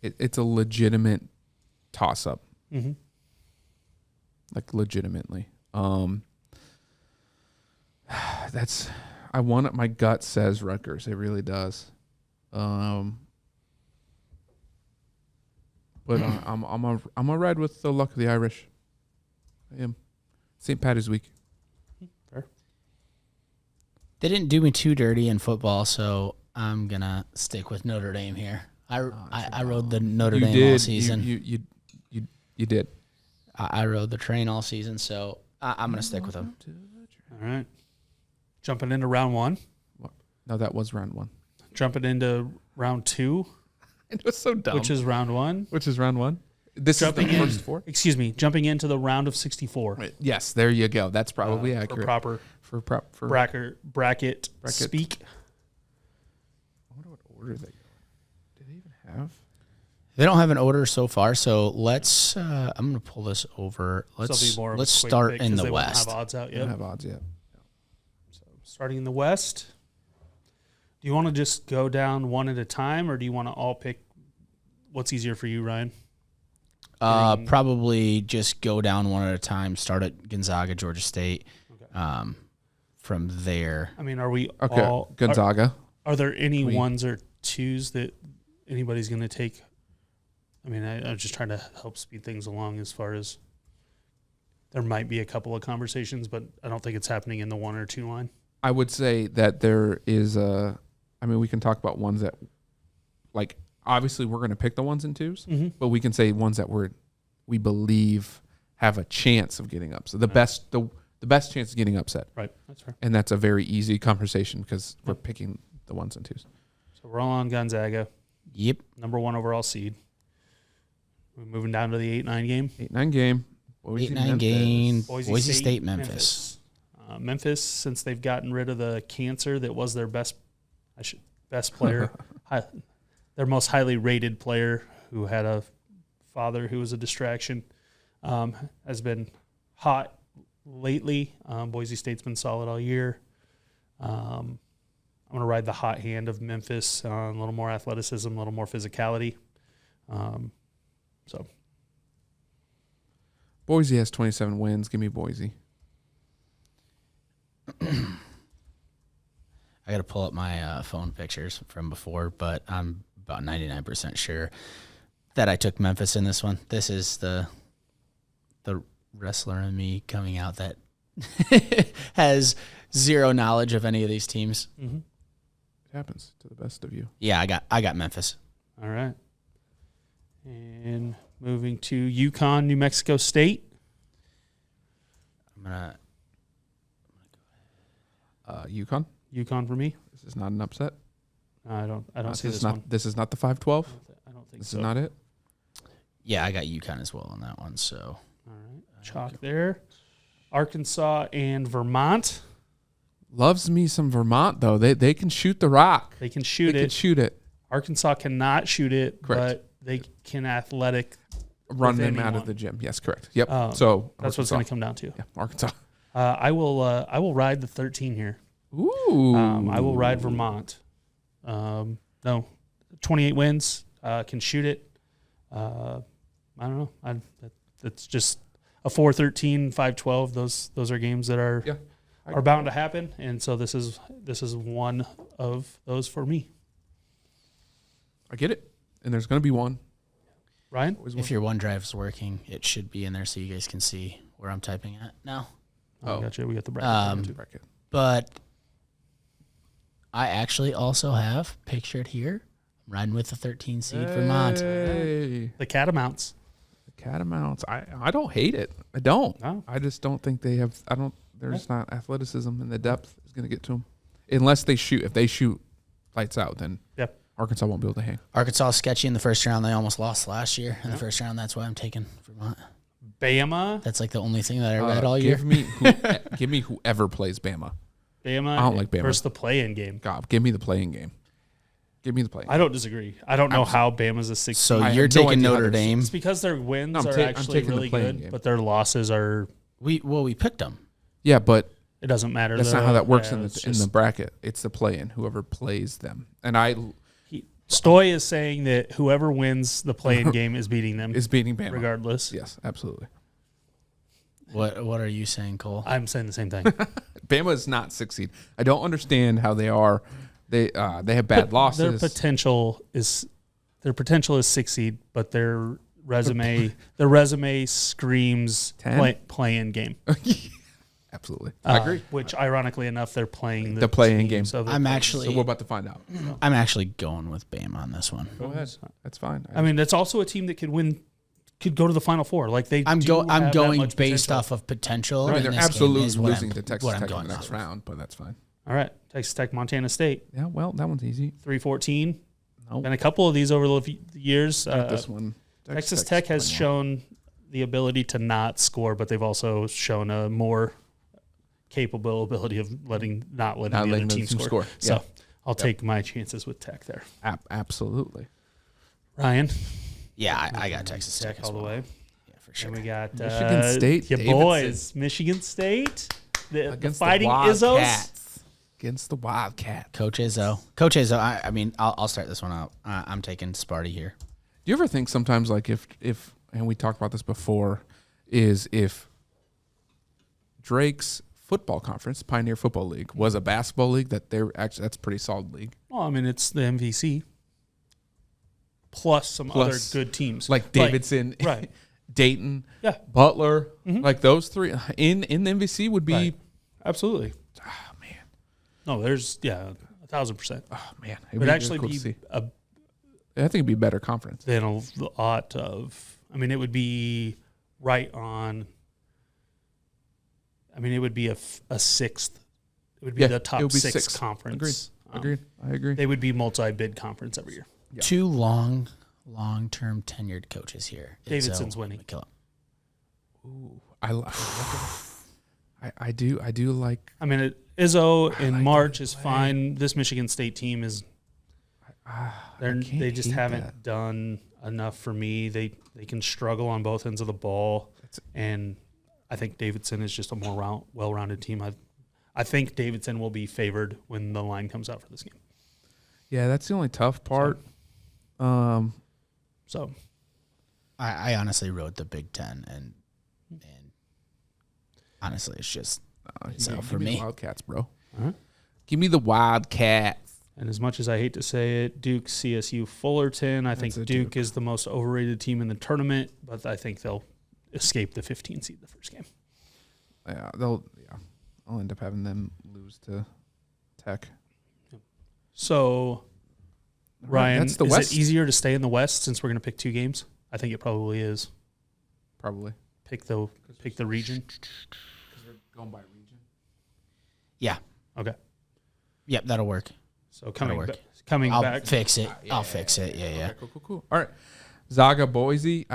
D: It's a legitimate toss-up.
B: Mm-hmm.
D: Like legitimately. That's I want it. My gut says Rutgers. It really does. But I'm a ride with the luck of the Irish. I am. St. Patty's Week.
B: Fair.
C: They didn't do me too dirty in football, so I'm gonna stick with Notre Dame here. I rode the Notre Dame all season.
D: You did.
C: I rode the train all season, so I'm gonna stick with them.
B: All right. Jumping into round one.
D: No, that was round one.
B: Jumping into round two.
D: It was so dumb.
B: Which is round one.
D: Which is round one. This
B: Jumping
D: is the
B: in,
D: first four.
B: Excuse me. Jumping into the round of 64.
D: Right. Yes, there you go. That's probably accurate.
B: For
D: For
B: bracket speak.
D: I wonder what order they go in. Do they even have?
C: They don't have an order so far, so let's. I'm gonna pull this over. Let's start in the West.
B: Have odds out
D: They
B: yet.
D: don't have odds yet.
B: So starting in the West. Do you want to just go down one at a time, or do you want to all pick? What's easier for you, Ryan?
C: Probably just go down one at a time. Start at Gonzaga, Georgia State.
B: Okay.
C: From there,
B: I mean, are we
D: Okay,
B: all
D: Gonzaga.
B: Are there any ones or twos that anybody's going to take? I mean, I'm just trying to help speed things along as far as there might be a couple of conversations, but I don't think it's happening in the 1 or 2 line.
D: I would say that there is a. I mean, we can talk about ones that, like, obviously we're going to pick the 1s and 2s, but we can say ones that we believe have a chance of getting up. So the best chance of getting upset.
B: Right, that's fair.
D: And that's a very easy conversation because we're picking the 1s and 2s.
B: So we're all on Gonzaga.
C: Yep.
B: Number 1 overall seed. We're moving down to the 8-9 game.
D: 8-9 game.
C: 8-9 game.
B: Boise
C: State, Memphis.
B: Memphis, since they've gotten rid of the cancer that was their best player, their most highly rated player, who had a father who was a distraction, has been hot lately. Boise State's been solid all year. I'm going to ride the hot hand of Memphis on a little more athleticism, a little more physicality. So
D: Boise has 27 wins. Give me Boise.
C: I got to pull up my phone pictures from before, but I'm about 99% sure that I took Memphis in this one. This is the wrestler in me coming out that has zero knowledge of any of these teams.
B: mm-hmm.
D: It happens to the best of you.
C: Yeah, I got Memphis.
B: All right. And moving to UConn, New Mexico State.
C: I'm gonna
D: UConn.
B: UConn for me.
D: This is not an upset.
B: I don't see this
D: not,
B: one.
D: This is not the 5-12.
B: I don't think
D: This
B: so.
D: is not it.
C: Yeah, I got UConn as well on that one. So
B: All right. Chalk there. Arkansas and Vermont.
D: Loves me some Vermont though. They can shoot the rock.
B: They can shoot
D: They
B: it.
D: can shoot it.
B: Arkansas cannot shoot it,
D: Correct.
B: but they can athletic.
D: Run
B: with
D: them out
B: anyone.
D: of the gym. Yes, correct. Yep.
B: That's
D: So
B: what's
D: Arkansas.
B: going to come down to.
D: Yeah, Arkansas.
B: I will ride the 13 here.
D: Ooh.
B: I will ride Vermont. No, 28 wins. Can shoot it. I don't know. That's just a 4-13, 5-12. Those are games that are bound to happen, and so this is one of those for me.
D: I get it. And there's going to be one.
B: Ryan,
C: if your OneDrive's working, it should be in there so you guys can see where I'm typing at now.
B: Gotcha. We got the bracket.
D: Bracket.
C: But I actually also have pictured here, I'm riding with the 13 seed Vermont.
D: Hey.
B: The Catamounts.
D: Catamounts. I don't hate it. I don't.
B: No.
D: I just don't think they have. There's not athleticism and the depth is going to get to them. unless they shoot. If they shoot lights out, then
B: Yep.
D: Arkansas won't be able to hang.
C: Arkansas sketchy in the first round. They almost lost last year in the first round. That's why I'm taking Vermont.
B: Bama.
C: That's like the only thing that I read all year.
D: Give me whoever plays Bama.
B: Bama.
D: I don't like Bama.
B: Versus the play-in game.
D: God, give me the playing game. Give me the playing.
B: I don't disagree. I don't know how Bama's a 6
C: So
D: I
C: you're
D: have no
C: taking
D: idea how
C: Notre
D: they're-
C: Dame.
B: It's because their wins
D: I'm
B: are
D: I'm
B: actually
D: taking the
B: really
D: playing
B: good,
D: game.
B: but their losses are.
C: We picked them.
D: Yeah, but
B: It doesn't matter.
D: that's
B: though.
D: not how that works
B: Yeah,
D: in
B: it's
D: the
B: just-
D: bracket. It's the play-in. Whoever plays them, and
B: Stoy is saying that whoever wins the play-in game is beating them,
D: is beating Bama.
B: regardless.
D: Yes, absolutely.
C: What are you saying, Cole?
B: I'm saying the same thing.
D: Bama is not 6 seed. I don't understand how they are. They have bad losses.
B: Their potential is 6 seed, but their resume screams
D: 10?
B: play-in game.
D: Absolutely,
B: I agree. Which, ironically enough, they're playing
D: the play-in game.
B: So
C: I'm
D: So
C: actually
D: we're about to find out.
C: I'm actually going with Bama on this one.
D: Go ahead. That's fine.
B: I mean, that's also a team that could go to the Final Four. Like they,
C: I'm
B: do have that
C: going
B: much
C: based
B: potential.
C: off of potential.
D: I mean,
C: and
D: they're
C: this game
D: absolutely
C: is what
D: losing
C: I'm-
D: to Texas
C: what I'm
D: Tech in
C: going
D: the next
C: off of.
D: round, but that's fine.
B: All right, Texas Tech, Montana State,
D: Yeah, well, that one's easy.
B: 3-14.
D: Nope.
B: Been a couple of these over the years.
D: Not this one.
B: Texas
D: Tech's
B: Tech has
D: playing
B: shown the ability to not score, but they've also shown a more capable ability of not letting the other team score. So
D: Yeah.
B: I'll take my chances with Tech there.
D: Absolutely.
B: Ryan,
C: Yeah, I got Texas Tech
B: Tech all the
C: well.
B: way.
C: Yeah, for sure.
B: And we got
D: Michigan State,
B: your
D: Davidson.
B: boys, Michigan State, the
D: Against
B: Fighting
D: the
B: Izzos.
D: Wildcats. Against the Wildcat.
C: Coach Izzo. I mean, I'll start this one out. I'm taking Sparty here.
D: Do you ever think sometimes, like, if and we talked about this before, is if Drake's football conference, Pioneer Football League, was a basketball league, that's a pretty solid league.
B: Well, I mean, it's the MVC plus some other good teams
D: Like Davidson,
B: right?
D: Dayton,
B: Yeah,
D: Butler, like those three in the MVC would be.
B: right. Absolutely.
D: Oh man,
B: No, there's 1,000%.
D: oh man,
B: It would actually
D: cool to
B: be
D: see. I think it'd be a better conference.
B: than a lot of. I mean, it would be right on. I mean, it would be a sixth. It would be the
D: it
B: top
D: would be
B: six
D: sixth.
B: conference.
D: Agreed. I agree.
B: They would be multi-bid conference every year.
D: Yeah.
C: Two long-term tenured coaches here.
B: Davidson's
C: Izzo,
B: winning.
C: McKillop.
D: Ooh, I do like.
B: I mean, Izzo in March is fine. This Michigan State team is. They just haven't done enough for me. They can struggle on both ends of the ball, and I think Davidson is just a more well-rounded team. I think Davidson will be favored when the line comes out for this game.
D: Yeah, that's the only tough part.
B: So
C: I honestly wrote the Big Ten, and honestly, it's just Izzo for
D: give
C: me.
D: the Wildcats, bro.
B: Uh-huh.
D: Give me the Wildcats.
B: And as much as I hate to say it, Duke, CSU, Fullerton, I think
D: a
B: Duke
D: Duke.
B: is the most overrated team in the tournament, but I think they'll escape the 15 seed the first game.
D: Yeah, I'll end up having them lose to Tech.
B: So, Ryan,
D: that's the
B: is
D: West.
B: it easier to stay in the West since we're going to pick two games? I think it probably is.
D: Probably.
B: Pick the region.
D: Because we're going by region.
C: Yeah.
B: Okay.
C: Yep, that'll work.
B: So coming
C: work.
B: back.
C: I'll fix it. I'll fix it. Yeah.
D: Okay, cool. All right. Zaga, Boise.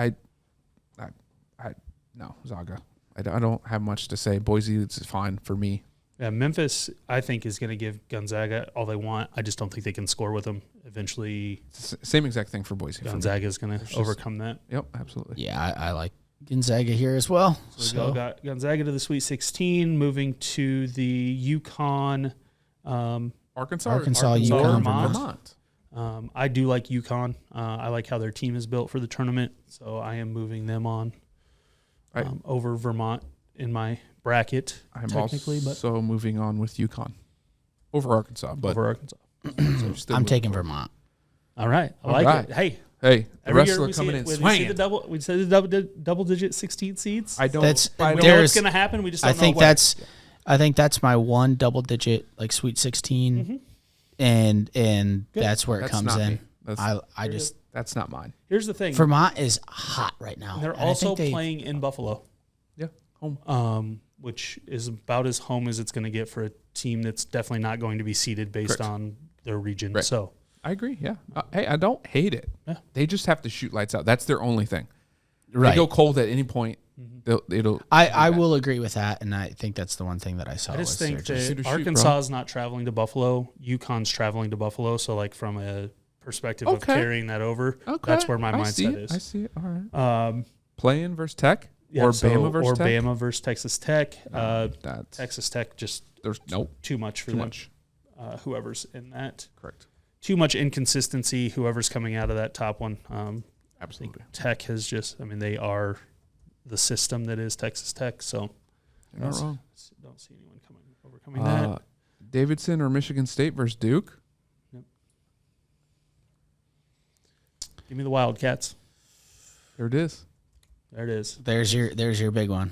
D: No, Zaga. I don't have much to say. Boise is fine for me.
B: Yeah, Memphis, I think, is going to give Gonzaga all they want. I just don't think they can score with them. Eventually,
D: Same exact thing for Boise.
B: Gonzaga is going to overcome that.
D: Yep, absolutely.
C: Yeah, I like Gonzaga here as well.
B: So we all got Gonzaga to the Sweet 16, moving to the UConn.
D: Arkansas,
C: UConn,
D: Vermont.
B: I do like UConn. I like how their team is built for the tournament, so I am moving them on over Vermont in my bracket.
D: I'm
B: technically,
D: also moving on with UConn over Arkansas, but
B: over Arkansas.
C: I'm taking Vermont.
B: All right, I
D: All
B: like
D: right.
B: it. Hey,
D: hey, the
B: every
D: rest
B: year
D: are
B: we
D: coming
B: see
D: in
B: it, we
D: swinging.
B: see the double-digit 16 seeds.
D: I don't.
C: That's
B: we know
C: there's.
B: what's going to happen. We just don't
C: I think
B: know what.
C: I think that's my one double-digit like Sweet 16, and that's where it
D: That's
C: comes
D: not
C: in.
D: me. That's-
C: I just
D: That's not mine.
B: Here's the thing.
C: Vermont is hot right now.
B: They're
C: and I
B: also
C: think
B: playing in Buffalo.
D: Yeah, home.
B: which is about as home as it's going to get for a team that's definitely not going to be seeded based
D: Correct.
B: on their region.
D: Right.
B: So
D: I agree. Yeah. Hey, I don't hate it.
B: Yeah.
D: They just have to shoot lights out. That's their only thing.
C: Right.
D: They go cold at any point. It'll.
C: I will agree with that, and I think that's the one thing that I saw.
B: I just
C: was
B: think
C: they're
D: shoot,
B: that
D: bro.
B: Arkansas is not traveling to Buffalo. UConn's traveling to Buffalo. So, like, from a perspective of
D: Okay.
B: carrying that over,
D: Okay.
B: that's where my
D: I see
B: mindset
D: it.
B: is.
D: I see it. All right.
B: Um,
D: Playing versus Tech
B: yeah,
D: or
B: so-
D: Bama versus
B: or
D: Tech.
B: Bama versus Texas Tech.
D: That's
B: Texas Tech just
D: there's nope.
B: too much for
D: Too
B: them.
D: much.
B: Whoever's in that.
D: Correct.
B: Too much inconsistency. Whoever's coming out of that top one.
D: Absolutely.
B: Tech has just, I mean, they are the system that is Texas Tech. So
D: You're not wrong.
B: don't see anyone overcoming that.
D: Davidson or Michigan State versus Duke.
B: Give me the Wildcats.
D: There it is.
B: There it is.
C: there's your big one.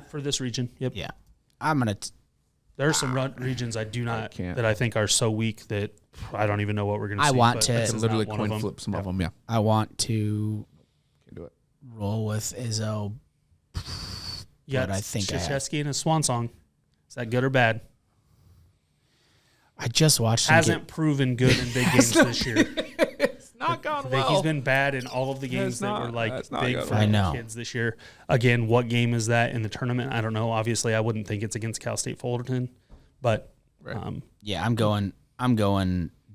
B: For this region, yep.
C: Yeah, I'm gonna.
B: There are some regions I do not
D: can't.
B: that I think are so weak that I don't even know what we're going to
C: I
B: see.
C: want
B: but
C: to-
B: this
D: I
B: is
D: literally
B: not one of
D: coin
B: them.
D: flip some of
B: Yeah.
D: them. Yeah.
C: I want to
D: Can do it.
C: roll with Izzo.
B: Yeah,
C: but I think I have-
B: Krzyzewski and his swan song. Is that good or bad?
C: I just watched him
B: Hasn't proven good in big games this year.
D: It's not gone
B: I think he's been bad in all of the games
D: It's
B: that
D: not-
B: were like
D: that's not
B: big
D: good.
B: for
C: I know.
B: kids this year. Again, what game is that in the tournament? I don't know. Obviously, I wouldn't think it's against Cal State Fullerton, but
D: Right.
C: Yeah, I'm going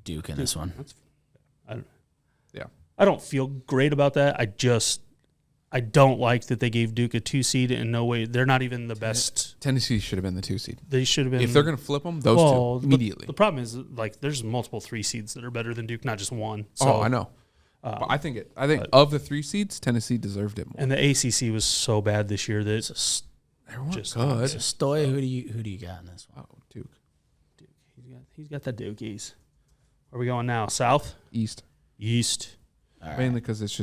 C: Duke in this one.
B: I don't feel great about that. I don't like that they gave Duke a 2 seed. In no way, they're not even the best.
D: Tennessee should have been the 2 seed.
B: They should have been.
D: If they're going to flip them, those
B: Well,
D: two immediately.
B: The problem is, like, there's multiple 3 seeds that are better than Duke, not just one. So,
D: I know. But I think of the 3 seeds, Tennessee deserved it more.
B: And the ACC was so bad this year that
D: Everyone
B: just-
D: good.
C: So Stoy, who do you got in this one?
D: Oh, Duke.
B: he's got the Dukies. Where are we going now? South?
D: East.
B: East?
C: All right.
D: Mainly because it's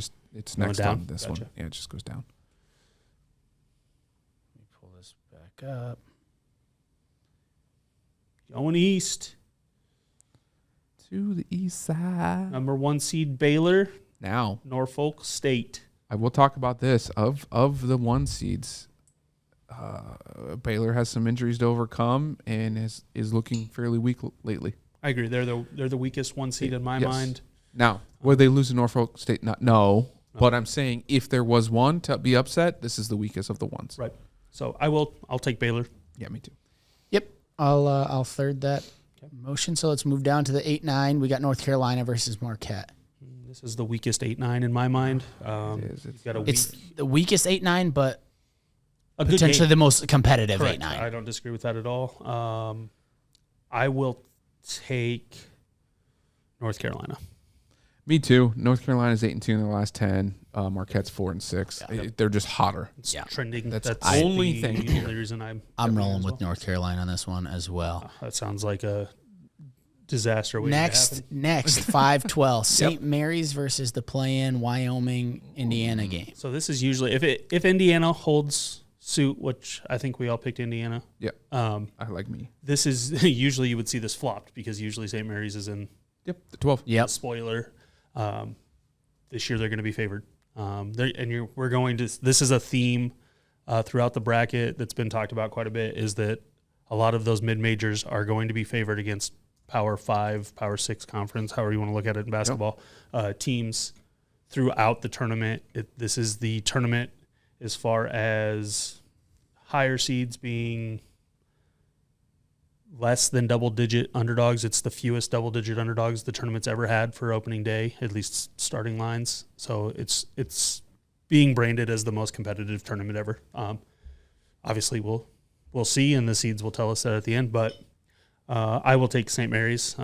B: Going
D: next
B: down?
D: on this
B: Gotcha.
D: one. Yeah, it just goes down.
C: Let me pull this back up.
B: Going east.
D: To the east side.
B: Number 1 seed Baylor,
D: Now,
B: Norfolk State.
D: I will talk about this. Of the 1 seeds, Baylor has some injuries to overcome and is looking fairly weak lately.
B: I agree. They're the weakest 1 seed in my
D: Yes.
B: mind.
D: Now, would they lose to Norfolk State? No. But I'm saying if there was one to be upset, this is the weakest of the ones.
B: Right. So I'll take Baylor.
D: Yeah, me too.
C: Yep, I'll third that motion. So let's move down to the 8-9. We got North Carolina versus Marquette.
B: This is the weakest 8-9 in my mind.
D: It is.
B: You've got a
C: It's the weakest 8-9, but
B: a good
C: potentially
B: game.
C: the most competitive
B: Correct.
C: 8-9.
B: I don't disagree with that at all. I will take North Carolina.
D: Me too. North Carolina's 8-2 in their last 10. Marquette's 4-6. They're just hotter.
B: It's
C: Yeah.
B: trending.
D: That's
B: That's
D: the only thing.
B: The only reason I'm
C: rolling
B: as
C: with
B: well.
C: North Carolina on this one as well.
B: That sounds like a disaster waiting to happen.
C: Next 5-12, St. Mary's versus the play-in Wyoming Indiana game.
B: So this is usually if Indiana holds suit, which I think we all picked Indiana.
D: Yep. I like me.
B: This is usually you would see this flopped because usually St. Mary's is in
D: Yep. The 12.
C: Yep.
B: spoiler. This year they're going to be favored. We're going to. This is a theme throughout the bracket that's been talked about quite a bit. Is that a lot of those mid majors are going to be favored against Power 5, Power 6 conference, however you want to look at it in basketball, teams throughout the tournament. This is the tournament as far as higher seeds being less than double-digit underdogs. It's the fewest double-digit underdogs the tournament's ever had for opening day, at least starting lines. So it's being branded as the most competitive tournament ever. Obviously, we'll see, and the seeds will tell us that at the end. But I will take St. Mary's.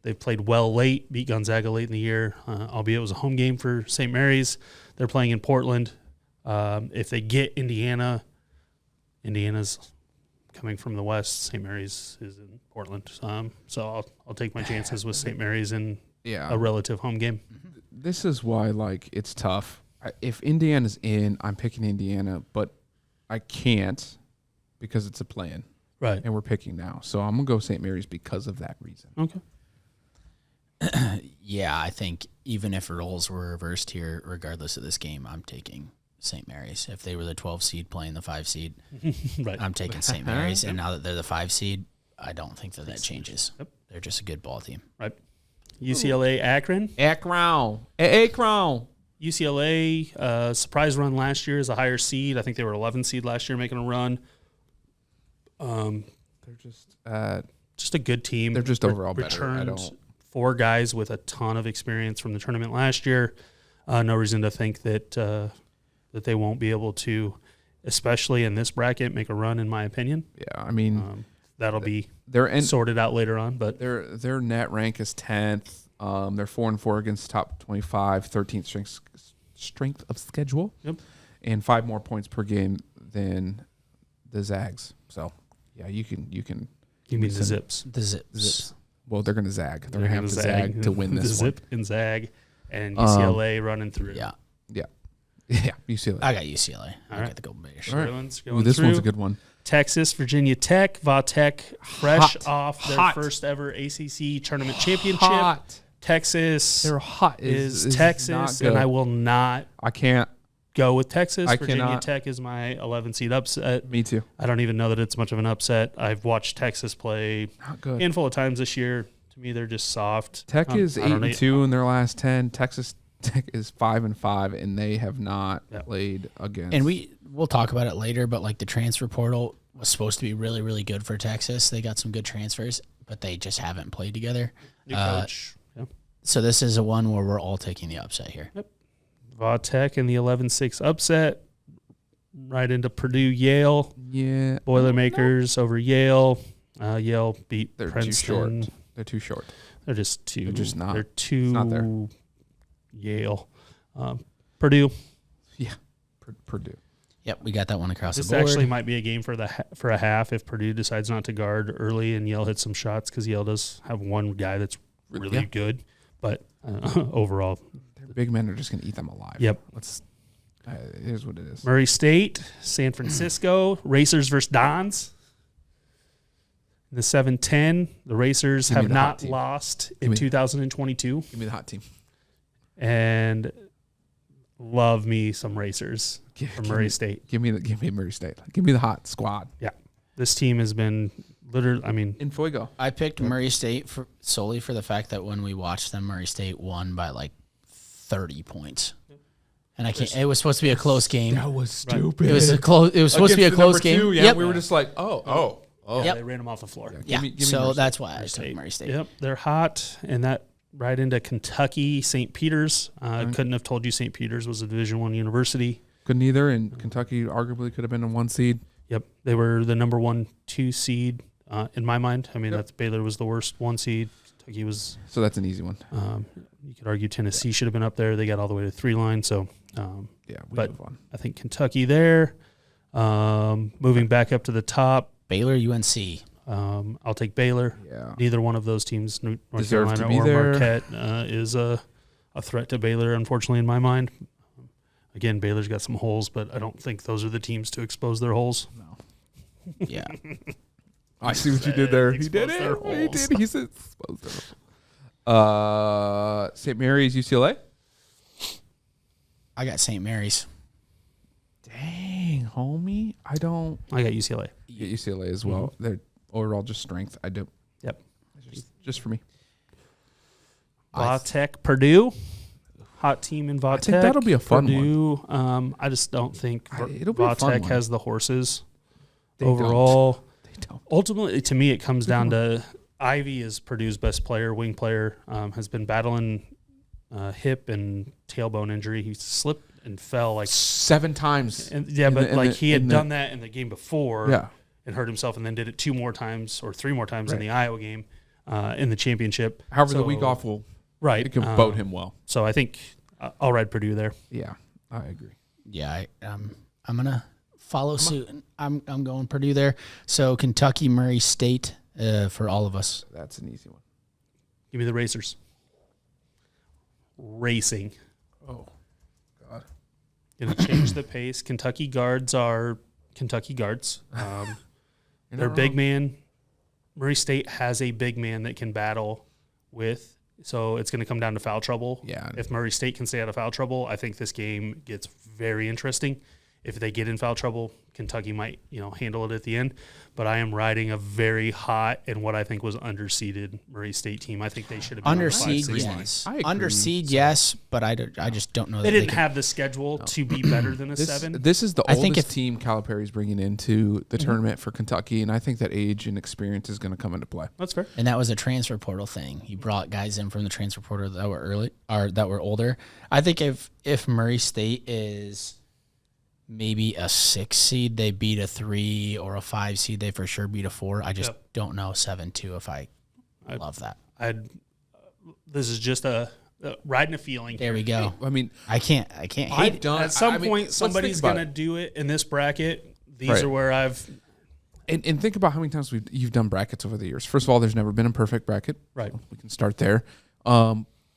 B: They've played well late, beat Gonzaga late in the year, albeit it was a home game for St. Mary's. They're playing in Portland. If they get Indiana's coming from the West. St. Mary's is in Portland. So I'll take my chances with St. Mary's in a relative home game.
D: This is why, it's tough. If Indiana's in, I'm picking Indiana, but I can't because it's a play-in.
B: Right.
D: And we're picking now. So I'm going to go St. Mary's because of that reason.
B: Okay.
C: Yeah, I think even if roles were reversed here, regardless of this game, I'm taking St. Mary's. If they were the 12 seed playing the 5 seed,
B: Right.
C: I'm taking St. Mary's. And now that they're the 5 seed, I don't think that changes.
B: Yep.
C: They're just a good ball team.
B: Right. UCLA, Akron.
D: Akron.
B: UCLA, surprise run last year is a higher seed. I think they were 11 seed last year making a run.
D: They're
B: Just a good team.
D: They're just overall better.
B: Returned 4 guys with a ton of experience from the tournament last year. No reason to think that that they won't be able to, especially in this bracket, make a run, in my opinion.
D: Yeah, I mean,
B: that'll be
D: they're
B: sorted out later on. But
D: their net rank is 10th. They're 4-4 against top 25, 13th strength of schedule.
B: Yep.
D: And 5 more points per game than the Zags. So yeah, you can.
B: You mean the Zips?
C: The Zips.
D: Well, they're going to zag. They're going to have to zag to win this
B: the
D: one.
B: Zip and Zag, and UCLA running through.
C: Yeah.
D: Yeah, UCLA.
C: I got UCLA. I
B: right.
C: got the Golden Bears.
D: All right.
B: One's
D: Ooh,
B: going
D: this
B: through.
D: one's a good one.
B: Texas, Virginia Tech, Va Tech, fresh
D: Hot.
B: off their
D: Hot.
B: first ever ACC tournament championship.
D: Hot.
B: Texas
D: They're hot.
B: is Texas, and I will not
D: I can't.
B: go with Texas.
D: I
B: Virginia
D: cannot.
B: Tech is my 11 seed upset.
D: Me too.
B: I don't even know that it's much of an upset. I've watched Texas play
D: Not
B: a
D: good.
B: handful of times this year. To me, they're just soft.
D: Tech is
B: I don't
D: 8-2 in their last 10. Texas Tech is 5-5, and they have not
B: Yeah.
D: played against.
C: And we'll talk about it later, but like the transfer portal was supposed to be really, really good for Texas. They got some good transfers, but they just haven't played together.
B: New coach. Yeah.
C: So this is a one where we're all taking the upset here.
B: Va Tech in the 11-6 upset. Right into Purdue, Yale.
D: yeah,
B: Boilermakers over Yale. Yale beat
D: they're
B: Princeton.
D: too short. They're too short.
B: They're just too.
D: They're just not.
B: They're too.
D: It's not there.
B: Yale. Purdue.
D: Yeah, Purdue.
C: Yep, we got that one across
B: This
C: the board.
B: actually might be a game for a half if Purdue decides not to guard early and Yale hits some shots, because Yale does have one guy that's really
D: Yeah.
B: good, but overall,
D: Their big men are just going to eat them alive.
B: Yep.
D: Let's. It is what it is.
B: Murray State, San Francisco, Racers versus Dons. In the 7-10, the Racers
D: Give me
B: have
D: the hot
B: not
D: team.
B: lost
D: Give
B: in
D: me-
B: 2022,
D: Give me the hot team.
B: and love me some Racers
D: Give,
B: from
D: give
B: Murray
D: me,
B: State.
D: Give me Murray State. Give me the hot squad.
B: This team has been literally, I mean,
D: In Fuego.
C: I picked Murray State solely for the fact that when we watched them, Murray State won by like 30 points. And I can't. It was supposed to be a close game.
D: That was stupid.
C: It was a close. It was supposed to be a
D: Against the
C: close
D: number
C: game.
D: 2, yeah,
C: Yep.
D: we were just like, oh.
C: Yep.
B: they ran them off the floor.
C: Yeah.
D: Give me
C: So
D: Murray
C: that's why I
B: State.
C: took Murray State.
B: Yep, they're hot, and that right into Kentucky, St. Peter's. Couldn't have told you St. Peter's was a Division I university.
D: Couldn't either, and Kentucky arguably could have been a 1 seed.
B: Yep, they were the number 1-2 seed in my mind. I mean, that's Baylor was the worst 1 seed. Kentucky was.
D: So that's an easy one.
B: You could argue Tennessee should have been up there. They got all the way to 3 line. So,
D: Yeah, we
B: but
D: move on.
B: I think Kentucky there. Moving back up to the top,
C: Baylor, UNC.
B: I'll take Baylor.
D: Yeah.
B: Neither one of those teams, North
D: Deserve to
B: Carolina
D: be
B: or
D: there.
B: Marquette, is a threat to Baylor, unfortunately, in my mind. Again, Baylor's got some holes, but I don't think those are the teams to expose their holes.
C: Yeah.
D: I see what you did there. He
B: Expose
D: did
B: their
D: it. He
B: holes.
D: did. He said exposed their St. Mary's, UCLA.
C: I got St. Mary's.
D: Dang, homie. I don't
B: I got UCLA.
D: get UCLA as well. They're overall just strength. I do.
B: Yep.
D: Just for me.
B: Va Tech, Purdue. Hot team in Va Tech.
D: think that'll be a fun
B: Purdue, I just don't think
D: It'll be a
B: Va
D: fun
B: Tech
D: one.
B: has the horses
D: They
B: overall.
D: They don't.
B: Ultimately, to me, it comes down to Ivy is Purdue's best player, wing player, has been battling hip and tailbone injury. He slipped and fell like
D: 7 times.
B: and he had done that in the game before
D: Yeah.
B: and hurt himself, and then did it 2 more times or 3 more times in the Iowa game in the championship.
D: However, the
B: So-
D: week off will
B: right
D: it can bode him well.
B: So I think I'll ride Purdue there.
D: Yeah, I agree.
C: Yeah, I'm gonna follow suit. I'm going Purdue there. So Kentucky, Murray State for all of us.
D: That's an easy one.
B: Give me the Racers. Racing.
D: Oh, God.
B: Going to change the pace. Kentucky guards are Kentucky guards. Their big man, Murray State has a big man that can battle with So it's going to come down to foul trouble.
D: Yeah.
B: If Murray State can stay out of foul trouble, I think this game gets very interesting. If they get in foul trouble, Kentucky might, handle it at the end. But I am riding a very hot and what I think was underseeded Murray State team. I think they should have been
C: Underseed, yes. Underseed, yes, but I just don't know.
B: They didn't have the schedule to be better than a 7.
D: This is the oldest team Calipari's bringing into the tournament for Kentucky, and I think that age and experience is going to come into play.
B: That's fair.
C: And that was a transfer portal thing. He brought guys in from the transfer portal that were early or that were older. I think if Murray State is maybe a 6 seed, they beat a 3, or a 5 seed, they for sure beat a 4. I just don't know 7-2 if I love that.
B: This is just a riding a feeling.
C: There we go.
D: I mean,
C: I can't hate it.
B: At some point, somebody's going to do it in this bracket. These are where I've...
D: And think about how many times you've done brackets over the years. First of all, there's never been a perfect bracket.
B: Right.
D: So we can start there.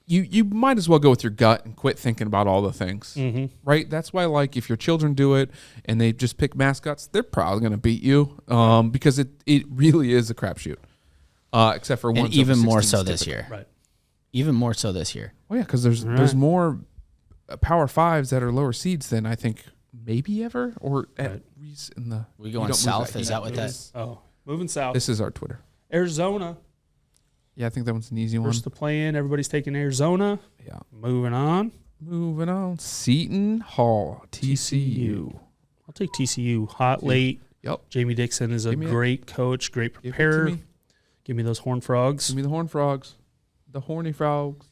D: You might as well go with your gut and quit thinking about all the things, right? That's why, if your children do it and they just pick mascots, they're probably going to beat you because it really is a crapshoot, except for one.
C: And even more so this year.
B: Right.
C: Even more so this year.
D: Oh, yeah, because there's more Power 5s that are lower seeds than I think maybe ever, or at least in the...
C: We going south? Is that what that is?
B: Oh, moving south.
D: This is our Twitter.
B: Arizona.
D: Yeah, I think that one's an easy one.
B: First to play in. Everybody's taking Arizona.
D: Yeah.
B: Moving on.
D: Seton Hall, TCU.
B: I'll take TCU. Hot late.
D: Yep.
B: Jamie Dixon is a great coach, great preparer. Give me those Horned Frogs.
D: Give me the Horned Frogs. The Horny Frogs.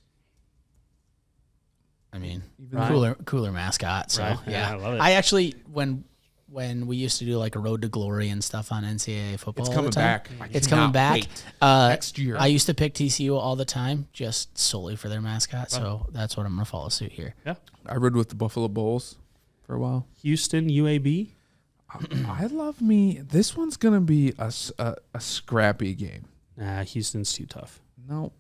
C: I mean,
B: Right.
C: cooler mascot. So
B: Right.
C: yeah,
B: I love it.
C: I actually when we used to do a road to glory and stuff on NCAA football,
D: It's coming
C: all the time,
D: back.
C: It's coming back
D: Next year.
C: I used to pick TCU all the time, just solely for their mascot. So that's what I'm gonna follow suit here.
B: Yeah.
D: I rode with the Buffalo Bulls for a while.
B: Houston, UAB.
D: I love me. This one's gonna be a scrappy game.
B: Nah, Houston's too tough.
D: No,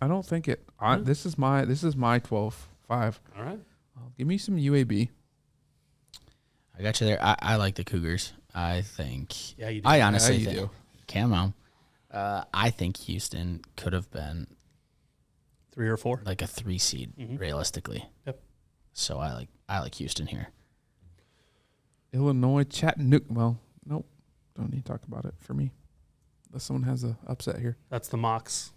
D: I don't think it. This is my 12-5.
B: All right.
D: Give me some UAB.
C: I got you there. I like the Cougars. I think.
B: Yeah, you do.
C: I honestly
D: you
C: think.
D: do.
C: Come on. I think Houston could have been
B: 3 or 4.
C: like a 3 seed realistically.
B: Yep.
C: So I like Houston here.
D: Illinois, Chattanooga. Well, nope. Don't need to talk about it for me. Unless someone has an upset here.
B: That's the Mocs.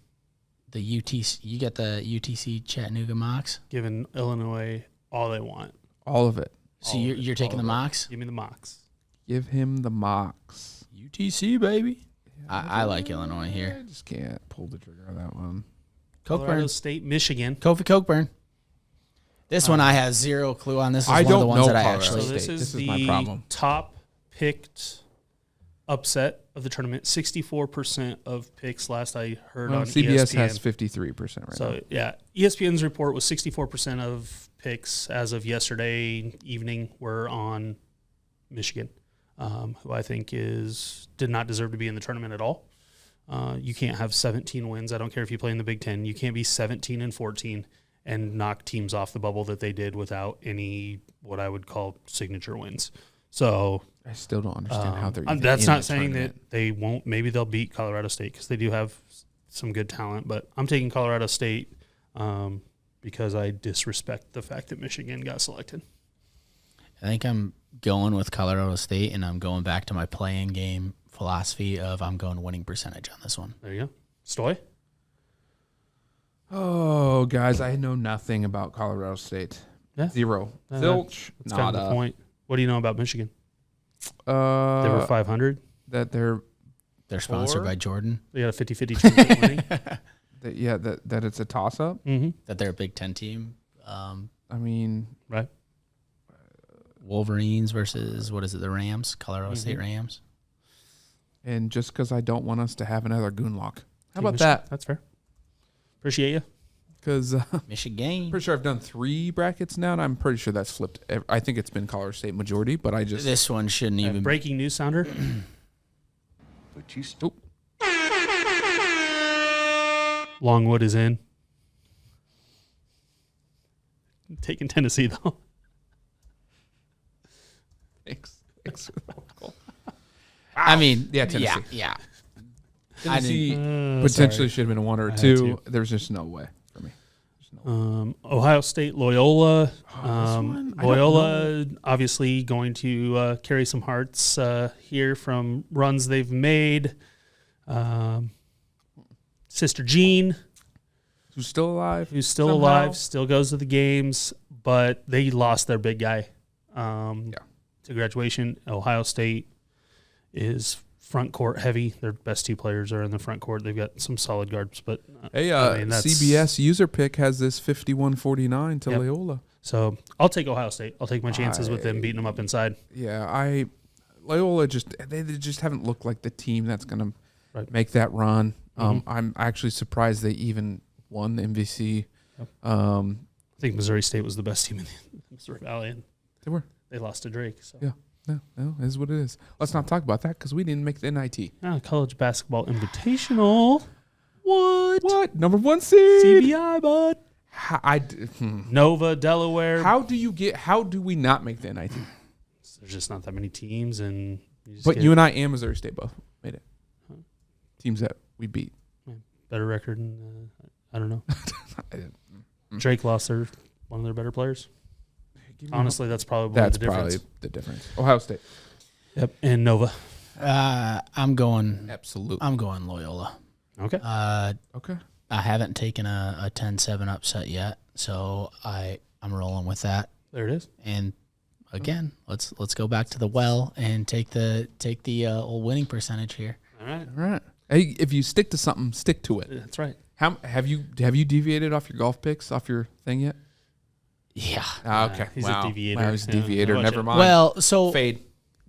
C: The UTC, you get the UTC Chattanooga Mocs.
B: Giving Illinois all they want.
D: All of it.
C: So you're taking the Mocs.
B: Give me the Mocs.
D: Give him the Mocs.
C: UTC baby. I like Illinois here.
D: I just can't pull the trigger on that one.
B: Colorado
C: Cokeburn.
B: State, Michigan.
C: Kofi Cokeburn. This one I have zero clue on. This is
D: I
C: one of the
D: don't
C: ones
D: know
C: that I
D: Colorado
B: So
C: actually.
B: this
D: State.
B: is
D: This is
B: the
D: my problem.
B: top picked upset of the tournament. 64% of picks last I heard on
D: CBS
B: ESPN.
D: has 53% right
B: So
D: now.
B: yeah, ESPN's report was 64% of picks as of yesterday evening were on Michigan, who I think did not deserve to be in the tournament at all. You can't have 17 wins. I don't care if you play in the Big Ten. You can't be 17-14 and knock teams off the bubble that they did without any what I would call signature wins. So
D: I still don't understand how they're even
B: that's
D: in
B: not
D: the
B: saying
D: tournament.
B: that they won't. Maybe they'll beat Colorado State because they do have some good talent. But I'm taking Colorado State because I disrespect the fact that Michigan got selected.
C: I think I'm going with Colorado State, and I'm going back to my playing game philosophy of I'm going winning percentage on this one.
B: There you go. Stoy?
D: Oh, guys, I know nothing about Colorado State.
B: Yeah.
D: Zero.
B: That's
D: Zilch.
B: kind of the
D: Nada.
B: point. What do you know about Michigan? They were 500.
D: That they're
C: They're sponsored
D: Or-
C: by Jordan.
B: They got a 50-50 chance of winning.
D: that it's a toss up.
B: Mm-hmm.
C: That they're a Big Ten team.
D: I mean,
B: Right.
C: Wolverines versus the Rams, Colorado State Rams.
D: and just because I don't want us to have another goon lock. How
B: Take
D: about
B: Michigan.
D: that?
B: That's fair. Appreciate you.
D: Because
C: Michigan.
D: pretty sure I've done 3 brackets now, and I'm pretty sure that's flipped. I think it's been Colorado State majority, but I just
C: This one shouldn't even.
B: Breaking news sounder.
A: But you
D: Oop.
B: Longwood is in. Taking Tennessee, though.
D: Thanks.
C: I mean,
D: Yeah, Tennessee.
C: Yeah.
D: Tennessee
C: I
D: potentially should have been a 1 or a
B: I had
D: 2.
B: to.
D: There's just no way.
B: Ohio State, Loyola.
D: one, I don't
B: Loyola obviously going to carry some hearts here from runs they've made. Sister Jean,
D: Who's still alive?
B: still
D: somehow.
B: alive, still goes to the games, but they lost their big guy to graduation. Ohio State is front court heavy. Their best two players are in the front court. They've got some solid guards, but
D: Hey,
B: that's-
D: CBS user pick has this 51-49 to
B: Yep.
D: Loyola.
B: So I'll take Ohio State. I'll take my chances with them beating them up inside.
D: Yeah, Loyola they just haven't looked like the team that's going to
B: Right.
D: make that run.
B: Mhm.
D: I'm actually surprised they even won the MVC.
B: Yep.
D: I
B: I think Missouri State was the best team in the Missouri Valley, and
D: They were.
B: they lost to Drake. So.
D: Yeah. No, it is what it is. Let's not talk about that because we didn't make the NIT.
B: College basketball invitational. What?
D: Number 1 seed.
B: CBI, bud. Nova, Delaware.
D: How do we not make the NIT?
B: There's just not that many teams, and
D: But you and I and Missouri State both made it. Teams that we beat.
B: better record, and I don't know. Drake lost one of their better players. Honestly, that's probably
D: That's
B: the difference.
D: probably the difference. Ohio State.
B: Yep, and Nova.
C: I'm going
D: Absolutely.
C: Loyola.
B: Okay.
D: Okay.
C: I haven't taken a 10-7 upset yet, so I'm rolling with that.
B: There it is.
C: And again, let's go back to the well and take the old winning percentage here.
B: All right.
D: All right. Hey, if you stick to something, stick to it.
B: That's right.
D: How have you deviated off your golf picks off your thing yet?
C: Yeah.
D: Okay.
B: He's a
D: wow.
B: deviator.
D: Wow, he's a
B: Yeah.
D: deviator.
B: Watch
D: Never
B: it.
D: mind.
C: Well, so
D: Fade.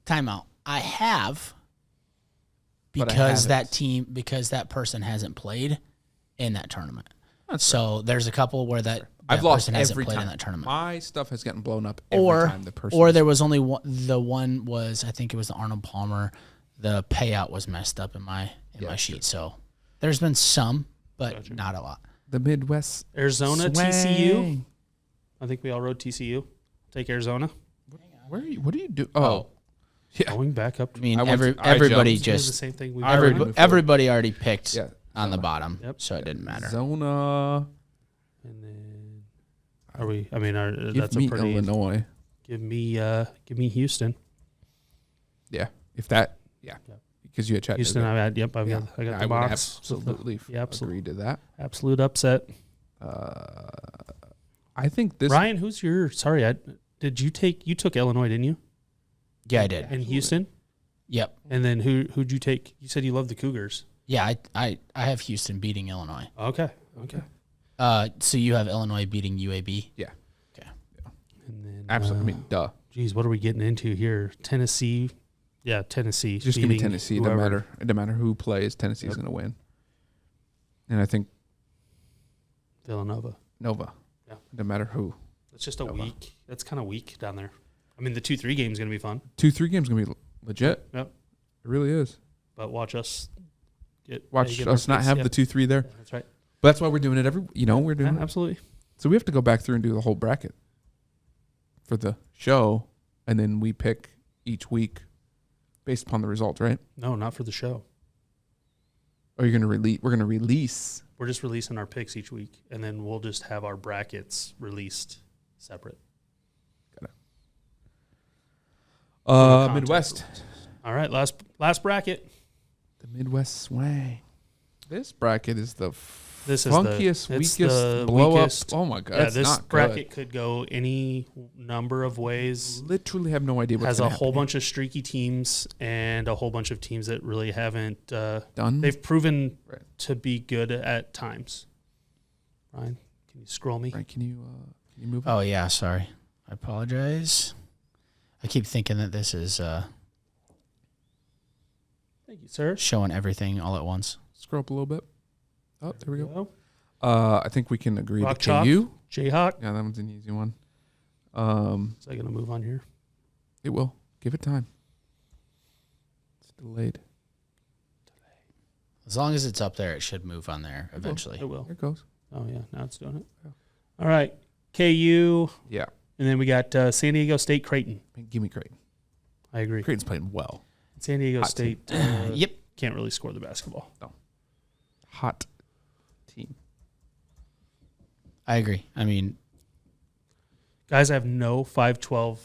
C: timeout. I have
D: But I
C: because
D: haven't.
C: because that person hasn't played in that tournament. So there's a couple where that
D: I've lost
C: person hasn't
D: every
C: played
D: time.
C: in that tournament.
D: My stuff has gotten blown up every
C: Or
D: time the person.
C: or there was only one. The one was, I think it was the Arnold Palmer. The payout was messed up in my sheet. So there's been some, but not a lot.
D: the Midwest.
B: Arizona,
D: swang.
B: TCU. I think we all rode TCU. Take Arizona.
D: Where are you? What do you do? Oh, yeah.
B: Going back up.
C: I mean,
D: I went to- I
C: everybody
D: jumped.
B: It's the
C: just
B: same thing. We've
C: everybody,
B: already-
C: everybody already picked
D: Yeah.
C: on the bottom,
B: Yep.
C: so it didn't matter.
D: Arizona.
B: And then are we? I mean,
D: Give
B: that's
D: me
B: a pretty.
D: Illinois.
B: Give me Houston.
D: Yeah. If that. Yeah.
B: Yep.
D: Because you had Chattanooga.
B: Houston. I got
D: Yeah.
B: I got
D: I
B: the
D: would
B: box.
D: absolutely
B: Yeah, absolutely.
D: agree to that.
B: Absolute upset.
D: I think this.
B: Ryan, who's your? Sorry, you took Illinois, didn't you?
C: Yeah, I did.
B: And Houston.
C: Yep.
B: And then who'd you take? You said you love the Cougars.
C: Yeah, I have Houston beating Illinois.
B: Okay.
C: So you have Illinois beating UAB.
D: Yeah.
C: Okay.
B: And then
D: Absolutely. I mean, duh.
B: geez, what are we getting into here? Tennessee. Yeah, Tennessee.
D: Just give me
B: beating
D: Tennessee. It doesn't
B: whoever.
D: matter. It doesn't matter who plays. Tennessee's going to win. And I think
B: Villanova.
D: Nova.
B: Yeah.
D: It doesn't matter who.
B: That's just a
D: Nova.
B: week. That's kind of weak down there. I mean, the 2-3 game is going to be fun.
D: 2-3 games going to be legit.
B: Yep.
D: It really is.
B: But watch us get
D: Watch
B: our
D: us not
B: picks.
D: have
B: Yeah.
D: the 2-3 there.
B: Yeah, that's right.
D: But that's why we're doing it we're doing
B: Yeah,
D: it.
B: absolutely.
D: So we have to go back through and do the whole bracket for the show, and then we pick each week based upon the results, right?
B: No, not for the show.
D: Or you're going to release? We're going to release.
B: We're just releasing our picks each week, and then we'll just have our brackets released separate. Content
D: Midwest.
B: releases. All right, last bracket.
D: The Midwest swang. This bracket is the
B: This
D: funkiest,
B: is the
D: weakest
B: the
D: blow
B: weakest.
D: up. Oh my god,
B: Yeah,
D: it's
B: this
D: not
B: bracket could go any number of ways.
D: good. Literally have no idea what's
B: Has a
D: gonna
B: whole
D: happen
B: bunch of streaky teams and a whole bunch of teams that really haven't.
D: here. Done.
B: They've proven
D: Right.
B: to be good at times. Ryan, can you scroll me?
D: Right, can you move?
C: Oh yeah, sorry. I apologize. I keep thinking that this is
B: Thank you, sir.
C: showing everything all at once.
D: Scroll up a little bit. Oh, there we go.
B: go.
D: I think we can agree
B: Rock
D: to
B: Chalk.
D: KU.
B: Jayhawk.
D: Yeah, that one's an easy one.
B: Is that going to move on here?
D: It will. Give it time. It's delayed.
C: As long as it's up there, it should move on there eventually.
B: It will.
D: Here it goes.
B: Oh, yeah. Now it's doing it.
D: Yeah.
B: All right. KU.
D: Yeah.
B: And then we got San Diego State Creighton.
D: Give me Creighton.
B: I agree.
D: Creighton's playing well.
B: San Diego
D: Hot
B: State
C: Yep.
B: can't really score the basketball.
D: Hot team.
C: I agree. I mean,
B: guys, I have no 5-12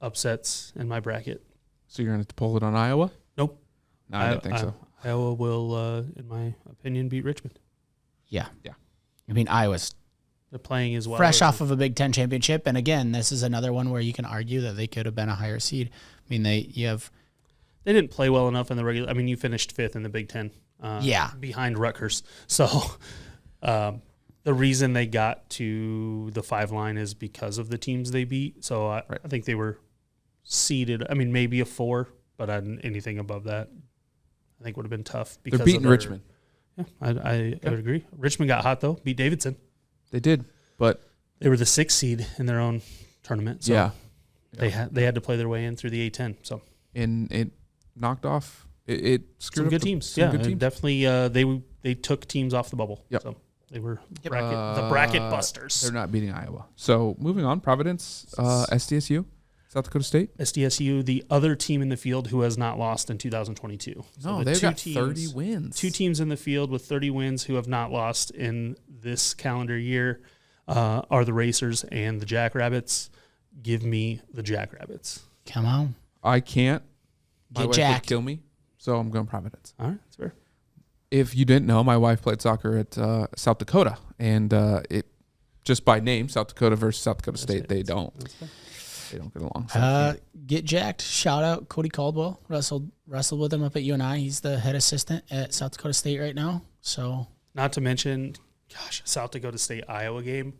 B: upsets in my bracket.
D: So you're going to pull it on Iowa?
B: Nope.
D: No, I didn't think so.
B: Iowa will, in my opinion, beat Richmond.
C: yeah.
D: Yeah.
C: I mean, Iowa's
B: They're playing as well.
C: fresh off of a Big Ten championship. And again, this is another one where you can argue that they could have been a higher seed. I mean, they
B: didn't play well enough in the regular. I mean, you finished 5th in the Big Ten. Behind Rutgers. So the reason they got to the 5 line is because of the teams they beat. So I think they were seeded. I mean, maybe a 4, but anything above that, I think would have been tough. Because
D: they're beating Richmond.
B: Yeah, I would agree. Richmond got hot though. Beat Davidson.
D: They did, but
B: they were the 6th seed in their own tournament. So they had to play their way in through the A10. So
D: it knocked off. It screwed
B: some
D: up
B: good teams. Yeah,
D: good teams.
B: Definitely. They took teams off the bubble.
D: Yep.
B: So they were the bracket busters.
D: They're not beating Iowa. So moving on, Providence, SDSU, South Dakota State.
B: SDSU, the other team in the field who has not lost in 2022.
D: No, they've got 30 wins.
B: 2 teams in the field with 30 wins who have not lost in this calendar year are the Racers and the Jackrabbits. Give me the Jackrabbits.
C: come on.
D: I can't. My
C: Get
D: wife would
C: jacked.
D: kill me, so I'm going Providence.
B: All right, that's fair.
D: If you didn't know, my wife played soccer at South Dakota, and it just by name, South Dakota versus South Dakota State, they don't get along. So
C: Get jacked. Shout out Cody Caldwell. Wrestled with him up at UNI. He's the head assistant at South Dakota State right now. So
B: Not to mention, South Dakota State Iowa game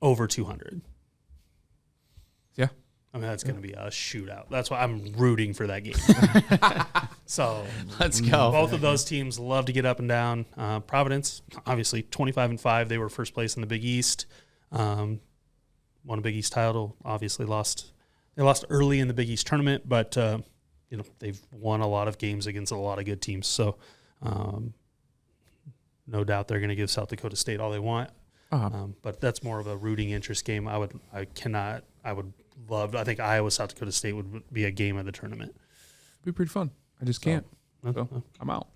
B: over 200.
D: yeah,
B: I mean, that's going to be a shootout. That's why I'm rooting for that game. So
C: let's go.
B: both of those teams love to get up and down. Providence, obviously, 25-5. They were first place in the Big East. Won a Big East title. Obviously, they lost early in the Big East tournament, but they've won a lot of games against a lot of good teams. So, no doubt they're going to give South Dakota State all they want. But that's more of a rooting interest game. I think Iowa South Dakota State would be a game of the tournament.
D: it'd be pretty fun. I just can't. So I'm out.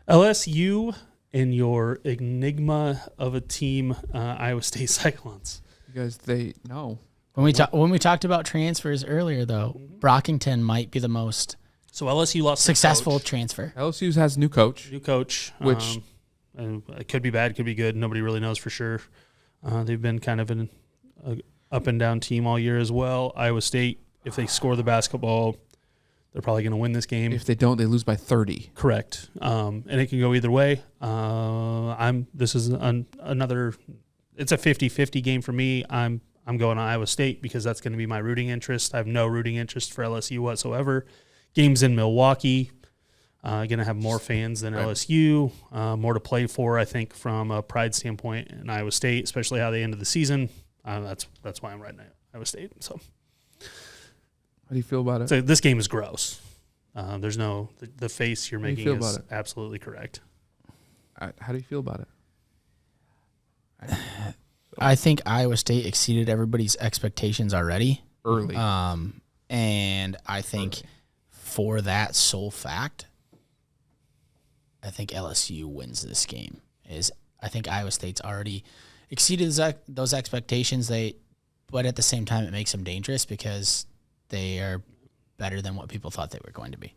B: LSU and your enigma of a team, Iowa State Cyclones.
D: You guys, they no.
C: When we talked about transfers earlier, though, Brockington might be the most
B: So LSU lost
C: successful transfer.
D: LSU has a new coach.
B: new coach,
D: Which-
B: and it could be bad, could be good. Nobody really knows for sure. They've been kind of an up and down team all year as well. Iowa State, if they score the basketball, they're probably going to win this game.
D: If they don't, they lose by 30.
B: Correct. And it can go either way. This is another. It's a 50-50 game for me. I'm going to Iowa State because that's going to be my rooting interest. I have no rooting interest for LSU whatsoever. Games in Milwaukee. Going to have more fans than LSU. More to play for, I think, from a pride standpoint in Iowa State, especially how they ended the season. That's why I'm riding Iowa State. So.
D: How do you feel about it?
B: So this game is gross. There's no the face you're
D: How do you
B: making
D: feel
B: is
D: about it?
B: absolutely correct.
D: How do you feel about it?
C: I think Iowa State exceeded everybody's expectations already.
D: Early.
C: And I think for that sole fact, I think LSU wins this game. I think Iowa State's already exceeded those expectations. But at the same time, it makes them dangerous because they are better than what people thought they were going to be.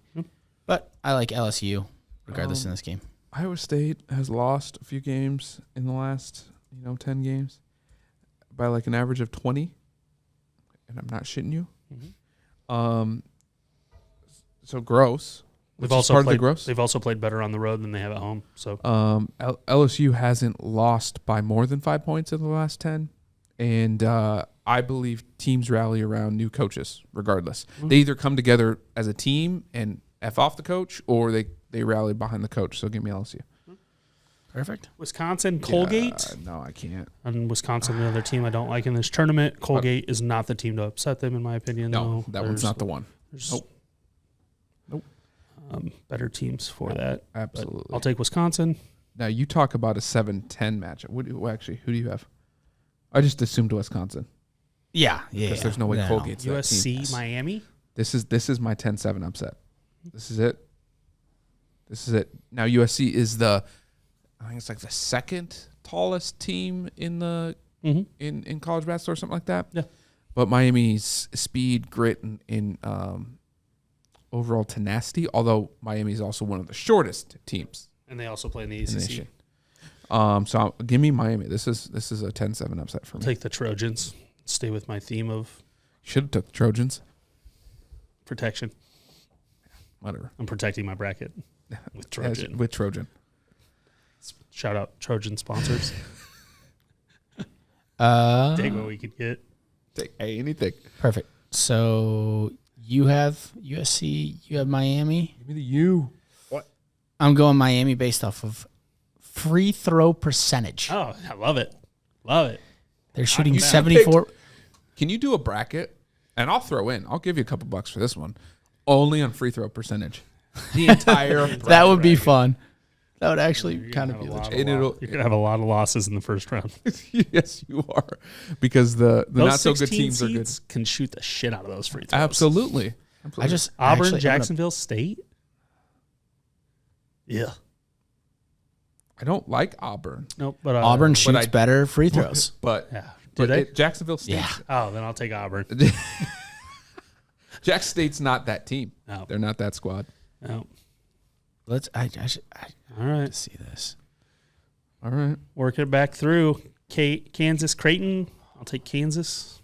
C: But I like LSU regardless in this game.
D: Iowa State has lost a few games in the last 10 games by like an average of 20, and I'm not shitting you. So gross.
B: They've
D: Which is
B: also
D: part of
B: played,
D: the gross.
B: They've also played better on the road than they have at home. So
D: LSU hasn't lost by more than 5 points in the last 10, and I believe teams rally around new coaches regardless. They either come together as a team and F off the coach, or they rally behind the coach. So give me LSU.
C: Perfect.
B: Wisconsin, Colgate.
D: No, I can't.
B: And Wisconsin, the other team I don't like in this tournament. Colgate is not the team to upset them, in my opinion.
D: No,
B: though.
D: that one's not the one.
B: There's
D: Nope.
B: better teams for that.
D: Absolutely.
B: But I'll take Wisconsin.
D: Now, you talk about a 7-10 matchup. Who do you have? I just assumed Wisconsin.
C: Yeah.
D: Because there's no way Colgate's that team.
B: USC, Miami.
D: This is my 10-7 upset. This is it. Now, USC is I think it's like the second tallest team in the in college basketball or something like that.
B: Yeah.
D: But Miami's speed, grit, and overall tenacity. Although Miami's also one of the shortest teams.
B: And they also play in the
D: in the
B: ACC.
D: nation. So give me Miami. This is a 10-7 upset for me.
B: Take the Trojans. Stay with my theme of
D: Should have took the Trojans.
B: protection.
D: Whatever.
B: I'm protecting my bracket with Trojan.
D: With Trojan.
B: Shout out Trojan sponsors. Take what we could get.
D: Take anything.
C: Perfect. So you have USC, you have Miami.
D: Give me the U. What?
C: I'm going Miami based off of free throw percentage.
B: Oh, I love it. Love it.
C: They're shooting
D: You
C: 74.
D: Can you do a bracket? And I'll throw in. I'll give you a couple bucks for this one. Only on free throw percentage. The entire
C: That would be fun. That would actually kind of be legit.
D: And it'll-
B: You're going to have a lot of losses in the first round.
D: Yes, you are. Because the
B: Those
D: not so good
B: 16
D: teams are good.
B: seeds can shoot the shit out of those free throws.
D: Absolutely.
C: I just
B: Auburn,
C: actually,
B: Jacksonville State? Yeah.
D: I don't like Auburn.
B: Nope. But
C: Auburn
D: But
C: shoots
D: I-
C: better free throws.
D: But,
B: Yeah.
D: but
B: Did they?
D: Jacksonville State.
C: Yeah.
B: Oh, then I'll take Auburn.
D: Jack State's not that team.
B: No.
D: They're not that squad.
B: No.
C: I
B: All right.
C: see this.
D: All right.
B: Working it back through. Kansas, Creighton. I'll take Kansas.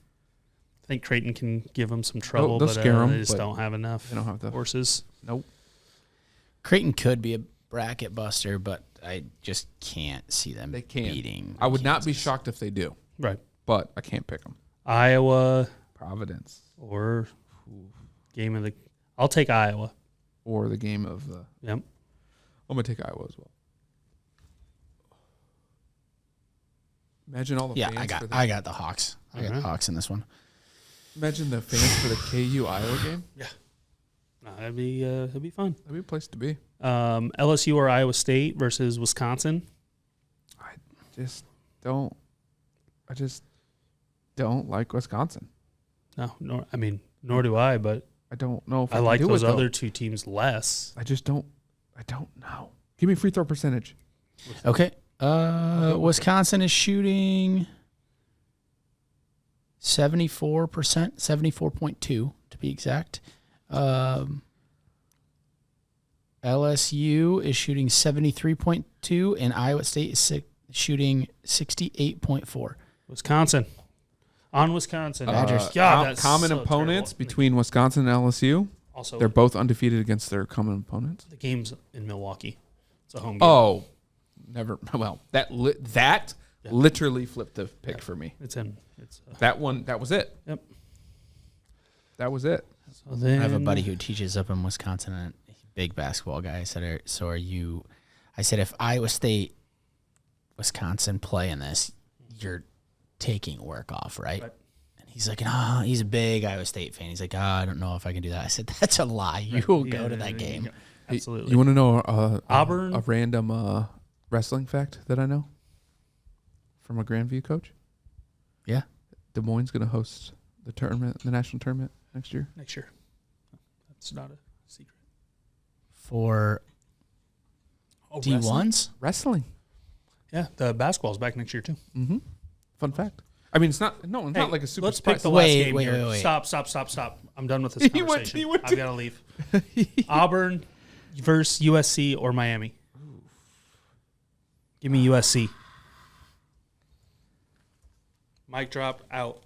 B: I think Creighton can give them some trouble,
D: they'll
B: but
D: scare 'em,
B: they just
D: but
B: don't have enough
D: they don't have the-
B: horses.
D: Nope.
C: Creighton could be a bracket buster, but I just can't see them
D: They can't.
C: beating.
D: I would not be
C: Kansas.
D: shocked if they do,
B: Right.
D: but I can't pick them.
B: Iowa
D: Providence
B: or game of the. I'll take Iowa.
D: or the game of the.
B: Yep.
D: I'm gonna take Iowa as well. Imagine all the
C: Yeah,
D: fans. for the,
C: I got the Hawks. I got the
B: Mhm.
C: Hawks in this one.
D: Imagine the fans for the KU Iowa game.
B: No, that'd be fun.
D: That'd be a place to be.
B: LSU or Iowa State versus Wisconsin.
D: I just don't like Wisconsin.
B: No, nor do I. But
D: I don't know if
B: I
D: can
B: like
D: do
B: those
D: it, though.
B: other two teams less.
D: I just don't. I don't know. Give me free throw percentage.
C: Okay. Wisconsin is shooting 74%, 74.2 to be exact. LSU is shooting 73.2, and Iowa State is shooting 68.4.
B: Wisconsin. On Wisconsin.
C: Badgers.
B: God, that's
D: Common
B: so
D: opponents
B: terrible.
D: between Wisconsin and LSU.
B: Also,
D: They're both undefeated against their common opponents.
B: the game's in Milwaukee. It's a home game.
D: Oh, never. Well, that literally flipped the pick for me.
B: It's in.
D: That one. That was it.
B: Yep.
D: That was it.
B: So then,
C: I have a buddy who teaches up in Wisconsin, and he's a big basketball guy. I said, so are you? I said, if Iowa State, Wisconsin play in this, you're taking work off, right? And he's like, no, he's a big Iowa State fan. He's like, I don't know if I can do that. I said, that's a lie. You will go to that game.
B: Absolutely.
D: You want to know
B: Auburn?
D: a random wrestling fact that I know from a Grandview coach?
C: Yeah.
D: Des Moines going to host the tournament, the national tournament next year.
B: Next year. That's not a secret.
C: For D1s?
D: Wrestling.
B: Yeah, the basketball's back next year too.
D: Mm-hmm. Fun fact. I mean, it's not. No, it's not like a super.
B: Let's pick the
D: spicy-
B: last
C: Wait,
B: game
C: wait,
B: here.
C: wait.
B: Stop. I'm done with this
D: He went-
B: conversation.
D: he went
B: I've
D: to-
B: got to leave. Auburn versus USC or Miami. Give me USC. Mic drop out.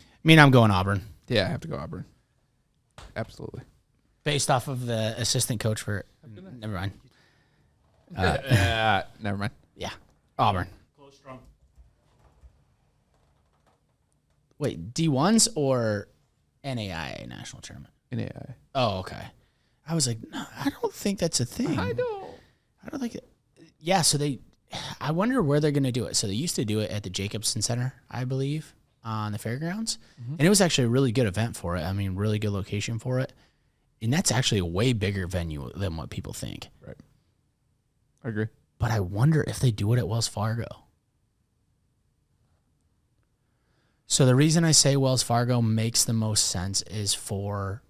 C: I mean, I'm going Auburn.
D: Yeah, I have to go Auburn. Absolutely.
C: Based off of the assistant coach for. Never mind.
D: Never mind.
C: Yeah. Auburn.
B: Close strong.
C: Wait, D1s or NAIA national tournament?
D: NAI.
C: Oh, okay. I was like, no, I don't think that's a thing. I don't think it. Yeah, so I wonder where they're going to do it. So they used to do it at the Jacobson Center, I believe, on the fairgrounds. And it was actually a really good event for it. I mean, really good location for it. And that's actually a way bigger venue than what people think.
D: Right. I agree.
C: But I wonder if they do it at Wells Fargo. So the reason I say Wells Fargo makes the most sense is for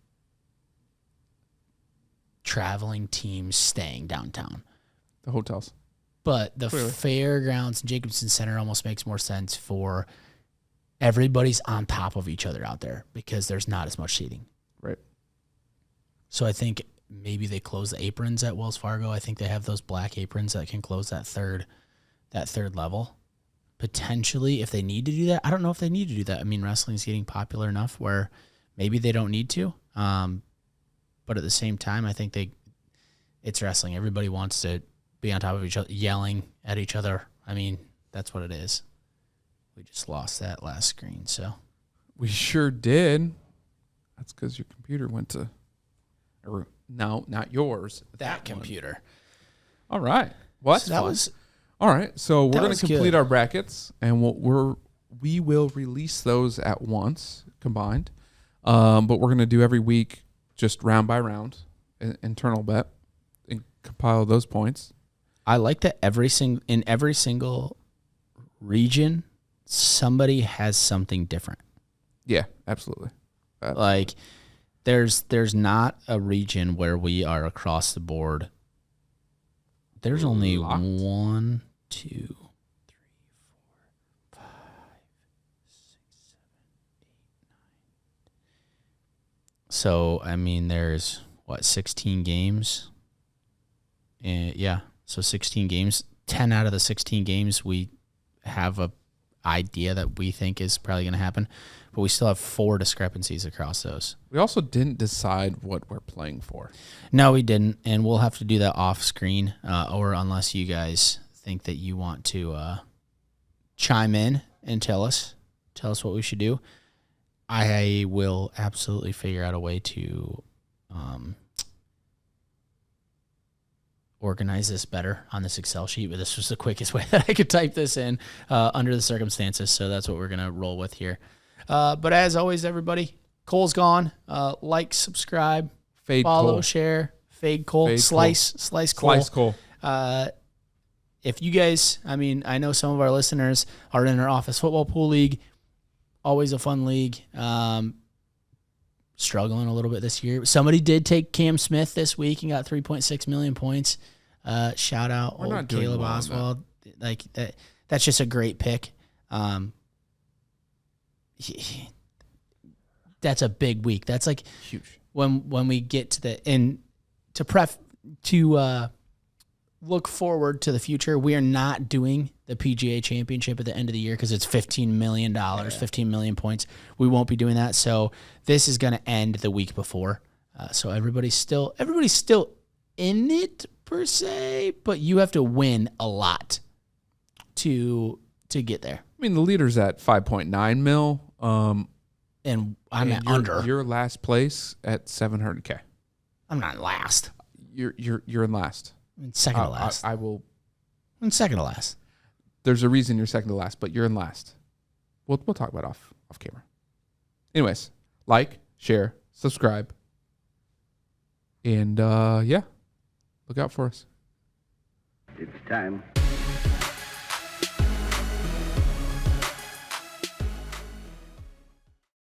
C: traveling teams staying downtown.
D: The hotels.
C: But the
D: Clearly.
C: fairgrounds and Jacobson Center almost makes more sense for everybody's on top of each other out there because there's not as much seating.
D: Right.
C: So I think maybe they close the aprons at Wells Fargo. I think they have those black aprons that can close that third level. Potentially, if they need to do that. I don't know if they need to do that. I mean, wrestling's getting popular enough where maybe they don't need to. But at the same time, I think it's wrestling. Everybody wants to be on top of each other, yelling at each other. I mean, that's what it is. We just lost that last screen, so.
D: We sure did. That's because your computer went to... No, not yours.
C: That computer.
D: All right. Well, that's
C: So that
D: fun.
C: was
D: All right. So we're
C: that
D: going
C: was
D: to complete
C: good.
D: our brackets, and we will release those at once combined. But we're going to do every week, just round by round, internal bet, and compile those points.
C: I like that in every single region, somebody has something different.
D: Yeah, absolutely.
C: Like there's not a region where we are across the board. There's only
D: Locked.
C: 1, 2, 3, 4, 5, 6, 7, 8, 9. So I mean, there's 16 games. Yeah, so 16 games. 10 out of the 16 games we have a idea that we think is probably going to happen, but we still have 4 discrepancies across those.
D: We also didn't decide what we're playing for.
C: No, we didn't, and we'll have to do that off screen, or unless you guys think that you want to chime in and tell us what we should do. I will absolutely figure out a way to organize this better on this Excel sheet, but this was the quickest way that I could type this in under the circumstances, so that's what we're going to roll with here. But as always, everybody, Cole's gone. Like, subscribe,
D: Fade
C: follow,
D: Cole.
C: share, fade Cole,
D: Fade
C: slice Cole.
D: Slice Cole.
C: If you guys, I mean, I know some of our listeners are in our office football pool league, always a fun league. Struggling a little bit this year. Somebody did take Cam Smith this week and got 3.6 million points. Shout out
D: We're not
C: old
D: doing
C: Caleb
D: well on
C: Oswald. Like that. That's just a great pick. That's a big week. That's like
D: Huge.
C: when we get to the look forward to the future. We are not doing the PGA Championship at the end of the year because it's $15 million, 15 million points. We won't be doing that. So this is going to end the week before. So everybody's still in it per se, but you have to win a lot to get there.
D: I mean, the leader's at 5.9 mil.
C: And I'm at
D: you're,
C: under.
D: You're last place at 700K.
C: I'm not last.
D: You're in last.
C: I'm second to last.
D: I will.
C: I'm second to last.
D: There's a reason you're second to last, but you're in last. We'll talk about it off camera. Anyways, like, share, subscribe, and yeah, look out for us.
A: It's time.